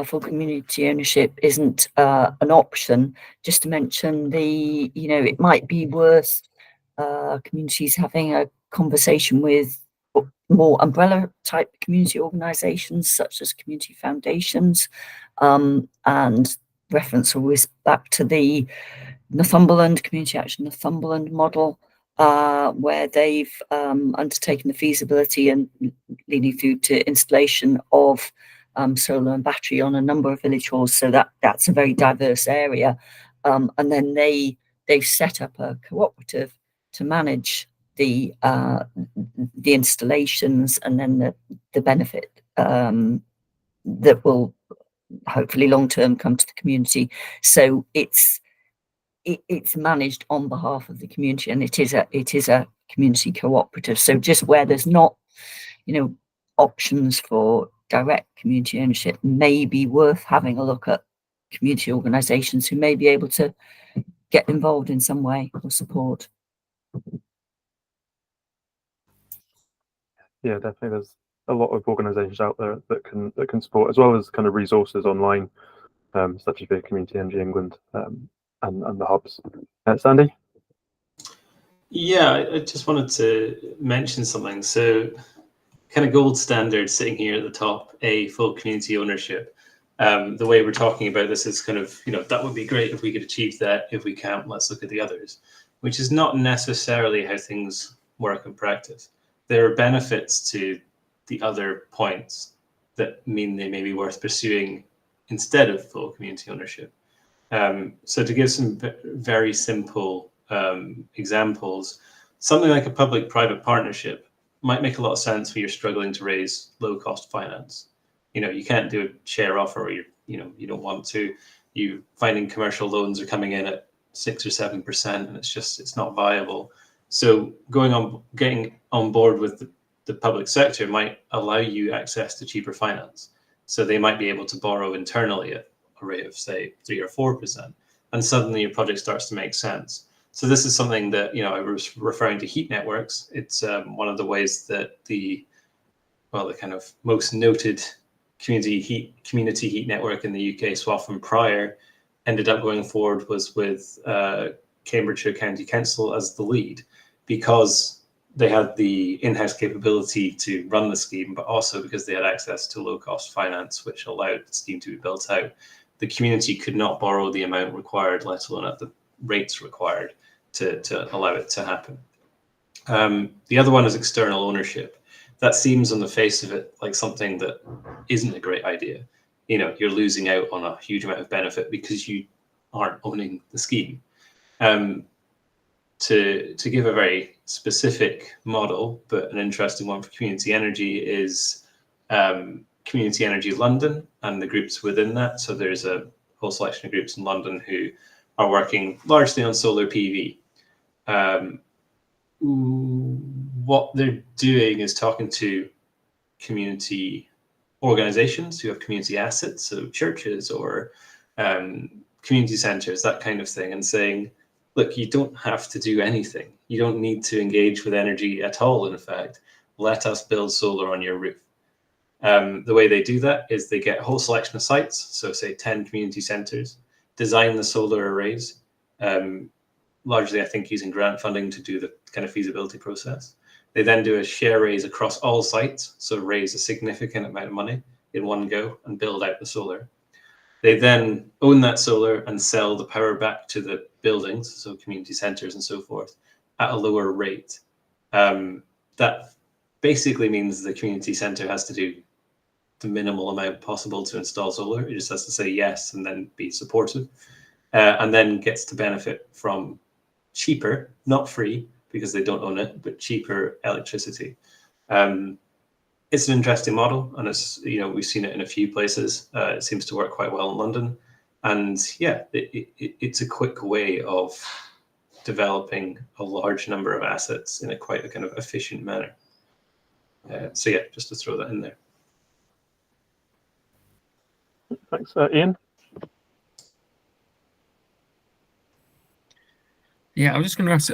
full community ownership isn't an option, just to mention it might be worth communities having a conversation with more umbrella type community organisations such as community foundations, and reference always back to the Northumberland Community Action Northumberland model, where they've undertaken the feasibility and leading through to installation of solar and battery on a number of village halls. So that's a very diverse area, and then they've set up a cooperative to manage the installations, and then the benefit that will hopefully long term come to the community. So it's managed on behalf of the community, and it is a community cooperative. So just where there's not options for direct community ownership, may be worth having a look at community organisations who may be able to get involved in some way or support. Yeah, definitely. There's a lot of organisations out there that can support, as well as kind of resources online, such as the Community Energy England and the hubs. Sandy? Yeah, I just wanted to mention something. So, kind of gold standard sitting here at the top, full community ownership. The way we're talking about this is kind of, that would be great if we could achieve that. If we can't, let's look at the others, which is not necessarily how things work in practice. There are benefits to the other points that mean they may be worth pursuing instead of full community ownership. So to give some very simple examples, something like a public-private partnership might make a lot of sense when you're struggling to raise low-cost finance. You can't do a share offer, or you don't want to. You finding commercial loans are coming in at 6 or 7%, and it's not viable. So getting on board with the public sector might allow you access to cheaper finance. So they might be able to borrow internally at a rate of, say, 3 or 4%, and suddenly your project starts to make sense. So this is something that, I was referring to heat networks. It's one of the ways that the kind of most noted community heat network in the UK, Swaffham Prior, ended up going forward was with Cambridgeshire County Council as the lead, because they had the in-house capability to run the scheme, but also because they had access to low-cost finance, which allowed the scheme to be built out. The community could not borrow the amount required, let alone at the rates required to allow it to happen. The other one is external ownership. That seems on the face of it like something that isn't a great idea. You're losing out on a huge amount of benefit because you aren't owning the scheme. To give a very specific model, but an interesting one for community energy, is Community Energy London and the groups within that. So there's a whole selection of groups in London who are working largely on solar PV. What they're doing is talking to community organizations who have community assets, so churches or community centers, that kind of thing, and saying, look, you don't have to do anything. You don't need to engage with energy at all, in fact. Let us build solar on your roof. The way they do that is they get a whole selection of sites, so say 10 community centers, design the solar arrays, largely, I think, using grant funding to do the kind of feasibility process. They then do a share raise across all sites, so raise a significant amount of money in one go and build out the solar. They then own that solar and sell the power back to the buildings, so community centers and so forth, at a lower rate. That basically means the community center has to do the minimal amount possible to install solar. It just has to say yes and then be supportive, and then gets to benefit from cheaper, not free because they don't own it, but cheaper electricity. It's an interesting model, and it's, we've seen it in a few places. It seems to work quite well in London, and yeah, it's a quick way of developing a large number of assets in quite a kind of efficient manner. So yeah, just to throw that in there. Thanks, Ian. Yeah, I was just going to ask,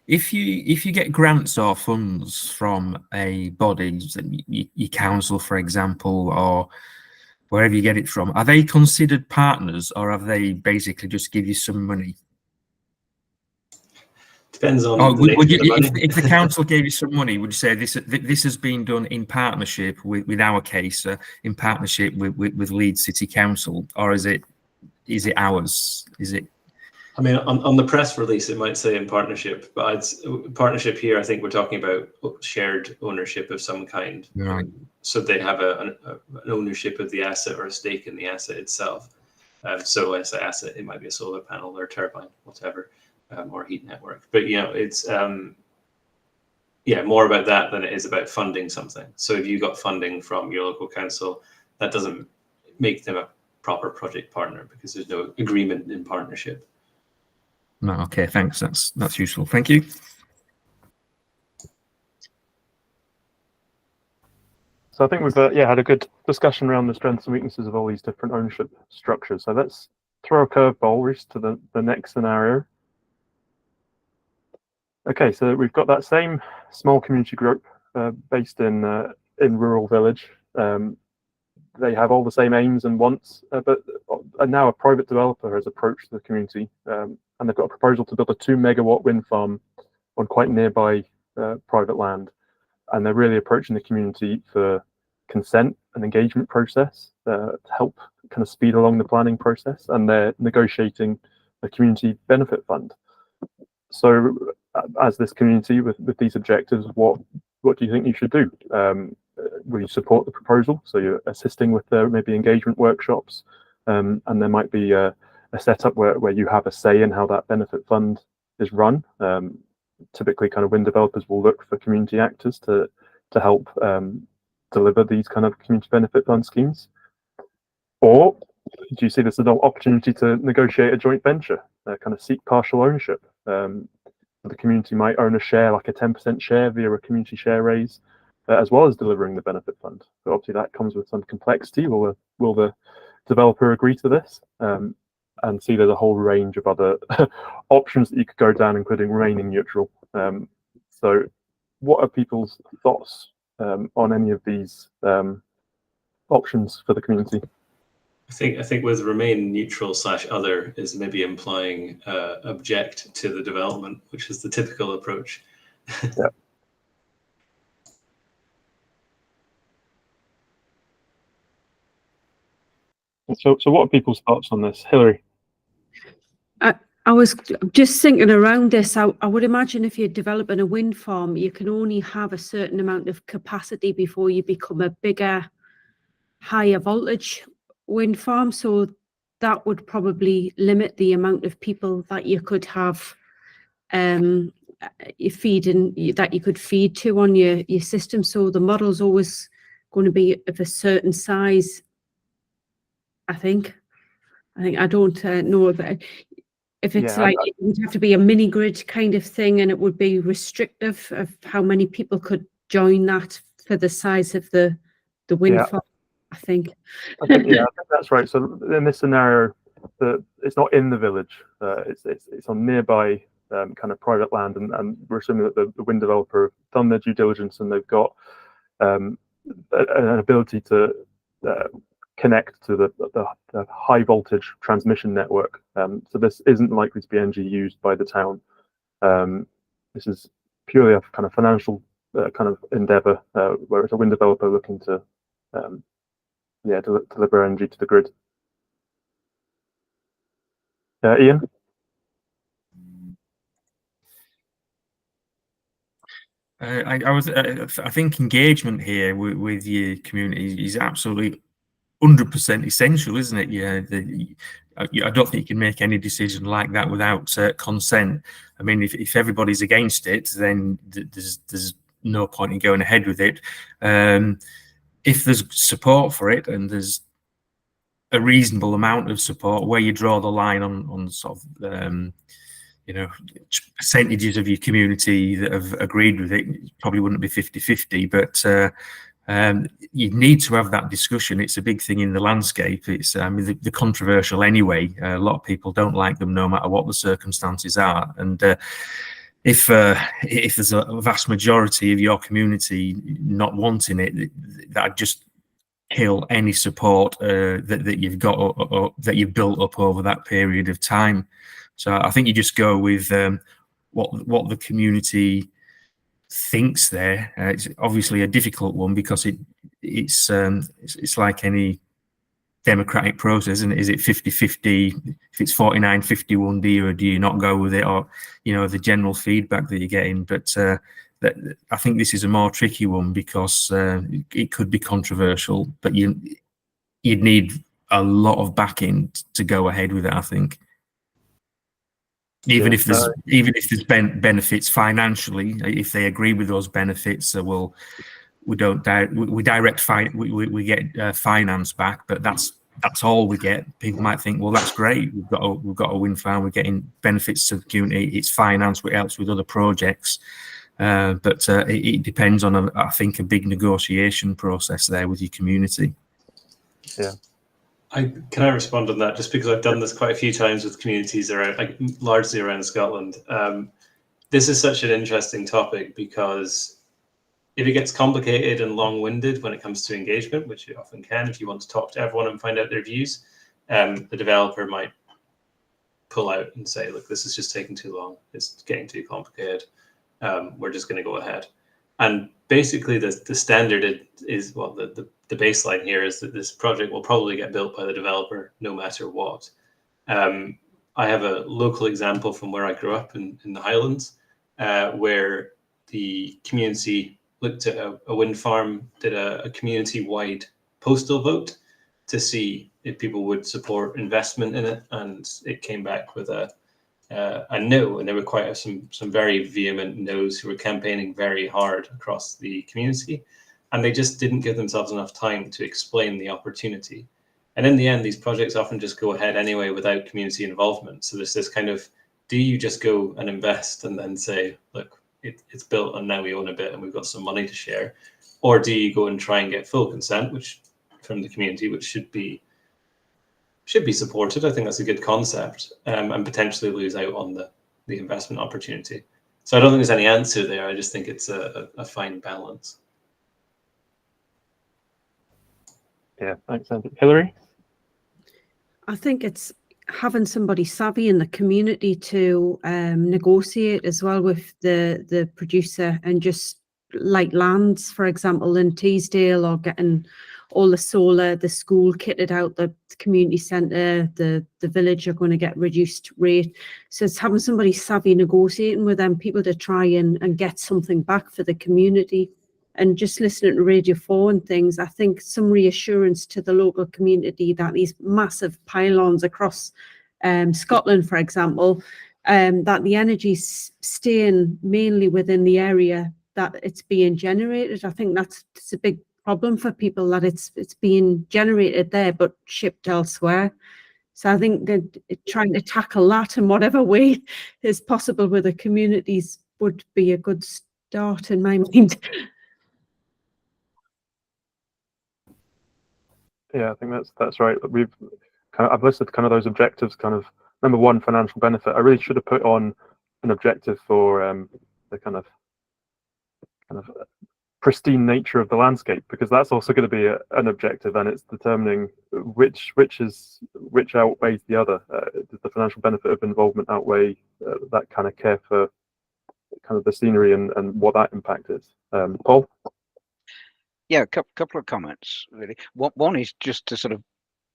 if you get grants or funds from a body, your council, for example, or wherever you get it from, are they considered partners, or have they basically just give you some money? Depends on Oh, the nature of the money. if the council gave you some money, would you say this has been done in partnership with our case, in partnership with Leeds City Council, or is it ours? Is it? I mean, on the press release, it might say in partnership, but partnership here, I think we're talking about shared ownership of some kind. Right. So they have an ownership of the asset or a stake in the asset itself. So as an asset, it might be a solar panel or a turbine, whatever, or heat network. But it's more about that than it is about funding something. So if you got funding from your local council, that doesn't make them a proper project partner because there's no agreement in partnership. No, okay, thanks. That's useful. Thank you. So I think we've had a good discussion around the strengths and weaknesses of all these different ownership structures. So let's throw a curveball, Reece, to the next scenario. Okay, so we've got that same small community group based in rural village. They have all the same aims and wants, but now a private developer has approached the community and they've got a proposal to build a 2-megawatt wind farm on quite nearby private land. And they're really approaching the community for consent and engagement process to help kind of speed along the planning process. And they're negotiating a community benefit fund. So as this community with these objectives, what do you think you should do? Will you support the proposal? So you're assisting with maybe engagement workshops, and there might be a setup where you have a say in how that benefit fund is run. Typically, kind of wind developers will look for community actors to help deliver these kind of community benefit fund schemes. Or do you see this as an opportunity to negotiate a joint venture, kind of seek partial ownership? The community might own a share, like a 10% share via a community share raise, as well as delivering the benefit fund. But obviously that comes with some complexity. Will the developer agree to this? And see there's a whole range of other options that you could go down, including remaining neutral. So what are people's thoughts on any of these options for the community? I think with remain neutral / other is maybe implying object to the development, which is the typical approach. Yeah. So what are people's thoughts on this, Hilary? I was just thinking around this. I would imagine if you're developing a wind farm, you can only have a certain amount of capacity before you become a bigger, higher voltage wind farm. So that would probably limit the amount of people that you could have that you could feed to on your system. So the model's always going to be of a certain size. I think I don't know if it's it would have to be a mini grid kind of thing, and it would be restrictive of how many people could join that for the size of the wind farm. I think that's right. So in this scenario, it's not in the village. It's on nearby kind of private land, and we're assuming that the wind developer have done their due diligence and they've got an ability to connect to the high voltage transmission network. So this isn't likely to be energy used by the town. This is purely a kind of financial kind of endeavor where it's a wind developer looking to deliver energy to the grid. Ian? I think engagement here with your community is absolutely 100% essential, isn't it? I don't think you can make any decision like that without consent. I mean, if everybody's against it, then there's no point in going ahead with it. If there's support for it and there's a reasonable amount of support, where you draw the line on sort of percentages of your community that have agreed with it, probably wouldn't be 50-50, but you need to have that discussion. It's a big thing in the landscape. It's I mean, the controversial anyway. A lot of people don't like them no matter what the circumstances are. And if there's a vast majority of your community not wanting it, that just kill any support that you've got or that you've built up over that period of time. So I think you just go with what the community thinks there. It's obviously a difficult one because it's like any democratic process, isn't it? Is it 50-50? If it's 49-51, do you not go with it, or the general feedback that you're getting? But I think this is a more tricky one because it could be controversial, but you'd need a lot of backing to go ahead with it, I think. Even if there's benefits financially, if they agree with those benefits, we get finance back, but that's all we get. People might think, well, that's great. We've got a wind farm. We're getting benefits to the community. It's finance. It helps with other projects. But it depends on, I think, a big negotiation process there with your community. Yeah. Can I respond on that? Just because I've done this quite a few times with communities around, largely around Scotland. This is such an interesting topic because if it gets complicated and long-winded when it comes to engagement, which it often can, if you want to talk to everyone and find out their views, the developer might pull out and say, look, this is just taking too long. It's getting too complicated. We're just going to go ahead. And basically the standard is, well, the baseline here is that this project will probably get built by the developer no matter what. I have a local example from where I grew up in the Highlands, where the community looked at a wind farm, did a community-wide postal vote to see if people would support investment in it, and it came back with a no, and there were quite some very vehement no's who were campaigning very hard across the community, and they just didn't give themselves enough time to explain the opportunity. And in the end, these projects often just go ahead anyway without community involvement. So there's this kind of, do you just go and invest and then say, look, it's built and now we own a bit and we've got some money to share? Or do you go and try and get full consent, which from the community, which should be supported? I think that's a good concept, and potentially lose out on the investment opportunity. So I don't think there's any answer there. I just think it's a fine balance. Yeah, thanks, Andy. Hilary? I think it's having somebody savvy in the community to negotiate as well with the producer, and just like lands, for example, in Teesdale, or getting all the solar, the school kitted out, the community centre, the village are going to get reduced rate. So it's having somebody savvy negotiating with them people to try and get something back for the community. And just listening to Radio 4 and things, I think some reassurance to the local community that these massive pylons across Scotland, for example, that the energy's staying mainly within the area that it's being generated. I think that's a big problem for people, that it's being generated there but shipped elsewhere. So I think that trying to tackle that in whatever way is possible with the communities would be a good start in my mind. Yeah, I think that's right. I've listed kind of those objectives. Kind of number one, financial benefit. I really should have put on an objective for the kind of pristine nature of the landscape, because that's also going to be an objective, and it's determining which outweighs the other. Does the financial benefit of involvement outweigh that kind of care for kind of the scenery and what that impact is? Paul? Yeah, a couple of comments really. One is just to sort of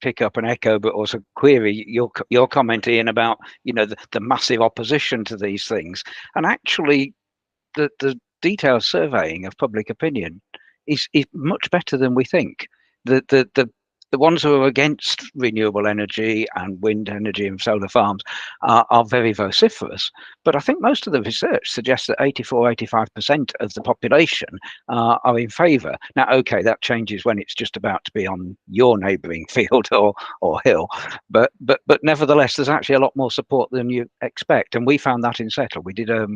pick up and echo, but also query your comment, Ian, about the massive opposition to these things, and actually the detailed surveying of public opinion is much better than we think. The ones who are against renewable energy and wind energy and solar farms are very vociferous. But I think most of the research suggests that 85% of the population are in favour. Now, okay, that changes when it's just about to be on your neighbouring field or hill. But nevertheless, there's actually a lot more support than you expect. And we found that in Settle. We did a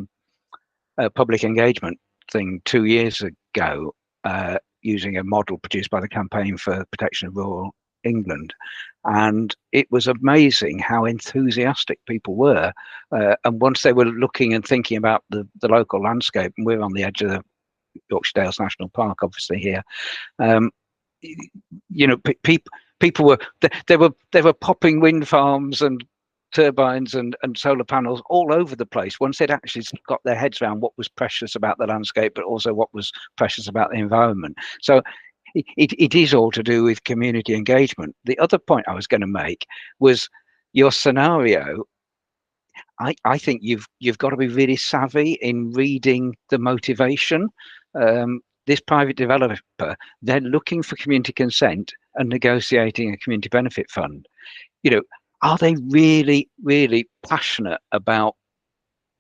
public engagement thing 2 years ago using a model produced by the Campaign for Protection of Rural England. And it was amazing how enthusiastic people were. And once they were looking and thinking about the local landscape, and we're on the edge of the Yorkshire Dales National Park, obviously here, you know, people were they were popping wind farms and turbines and solar panels all over the place once they'd actually got their heads around what was precious about the landscape, but also what was precious about the environment. So it is all to do with community engagement. The other point I was going to make was your scenario. I think you've got to be really savvy in reading the motivation. This private developer, they're looking for community consent and negotiating a community benefit fund. You know, are they really, really passionate about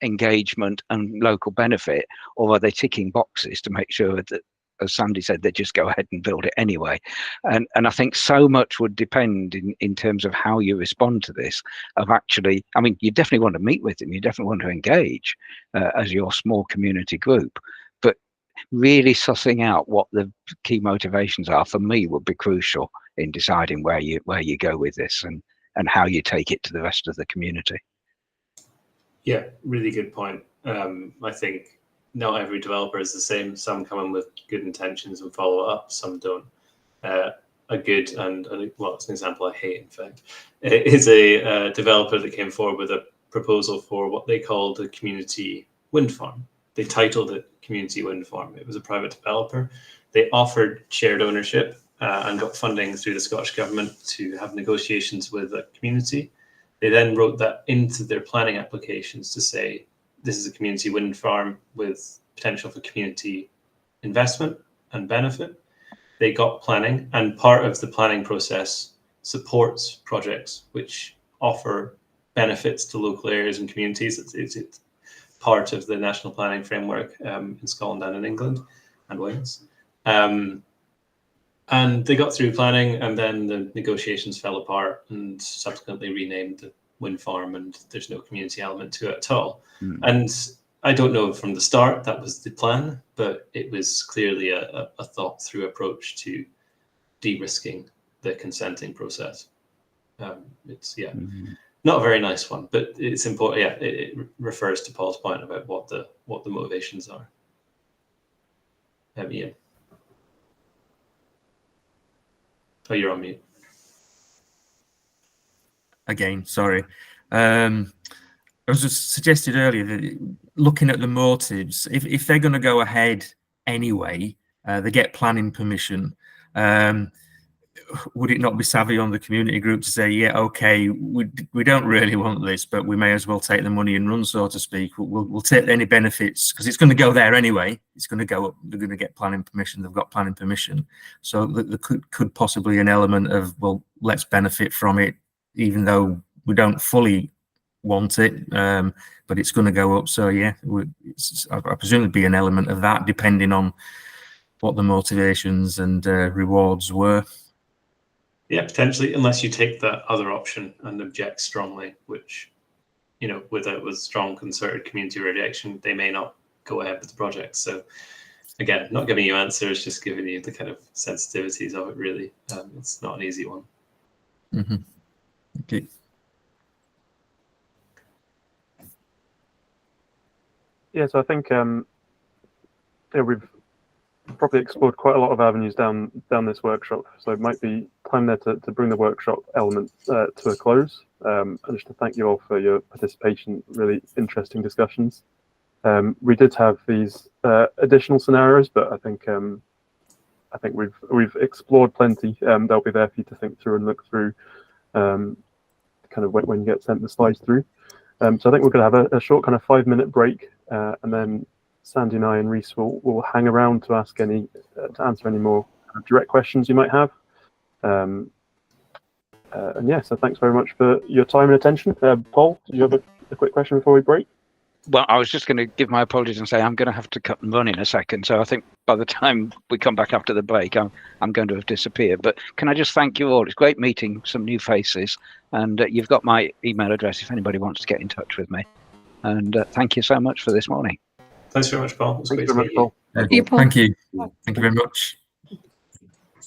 engagement and local benefit, or are they ticking boxes to make sure that, as Sandy said, they just go ahead and build it anyway? And I think so much would depend in terms of how you respond to this. Of actually, I mean, you definitely want to meet with them, you definitely want to engage as your small community group, but really sussing out what the key motivations are for me would be crucial in deciding where you go with this and how you take it to the rest of the community. Yeah, really good point. I think not every developer is the same. Some come in with good intentions and follow up, some don't. A good and well, it's an example I hate, in fact, it is a developer that came forward with a proposal for what they called a community wind farm. They titled it Community Wind Farm. It was a private developer. They offered shared ownership and got funding through the Scottish Government to have negotiations with a community. They then wrote that into their planning applications to say, this is a community wind farm with potential for community investment and benefit. They got planning, and part of the planning process supports projects which offer benefits to local areas and communities. It's part of the national planning framework in Scotland and in England and Wales. And they got through planning, and then the negotiations fell apart and subsequently renamed the wind farm, and there's no community element to it at all. And I don't know from the start that was the plan, but it was clearly a thought through approach to de-risking the consenting process. It's not a very nice one, but it's important. Yeah, it refers to Paul's point about what the motivations are. Ian. Oh, you're on mute. Again, sorry. I was just suggested earlier that looking at the motives, if they're going to go ahead anyway, they get planning permission. Would it not be savvy on the community group to say, yeah, okay, we don't really want this, but we may as well take the money and run, so to speak. We'll take any benefits because it's going to go there anyway. It's going to go up. They're going to get planning permission. They've got planning permission. So there could possibly an element of, well, let's benefit from it, even though we don't fully want it, but it's going to go up. So yeah, I presume there'd be an element of that depending on what the motivations and rewards were. Yeah, potentially, unless you take that other option and object strongly, which, you know, with strong concerted community rejection, they may not go ahead with the project. So again, not giving you answers, just giving you the kind of sensitivities of it, really. It's not an easy one. Mm-hmm. Okay. Yeah, so I think we've probably explored quite a lot of avenues down this workshop. So it might be time there to bring the workshop element to a close. And just to thank you all for your participation. Really interesting discussions. We did have these additional scenarios, but I think we've explored plenty. They'll be there for you to think through and look through, kind of when you get sent the slides through. So I think we're going to have a short kind of 5-minute break, and then Sandy and I and Reese will hang around to answer any more direct questions you might have. And yeah, so thanks very much for your time and attention. Paul, did you have a quick question before we break? Well, I was just going to give my apologies and say I'm going to have to cut and run in a second. So I think by the time we come back after the break, I'm going to have disappeared. But can I just thank you all? It's great meeting some new faces. And you've got my email address if anybody wants to get in touch with me. And thank you so much for this morning. Thanks very much, Paul. It was great to meet you. Paul. Thank you. Thank you very much.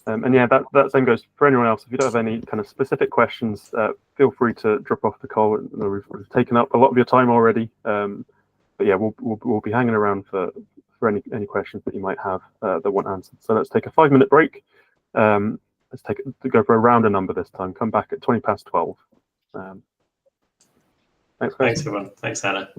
And yeah, that same goes for anyone else. If you don't have any kind of specific questions, feel free to drop off the call. We've taken up a lot of your time already, but yeah, we'll be hanging around for any questions that you might have that want answered. So let's take a 5-minute break. Let's go for a rounder number this time. Come back at 12:20. Thanks, guys. Thanks, everyone. Thanks, Hannah.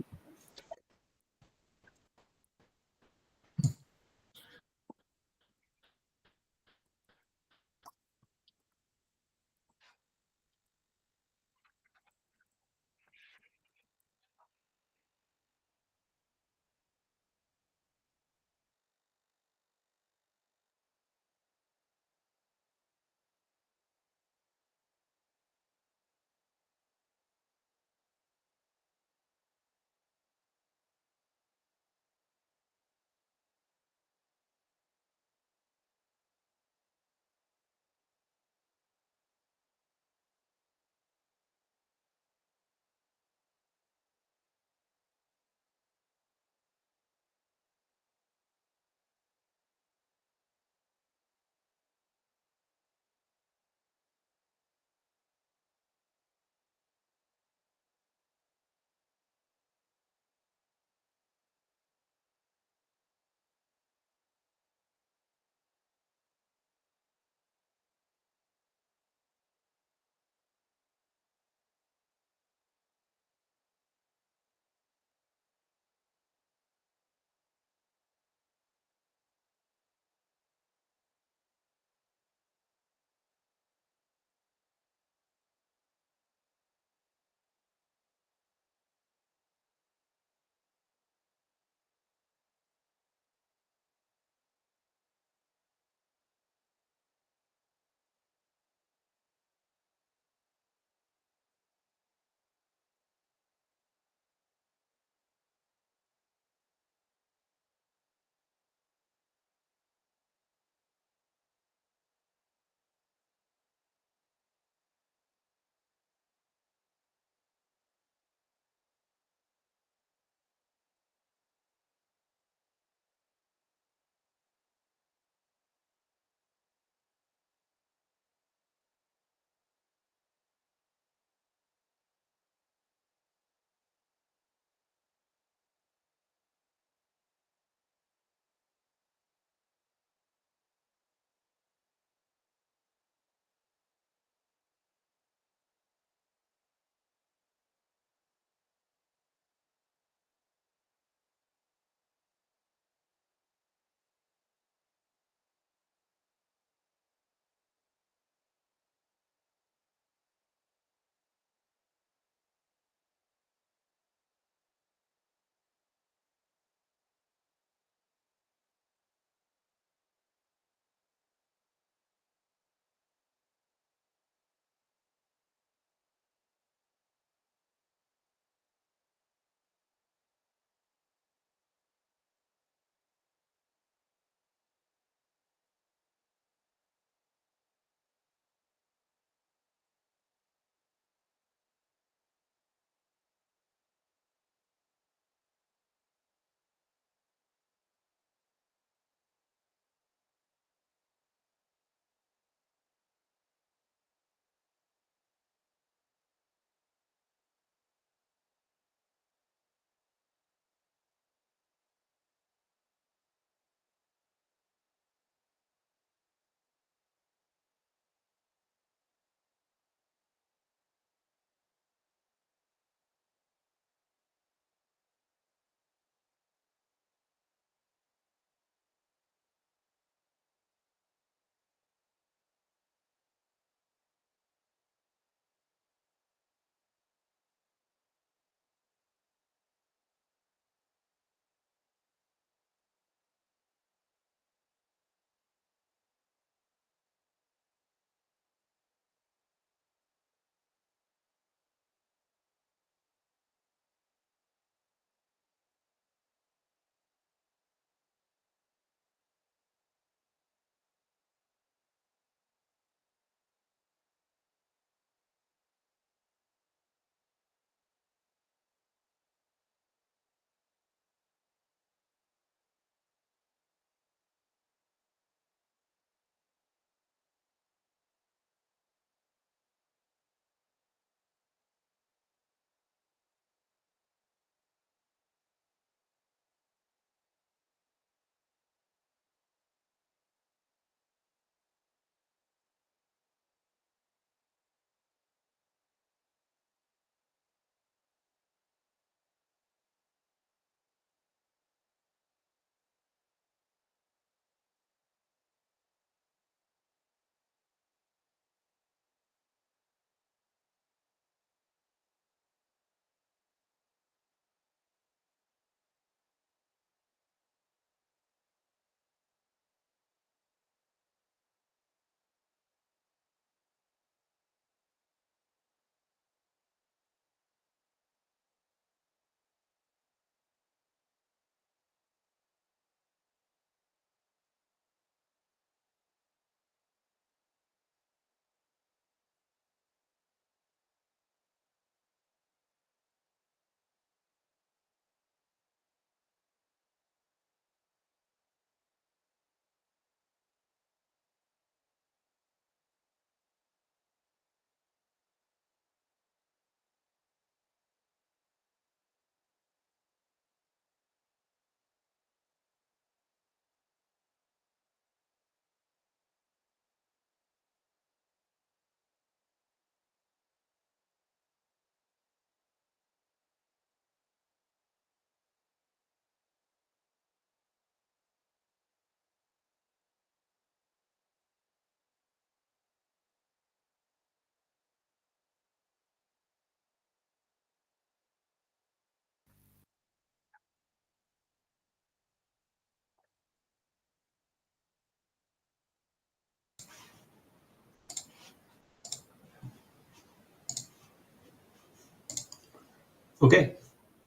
Okay,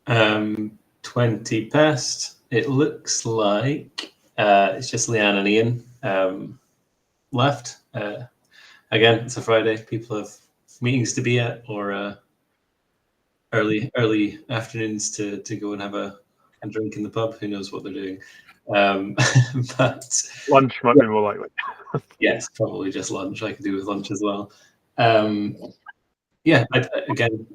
20 past. It looks like it's just Leanne and Ian left. Again, it's a Friday. People have meetings to be at, or early afternoons to go and have a drink in the pub. Who knows what they're doing? But Lunch might be more likely. yes, probably just lunch. I could do with lunch as well. Yeah, again,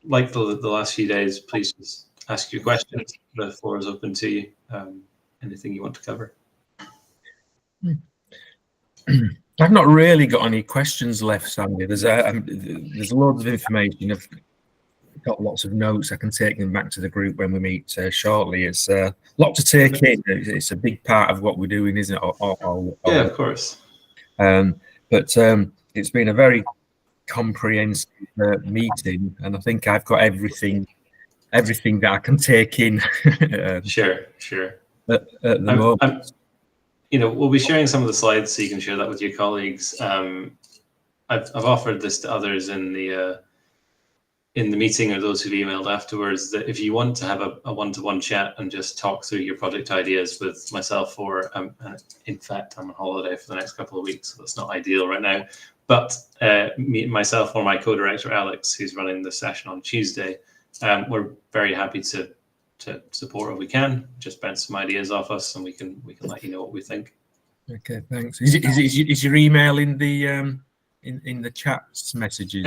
like the last few days, please just ask your questions. The floor is open to you. Anything you want to cover? I've not really got any questions left, Sandy. There's loads of information. I've got lots of notes. I can take them back to the group when we meet shortly. It's a lot to take in. It's a big part of what we're doing, isn't it? Yeah, of course. But it's been a very comprehensive meeting, and I think I've got everything that I can take in. Sure. At the moment. We'll be sharing some of the slides so you can share that with your colleagues. I've offered this to others in the meeting, or those who've emailed afterwards, that if you want to have a one-to-one chat and just talk through your project ideas with myself, or in fact, I'm on holiday for the next couple of weeks, so that's not ideal right now. But myself or my co-director Alex, who's running the session on Tuesday, we're very happy to support if we can. Just bounce some ideas off us, and we can let you know what we think. Okay, thanks. Is your email in the chat messages?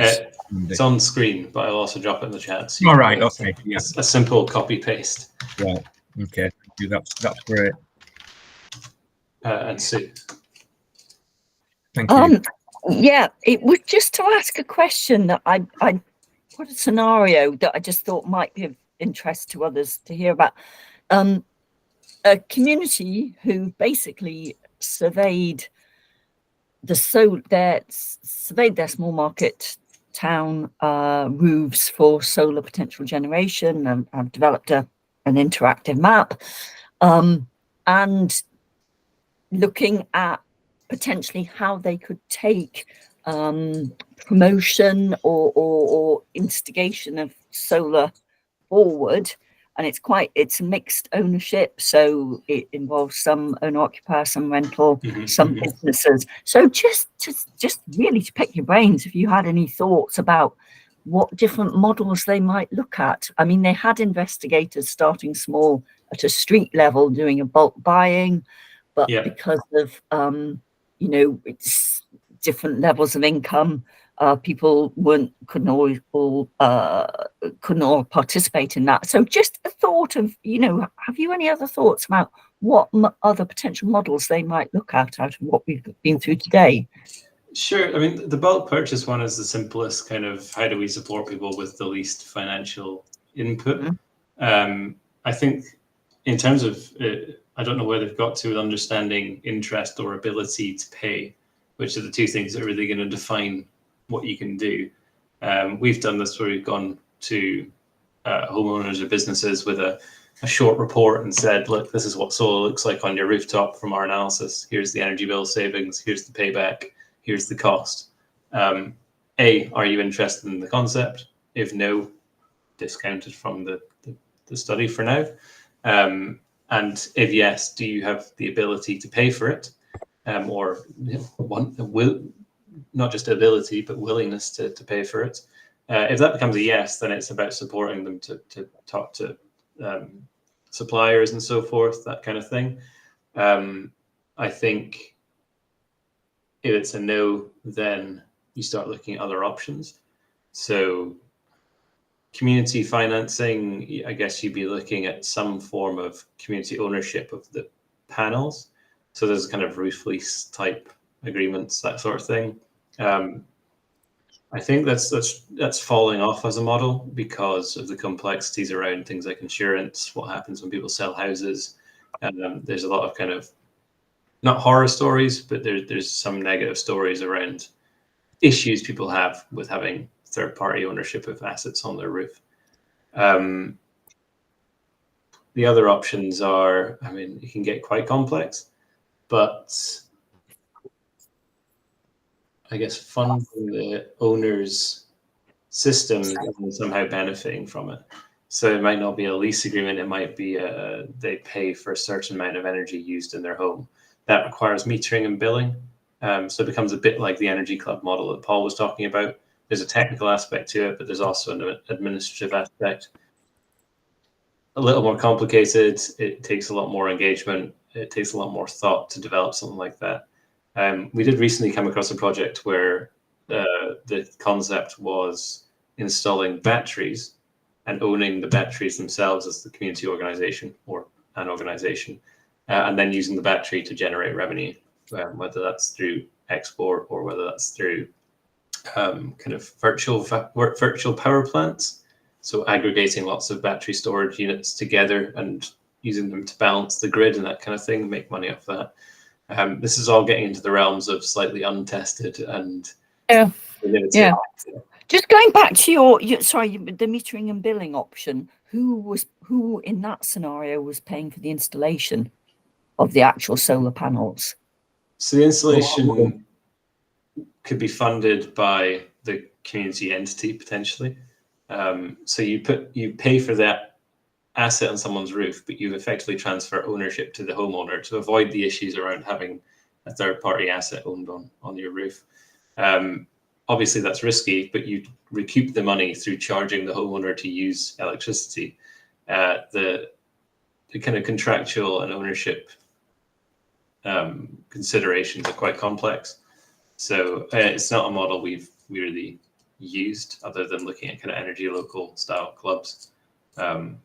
It's on screen, but I'll also drop it in the chat. So all right. Okay. Yeah. A simple copy paste. Right. Okay. Thank you. That's great. And Sue. Thank you. Yeah, it was just to ask a question that I put a scenario that I just thought might be of interest to others to hear about. A community who basically surveyed their small market town roofs for solar potential generation, and I've developed an interactive map, and looking at potentially how they could take promotion or instigation of solar forward. And it's a mixed ownership, so it involves some owner-occupier, some rental, some businesses. So just really to pick your brains, if you had any thoughts about what different models they might look at. I mean, they had investigators starting small at a street level, doing a bulk buying, but because of it's different levels of income, people couldn't all participate in that. So just a thought of, have you any other thoughts about what other potential models they might look at out of what we've been through today? Sure. I mean, the bulk purchase one is the simplest kind of, how do we support people with the least financial input? I think in terms of, I don't know where they've got to with understanding interest or ability to pay, which are the two things that are really going to define what you can do. We've done this where we've gone to homeowners or businesses with a short report and said, look, this is what solar looks like on your rooftop from our analysis. Here's the energy bill savings. Here's the payback. Here's the cost. Are you interested in the concept? If no, discounted from the study for now. And if yes, do you have the ability to pay for it? Or not just ability, but willingness to pay for it. If that becomes a yes, then it's about supporting them to talk to suppliers and so forth, that kind of thing. I think if it's a no, then you start looking at other options. So community financing, I guess you'd be looking at some form of community ownership of the panels. So there's kind of roof lease type agreements, that sort of thing. I think that's falling off as a model because of the complexities around things like insurance, what happens when people sell houses. There's a lot of kind of, not horror stories, but there's some negative stories around issues people have with having third-party ownership of assets on their roof. The other options are, I mean, it can get quite complex, but I guess funding the owners system and somehow benefiting from it. So it might not be a lease agreement, it might be they pay for a certain amount of energy used in their home. That requires metering and billing. So it becomes a bit like the energy club model that Paul was talking about. There's a technical aspect to it, but there's also an administrative aspect. A little more complicated. It takes a lot more engagement. It takes a lot more thought to develop something like that. We did recently come across a project where the concept was installing batteries and owning the batteries themselves as the community organization or an organization, and then using the battery to generate revenue, whether that's through export or whether that's through kind of virtual power plants. So aggregating lots of battery storage units together and using them to balance the grid and that kind of thing, make money off that. This is all getting into the realms of slightly untested and limited. Just going back to your the metering and billing option, who in that scenario was paying for the installation of the actual solar panels? So the installation could be funded by the community entity potentially. So you pay for that asset on someone's roof, but you effectively transfer ownership to the homeowner to avoid the issues around having a third-party asset owned on your roof. Obviously, that's risky, but you recoup the money through charging the homeowner to use electricity. The kind of contractual and ownership considerations are quite complex. So it's not a model we've really used other than looking at kind of energy local style clubs. So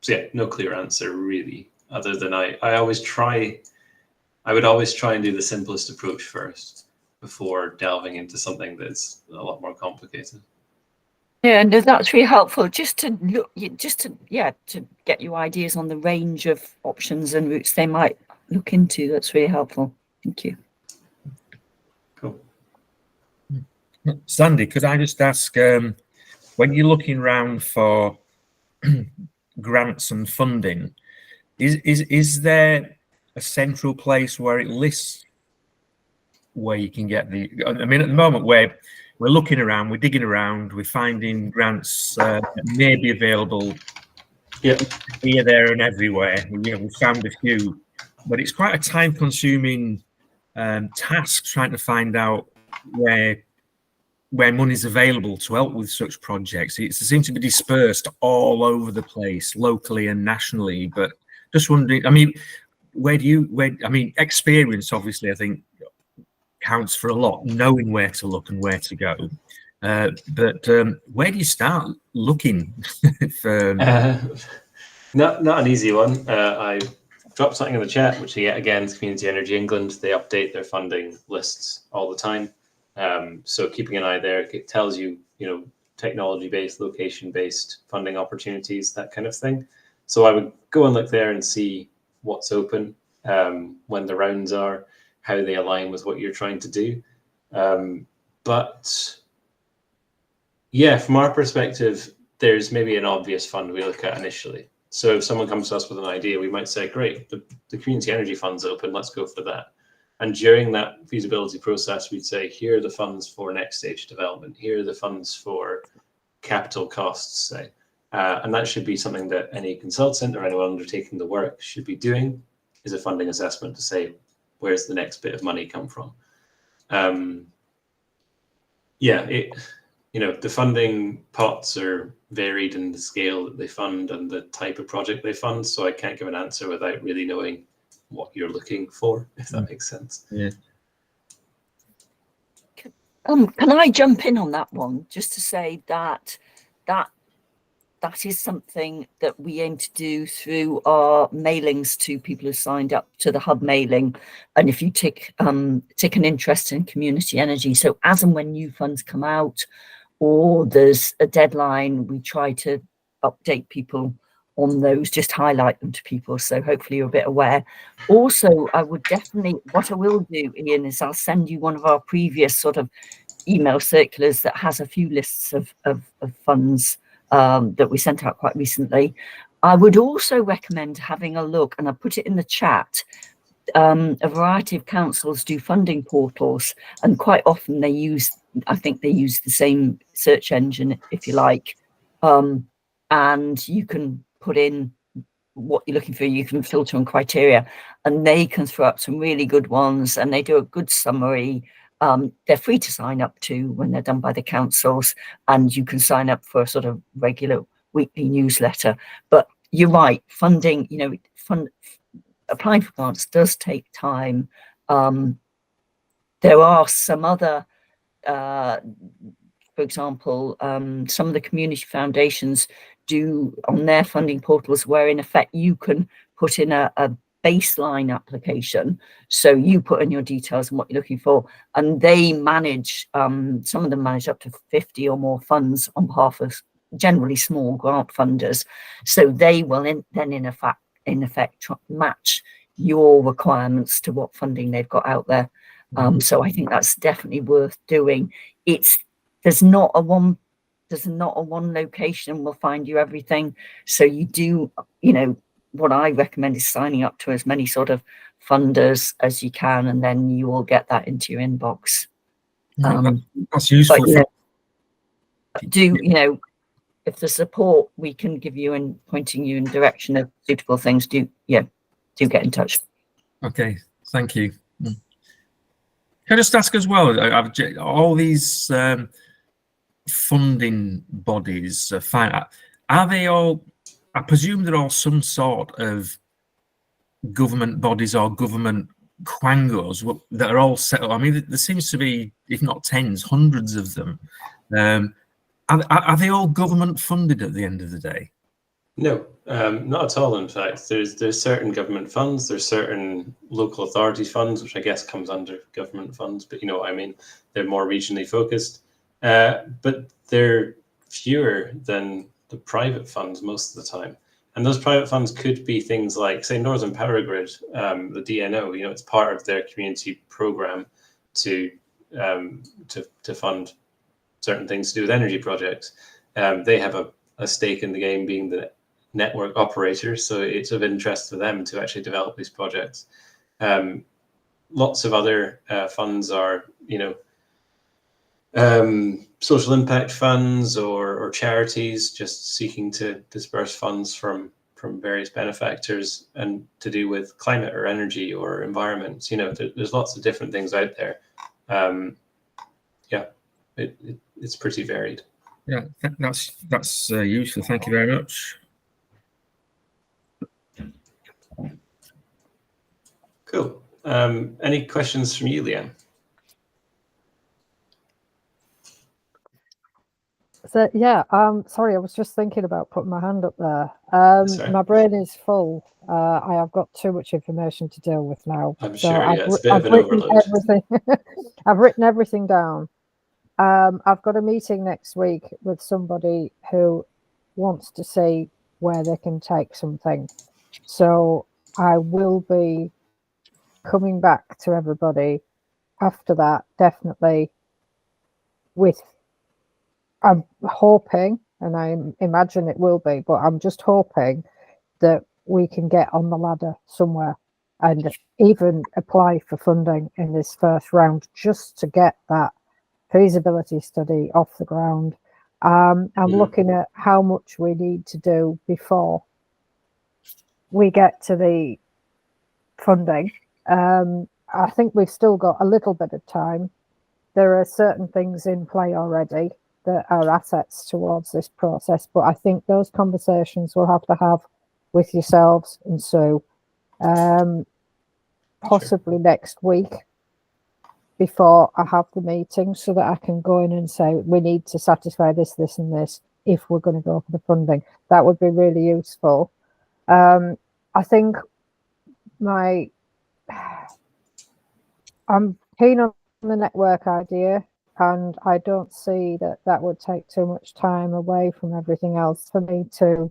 yeah, no clear answer really, other than I would always try and do the simplest approach first before delving into something that's a lot more complicated. Yeah, and that's really helpful just to get you ideas on the range of options and routes they might look into. That's really helpful. Thank you. Cool. Sandy, could I just ask, when you're looking around for grants and funding, is there a central place where it lists where you can get the? I mean, at the moment we're looking around, we're digging around, we're finding grants that may be available here, there, and everywhere. We found a few, but it's quite a time-consuming task trying to find out where money is available to help with such projects. It seems to be dispersed all over the place, locally and nationally. But just wondering, I mean, experience obviously, I think, counts for a lot, knowing where to look and where to go. But where do you start looking for? Not an easy one. I dropped something in the chat, which yet again is Community Energy England. They update their funding lists all the time. So keeping an eye there, it tells you, technology-based, location-based funding opportunities, that kind of thing. So I would go and look there and see what's open, when the rounds are, how they align with what you're trying to do. But yeah, from our perspective, there's maybe an obvious fund we look at initially. So if someone comes to us with an idea, we might say, great, the community energy fund's open, let's go for that. And during that feasibility process, we'd say, here are the funds for next stage development. Here are the funds for capital costs, say. And that should be something that any consultant or anyone undertaking the work should be doing, is a funding assessment to say, where's the next bit of money come from? The funding pots are varied in the scale that they fund and the type of project they fund. So I can't give an answer without really knowing what you're looking for, if that makes sense. Yeah. Can I jump in on that one just to say that is something that we aim to do through our mailings to people who signed up to the hub mailing. And if you take an interest in community energy, so as and when new funds come out or there's a deadline, we try to update people on those, just highlight them to people. So hopefully you're a bit aware. Also, I would definitely, what I will do, Ian, is I'll send you one of our previous sort of email circulars that has a few lists of funds that we sent out quite recently. I would also recommend having a look, and I put it in the chat, a variety of councils do funding portals, and quite often they use I think they use the same search engine, if you like, and you can put in what you're looking for. You can filter on criteria, and they can throw up some really good ones, and they do a good summary. They're free to sign up to when they're done by the councils, and you can sign up for a sort of regular weekly newsletter. But you're right, funding, applying for grants does take time. There are some other, for example, some of the community foundations do on their funding portals, where in effect you can put in a baseline application. So you put in your details and what you're looking for, and they manage, some of them manage up to 50 or more funds on behalf of generally small grant funders. So they will then in effect match your requirements to what funding they've got out there. So I think that's definitely worth doing. There's not a one location will find you everything. So you do, what I recommend is signing up to as many sort of funders as you can, and then you will get that into your inbox. That's useful. If the support we can give you and pointing you in direction of suitable things, do get in touch. Okay, thank you. Can I just ask as well, all these funding bodies, are they all, I presume they're all some sort of government bodies or government quangos that are all set up? I mean, there seems to be, if not tens, hundreds of them. Are they all government funded at the end of the day? No, not at all. In fact, there's certain government funds, there's certain local authority funds, which I guess comes under government funds, but you know what I mean. They're more regionally focused, but they're fewer than the private funds most of the time. And those private funds could be things like, say, Northern Power Grid, the DNO. It's part of their community program to fund certain things to do with energy projects. They have a stake in the game, being the network operator, so it's of interest to them to actually develop these projects. Lots of other funds are, social impact funds or charities just seeking to disperse funds from various benefactors and to do with climate or energy or environment. There's lots of different things out there. It's pretty varied. Yeah, that's useful. Thank you very much. Cool. Any questions from you, Leanne? So yeah, sorry, I was just thinking about putting my hand up there. My brain is full. I have got too much information to deal with now. I'm sure, yeah, it's a bit of an overload. I've written everything down. I've got a meeting next week with somebody who wants to see where they can take something. So I will be coming back to everybody after that, definitely, I'm hoping, and I imagine it will be, but I'm just hoping that we can get on the ladder somewhere and even apply for funding in this first round just to get that feasibility study off the ground. I'm looking at how much we need to do before we get to the funding. I think we've still got a little bit of time. There are certain things in play already that are assets towards this process, but I think those conversations we'll have to have with yourselves and Sue, possibly next week before I have the meeting, so that I can go in and say we need to satisfy this, this and this if we're going to go for the funding. That would be really useful. I think I'm keen on the network idea, and I don't see that would take too much time away from everything else for me to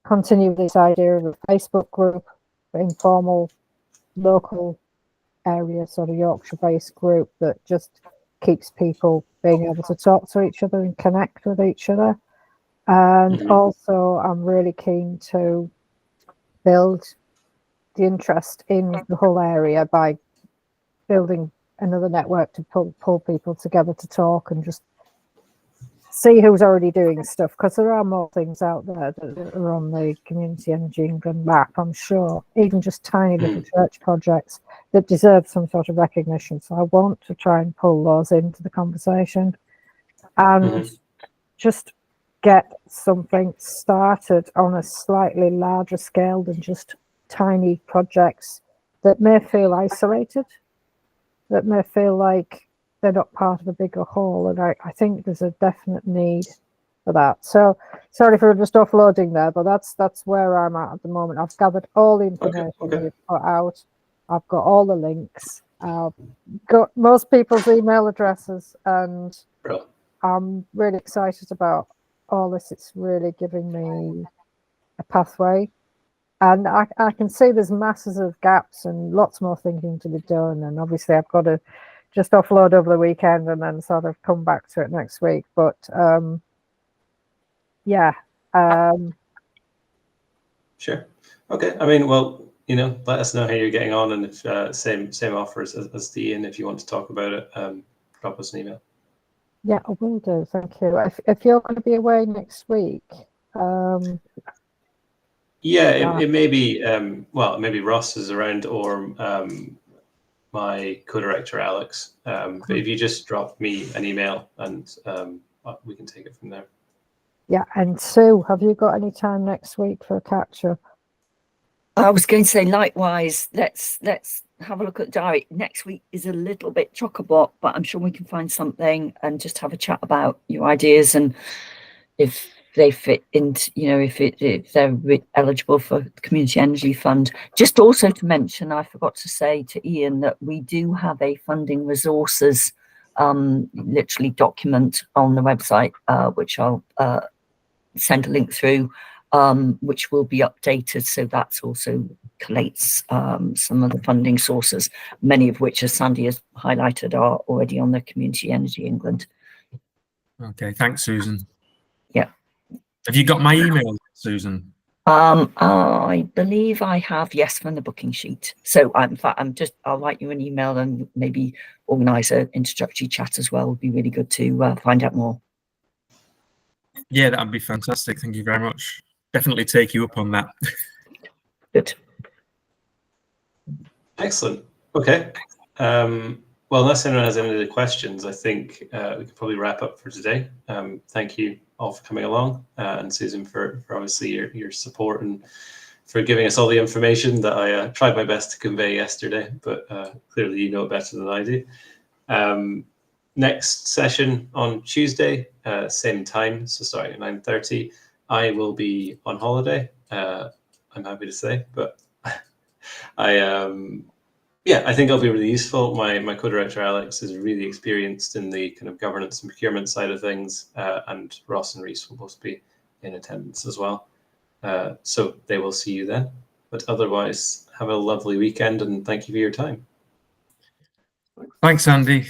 continue this idea of a Facebook group, informal, local area, sort of Yorkshire-based group that just keeps people being able to talk to each other and connect with each other. And also, I'm really keen to build the interest in the whole area by building another network to pull people together to talk and just see who's already doing stuff, because there are more things out there that are on the Community Energy England map, I'm sure, even just tiny little church projects that deserve some sort of recognition. So I want to try and pull those into the conversation and just get something started on a slightly larger scale than just tiny projects that may feel isolated, that may feel like they're not part of a bigger whole. And I think there's a definite need for that. So sorry for just offloading there, but that's where I'm at the moment. I've gathered all the information you've put out. I've got all the links. I've got most people's email addresses, and I'm really excited about all this. It's really giving me a pathway. And I can see there's masses of gaps and lots more thinking to be done. And obviously I've got to just offload over the weekend and then sort of come back to it next week. But Sure. Okay. I mean, well, you know, let us know how you're getting on, and if same offers as the Ian, if you want to talk about it, drop us an email. Yeah, I will do. Thank you. If you're going to be away next week, yeah, it may be. Well, maybe Ross is around, or my co-director Alex. But if you just drop me an email, and we can take it from there. Yeah, and Sue, have you got any time next week for a catch-up? I was going to say likewise. Let's have a look at the diary. Next week is a little bit chock-a-block, but I'm sure we can find something and just have a chat about your ideas and if they fit into, you know, if they're eligible for the Community Energy Fund. Just also to mention, I forgot to say to Ian that we do have a funding resources literally document on the website, which I'll send a link through, which will be updated. So that's also collates some of the funding sources, many of which, as Sandy has highlighted, are already on the Community Energy England. Okay, thanks, Susan. Yeah. Have you got my email, Susan? I believe I have, yes, from the booking sheet. So in fact, I'll write you an email and maybe organise an introductory chat as well. Would be really good to find out more. Yeah, that'd be fantastic. Thank you very much. Definitely take you up on that. Good. Excellent. Okay. Well, unless anyone has any other questions, I think we could probably wrap up for today. Thank you all for coming along, and Susan for obviously your support and for giving us all the information that I tried my best to convey yesterday, but clearly you know it better than I do. Next session on Tuesday, same time, so starting at 9:30. I will be on holiday, I'm happy to say, but I think it'll be really useful. My co-director Alex is really experienced in the kind of governance and procurement side of things, and Ross and Reese will both be in attendance as well. So they will see you then. But otherwise, have a lovely weekend, and thank you for your time. Thanks, Andy.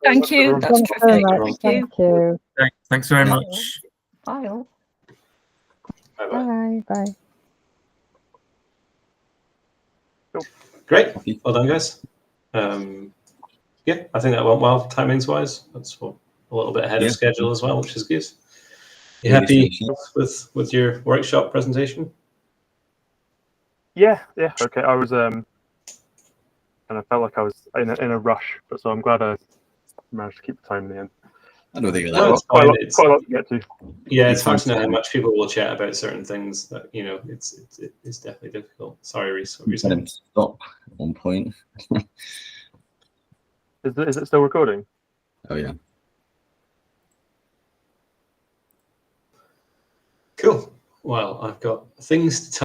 Thank you. That's terrific. Thank you. Thanks very much. Bye all. Bye. Bye. Great. Well done, guys. Yeah, I think that went well, timings wise. That's a little bit ahead of schedule as well, which is good. You happy with your workshop presentation? Yeah. Okay. I was and I felt like I was in a rush, but so I'm glad I managed to keep the time in the end. I don't think Quite a lot to get to. Yeah, it's hard to know how much people will chat about certain things. That it's definitely difficult. Sorry, Reese. What were you saying? Stop at one point. Is it still recording? Oh yeah. Cool. Well, I've got things to tell.